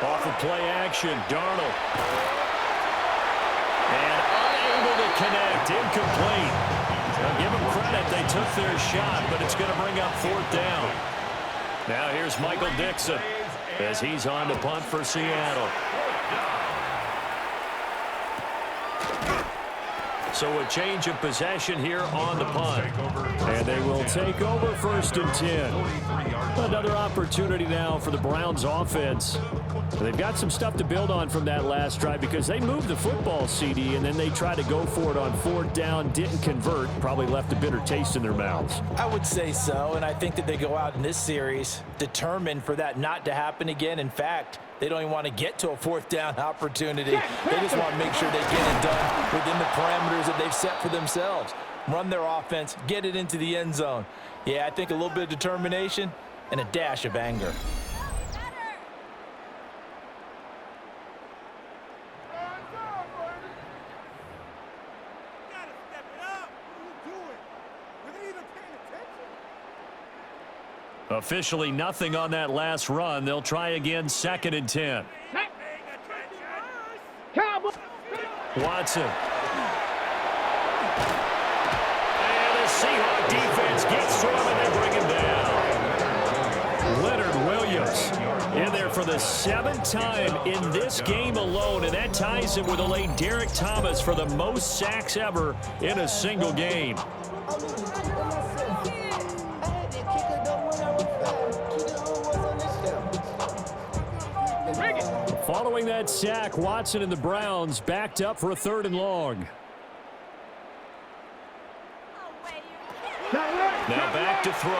Off of play action, Darnold. And unable to connect, incomplete. Now give them credit, they took their shot, but it's going to bring up 4th down. Now here's Michael Dixon as he's on to punt for Seattle. So a change of possession here on the punt. And they will take over 1st and 10. Another opportunity now for the Browns offense. They've got some stuff to build on from that last drive because they moved the football, CD, and then they tried to go for it on 4th down, didn't convert, probably left a bitter taste in their mouths. I would say so, and I think that they go out in this series determined for that not to happen again. In fact, they don't even want to get to a 4th down opportunity. They just want to make sure they get it done within the parameters that they've set for themselves. Run their offense, get it into the end zone. Yeah, I think a little bit of determination and a dash of anger. Officially nothing on that last run. They'll try again 2nd and 10. Watson. And the Seahawks defense gets through him and they bring him down. Leonard Williams in there for the 7th time in this game alone, and that ties him with the late Derek Thomas for the most sacks ever in a single game. Following that sack, Watson and the Browns backed up for a 3rd and long. Now back to throw.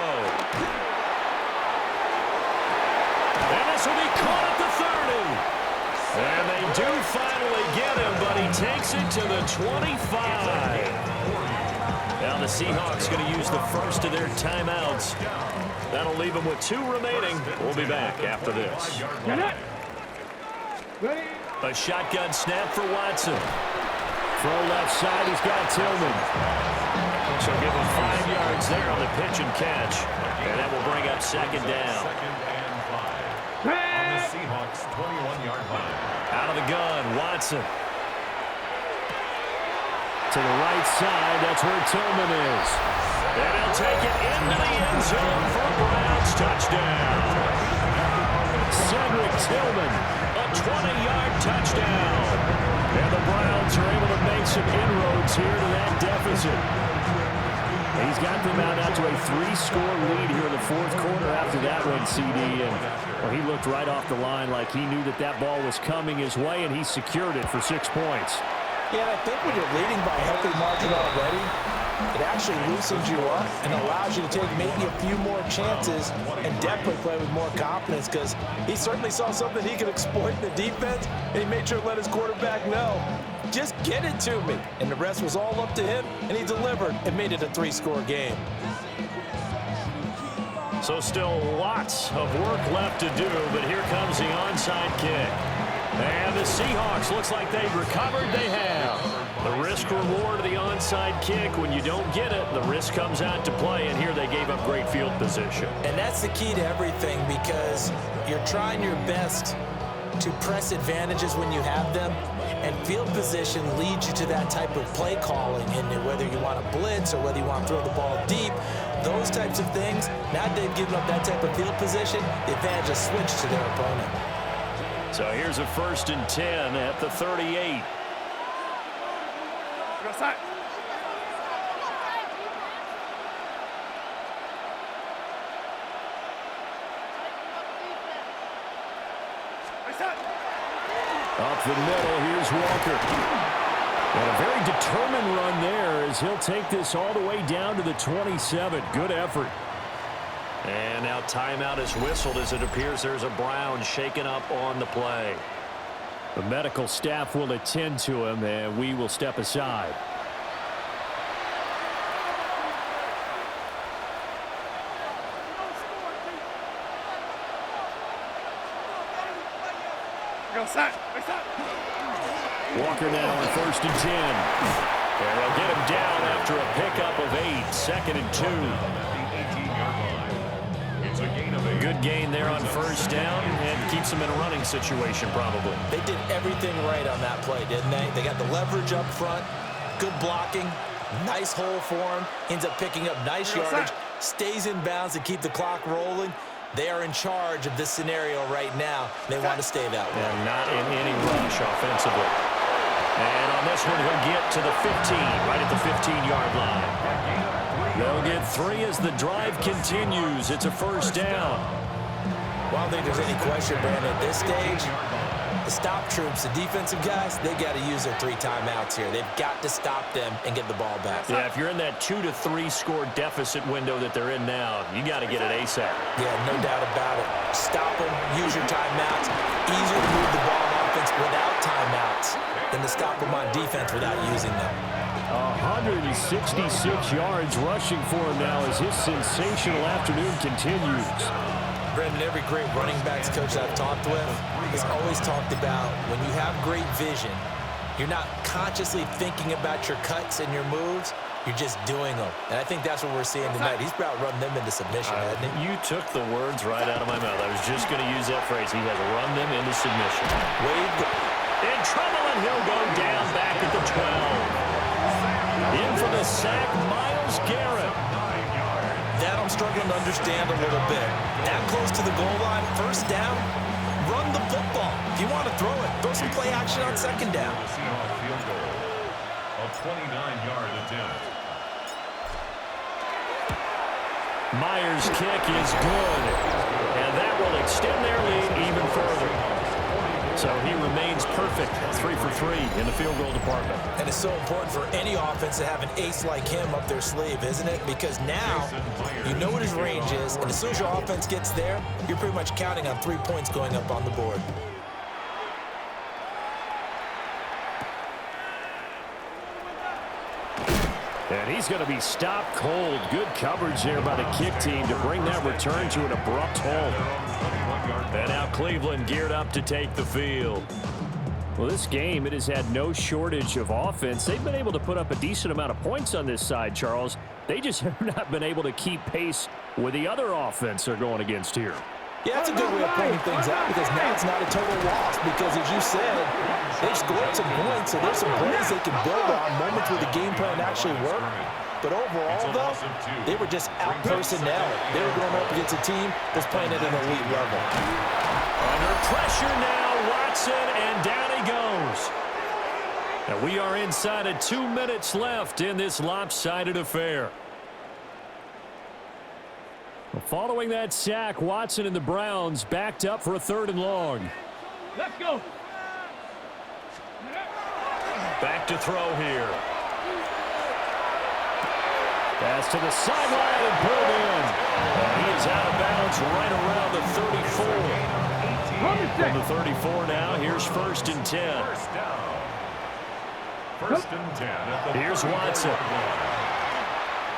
And this will be caught at the 30. And they do finally get him, but he takes it to the 25. Now the Seahawks going to use the first of their timeouts. That'll leave them with 2 remaining. We'll be back after this. A shotgun snap for Watson. Throw left side, he's got Tillman. So give him 5 yards there on the pitch and catch. And that will bring up 2nd down. On the Seahawks 21-yard line. Out of the gun, Watson. To the right side, that's where Tillman is. And he'll take it into the end zone for a Browns touchdown. Cedric Tillman, a 20-yard touchdown. And the Browns are able to make some inroads here to that deficit. He's got them out now to a 3-score lead here in the 4th quarter after that one, CD. And well, he looked right off the line like he knew that that ball was coming his way, and he secured it for 6 points. Yeah, and I think when you're leading by a healthy margin already, it actually loosens you up and allows you to take maybe a few more chances and definitely play with more confidence because he certainly saw something he could exploit in the defense, and he made sure to let his quarterback know, just get it to me. And the rest was all up to him, and he delivered and made it a 3-score game. So still lots of work left to do, but here comes the onside kick. And the Seahawks, looks like they've recovered. They have. The risk reward of the onside kick. When you don't get it, the risk comes out to play, and here they gave up great field position. And that's the key to everything, because you're trying your best to press advantages when you have them, and field position leads you to that type of play calling. And whether you want to blitz or whether you want to throw the ball deep, those types of things, now that they've given up that type of field position, the advantage is switched to their opponent. So here's a 1st and 10 at the 38. Go outside. Up the middle, here's Walker. And a very determined run there as he'll take this all the way down to the 27. Good effort. And now timeout is whistled as it appears there's a Brown shaken up on the play. The medical staff will attend to him, and we will step aside. Walker now on 1st and 10. And they'll get him down after a pickup of 8. 2nd and 2. It's a gain of 8. Good gain there on 1st down, and keeps them in a running situation probably. They did everything right on that play, didn't they? They got the leverage up front, good blocking, nice hole for him, ends up picking up nice yardage, stays in bounds to keep the clock rolling. They are in charge of this scenario right now. They want to stay that way. And not in any rush offensively. And on this one, he'll get to the 15, right at the 15-yard line. They'll get 3 as the drive continues. It's a 1st down. Well, I don't think there's any question, Brandon, at this stage, the stop troops, the defensive guys, they got to use their 3 timeouts here. They've got to stop them and get the ball back. Yeah, if you're in that 2 to 3 score deficit window that they're in now, you got to get it ASAP. Yeah, no doubt about it. Stop them, use your timeouts. Easier to move the ball on offense without timeouts than to stop them on defense without using them. 166 yards rushing for him now as his sensational afternoon continues. Brendan, every great running backs coach I've talked with has always talked about when you have great vision, you're not consciously thinking about your cuts and your moves, you're just doing them. And I think that's what we're seeing tonight. He's about running them into submission, hasn't he? You took the words right out of my mouth. I was just going to use that phrase. He has run them into submission. Wade in trouble, and he'll go down back at the 12. In for the sack, Myles Garrett. That I'm struggling to understand a little bit. That close to the goal line, 1st down, run the football. If you want to throw it, throw some play action on 2nd down. Seahawks field goal. A 29-yard attempt. Myers' kick is good, and that will extend their lead even further. So he remains perfect, 3 for 3 in the field goal department. And it's so important for any offense to have an ace like him up their sleeve, isn't it? Because now you know what his range is, and as soon as your offense gets there, you're pretty much counting on 3 points going up on the board. And he's going to be stopped cold. Good coverage there by the kick team to bring that return to an abrupt halt. And now Cleveland geared up to take the field. Well, this game, it has had no shortage of offense. They've been able to put up a decent amount of points on this side, Charles. They just have not been able to keep pace with the other offense they're going against here. Yeah, that's a good way of pointing things out, because now it's not a total loss. Because as you said, they've scored some points, so there's some plays they can build on, moments where the game plan actually worked. But overall, though, they were just out-personnel. They were going up against a team that's playing at an elite level. Under pressure now, Watson, and down he goes. And we are inside of 2 minutes left in this lopsided affair. Following that sack, Watson and the Browns backed up for a 3rd and long. Let's go. Back to throw here. Pass to the sideline and pulled in. And he is out of bounds right around the 34. From the 34 now, here's 1st and 10. 1st and 10 at the Here's Watson.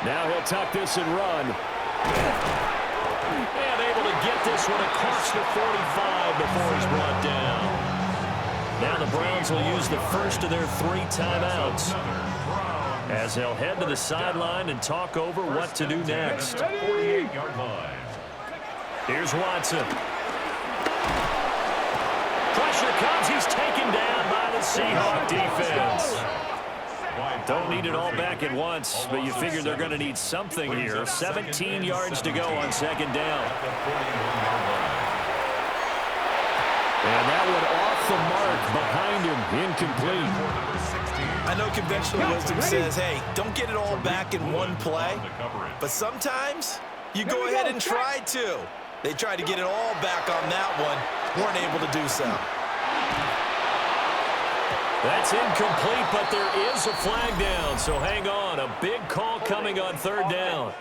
Now he'll tuck this and run. And able to get this one across the 45 before he's brought down. Now the Browns will use the first of their 3 timeouts as they'll head to the sideline and talk over what to do next. 48-yard line. Here's Watson. Pressure comes. He's taken down by the Seahawks defense. Don't need it all back at once, but you figure they're going to need something here. 17 yards to go on second down. And that one off the mark behind him, incomplete. I know conventional wisdom says, hey, don't get it all back in one play, but sometimes you go ahead and try to. They tried to get it all back on that one, weren't able to do so. That's incomplete, but there is a flag down, so hang on. A big call coming on third down.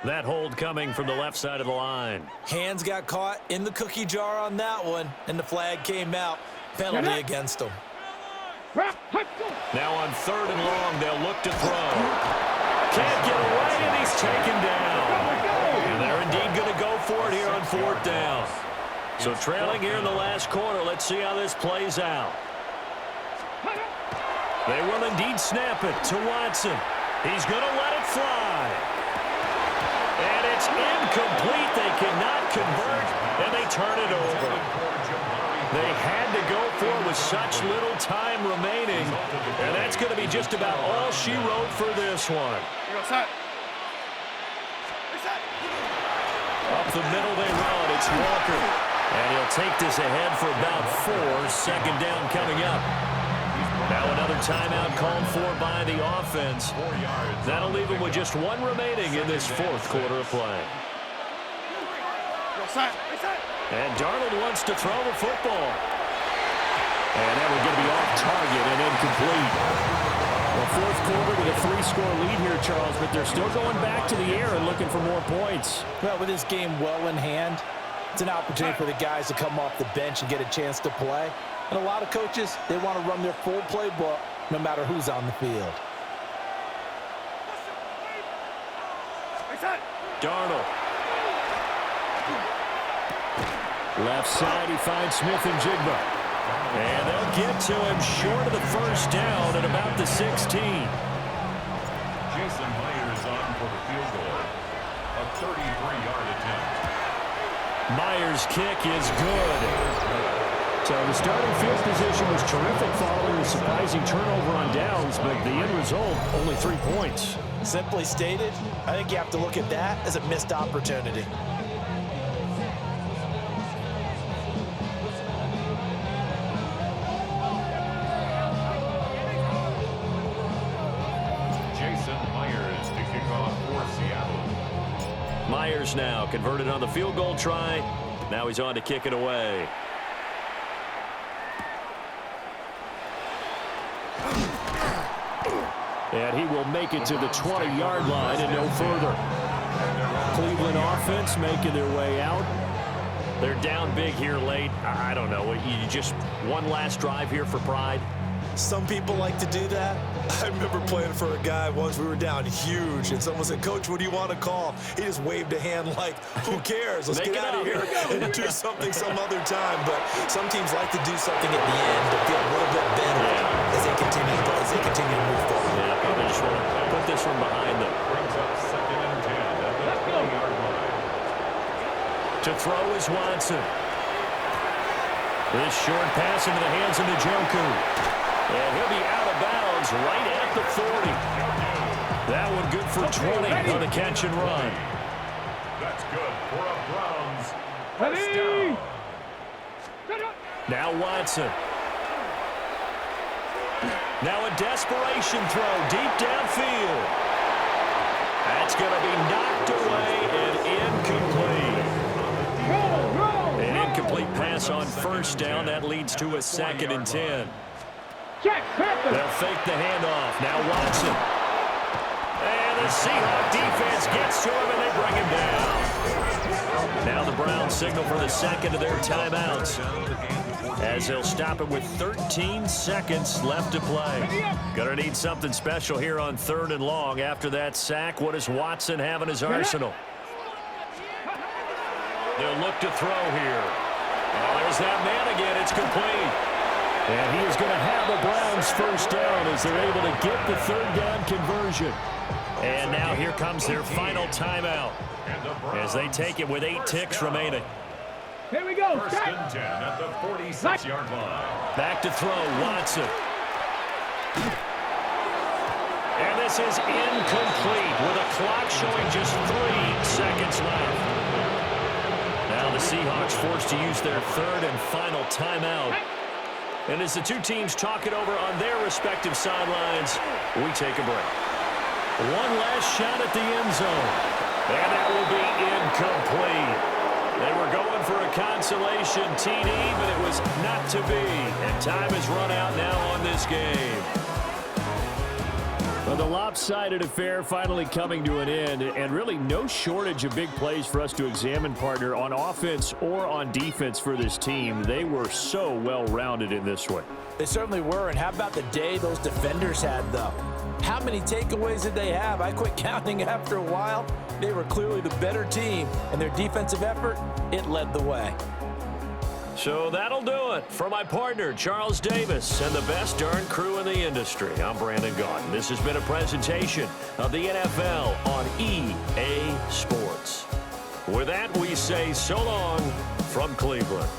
That hold coming from the left side of the line. Hands got caught in the cookie jar on that one, and the flag came out. Penalty against them. Now on third and long, they'll look to throw. Can't get away, and he's taken down. And they're indeed going to go for it here on fourth down. So trailing here in the last quarter, let's see how this plays out. They will indeed snap it to Watson. He's going to let it fly. And it's incomplete. They cannot convert, and they turn it over. They had to go for it with such little time remaining, and that's going to be just about all she wrote for this one. Up the middle they run. It's Walker. And he'll take this ahead for about 4. Second down coming up. Now another timeout called for by the offense. That'll leave him with just 1 remaining in this fourth quarter of play. And Darnold wants to throw the football. And that was going to be off target and incomplete. Well, fourth quarter with a 3-score lead here, Charles, but they're still going back to the air and looking for more points. Well, with this game well in hand, it's an opportunity for the guys to come off the bench and get a chance to play. And a lot of coaches, they want to run their full playbook no matter who's on the field. Darnold. Left side, he finds Smith and Jigba. And they'll get to him short of the first down at about the 16. Jason Myers on for the field goal. A 33-yard attempt. Myers' kick is good. So the starting field position was terrific following the surprising turnover on downs, but the end result, only 3 points. Simply stated, I think you have to look at that as a missed opportunity. Jason Myers to kick off for Seattle. Myers now converted on the field goal try. Now he's on to kick it away. And he will make it to the 20-yard line and no further. Cleveland offense making their way out. They're down big here late. I don't know. You just one last drive here for pride. Some people like to do that. I remember playing for a guy once. We were down huge, and someone said, "Coach, what do you want to call?" He just waved a hand like, "Who cares? Let's get out of here and do something some other time." But some teams like to do something at the end to feel a little bit better as they continue to move forward. Yeah, probably just want to put this one behind them. Brings up 2nd and 10 at the 20-yard line. To throw is Watson. This short pass into the hands of Njoku. And he'll be out of bounds right at the 40. That one good for 20 on the catch and run. That's good for a Browns first down. Now Watson. Now a desperation throw deep downfield. That's going to be knocked away and incomplete. An incomplete pass on first down. That leads to a 2nd and 10. They'll fake the handoff. Now Watson. And the Seahawks defense gets to him, and they bring him down. Now the Browns signal for the second of their timeouts, as they'll stop it with 13 seconds left to play. Gonna need something special here on 3rd and long. After that sack, what does Watson have in his arsenal? They'll look to throw here. Well, there's that man again. It's complete. And he is going to have the Browns first down as they're able to get the third down conversion. And now here comes their final timeout as they take it with 8 ticks remaining. Here we go. First and 10 at the 46-yard line. Back to throw, Watson. And this is incomplete with a clock showing just 3 seconds left. Now the Seahawks forced to use their third and final timeout. And as the two teams talk it over on their respective sidelines, we take a break. One last shot at the end zone. And that will be incomplete. They were going for a consolation TD, but it was not to be. And time has run out now on this game. Well, the lopsided affair finally coming to an end, and really no shortage of big plays for us to examine, partner, on offense or on defense for this team. They were so well-rounded in this one. They certainly were, and how about the day those defenders had, though? How many takeaways did they have? I quit counting after a while. They were clearly the better team, and their defensive effort, it led the way. So that'll do it for my partner, Charles Davis, and the best darn crew in the industry. I'm Brandon Gaudin. This has been a presentation of the NFL on EA Sports. With that, we say so long from Cleveland.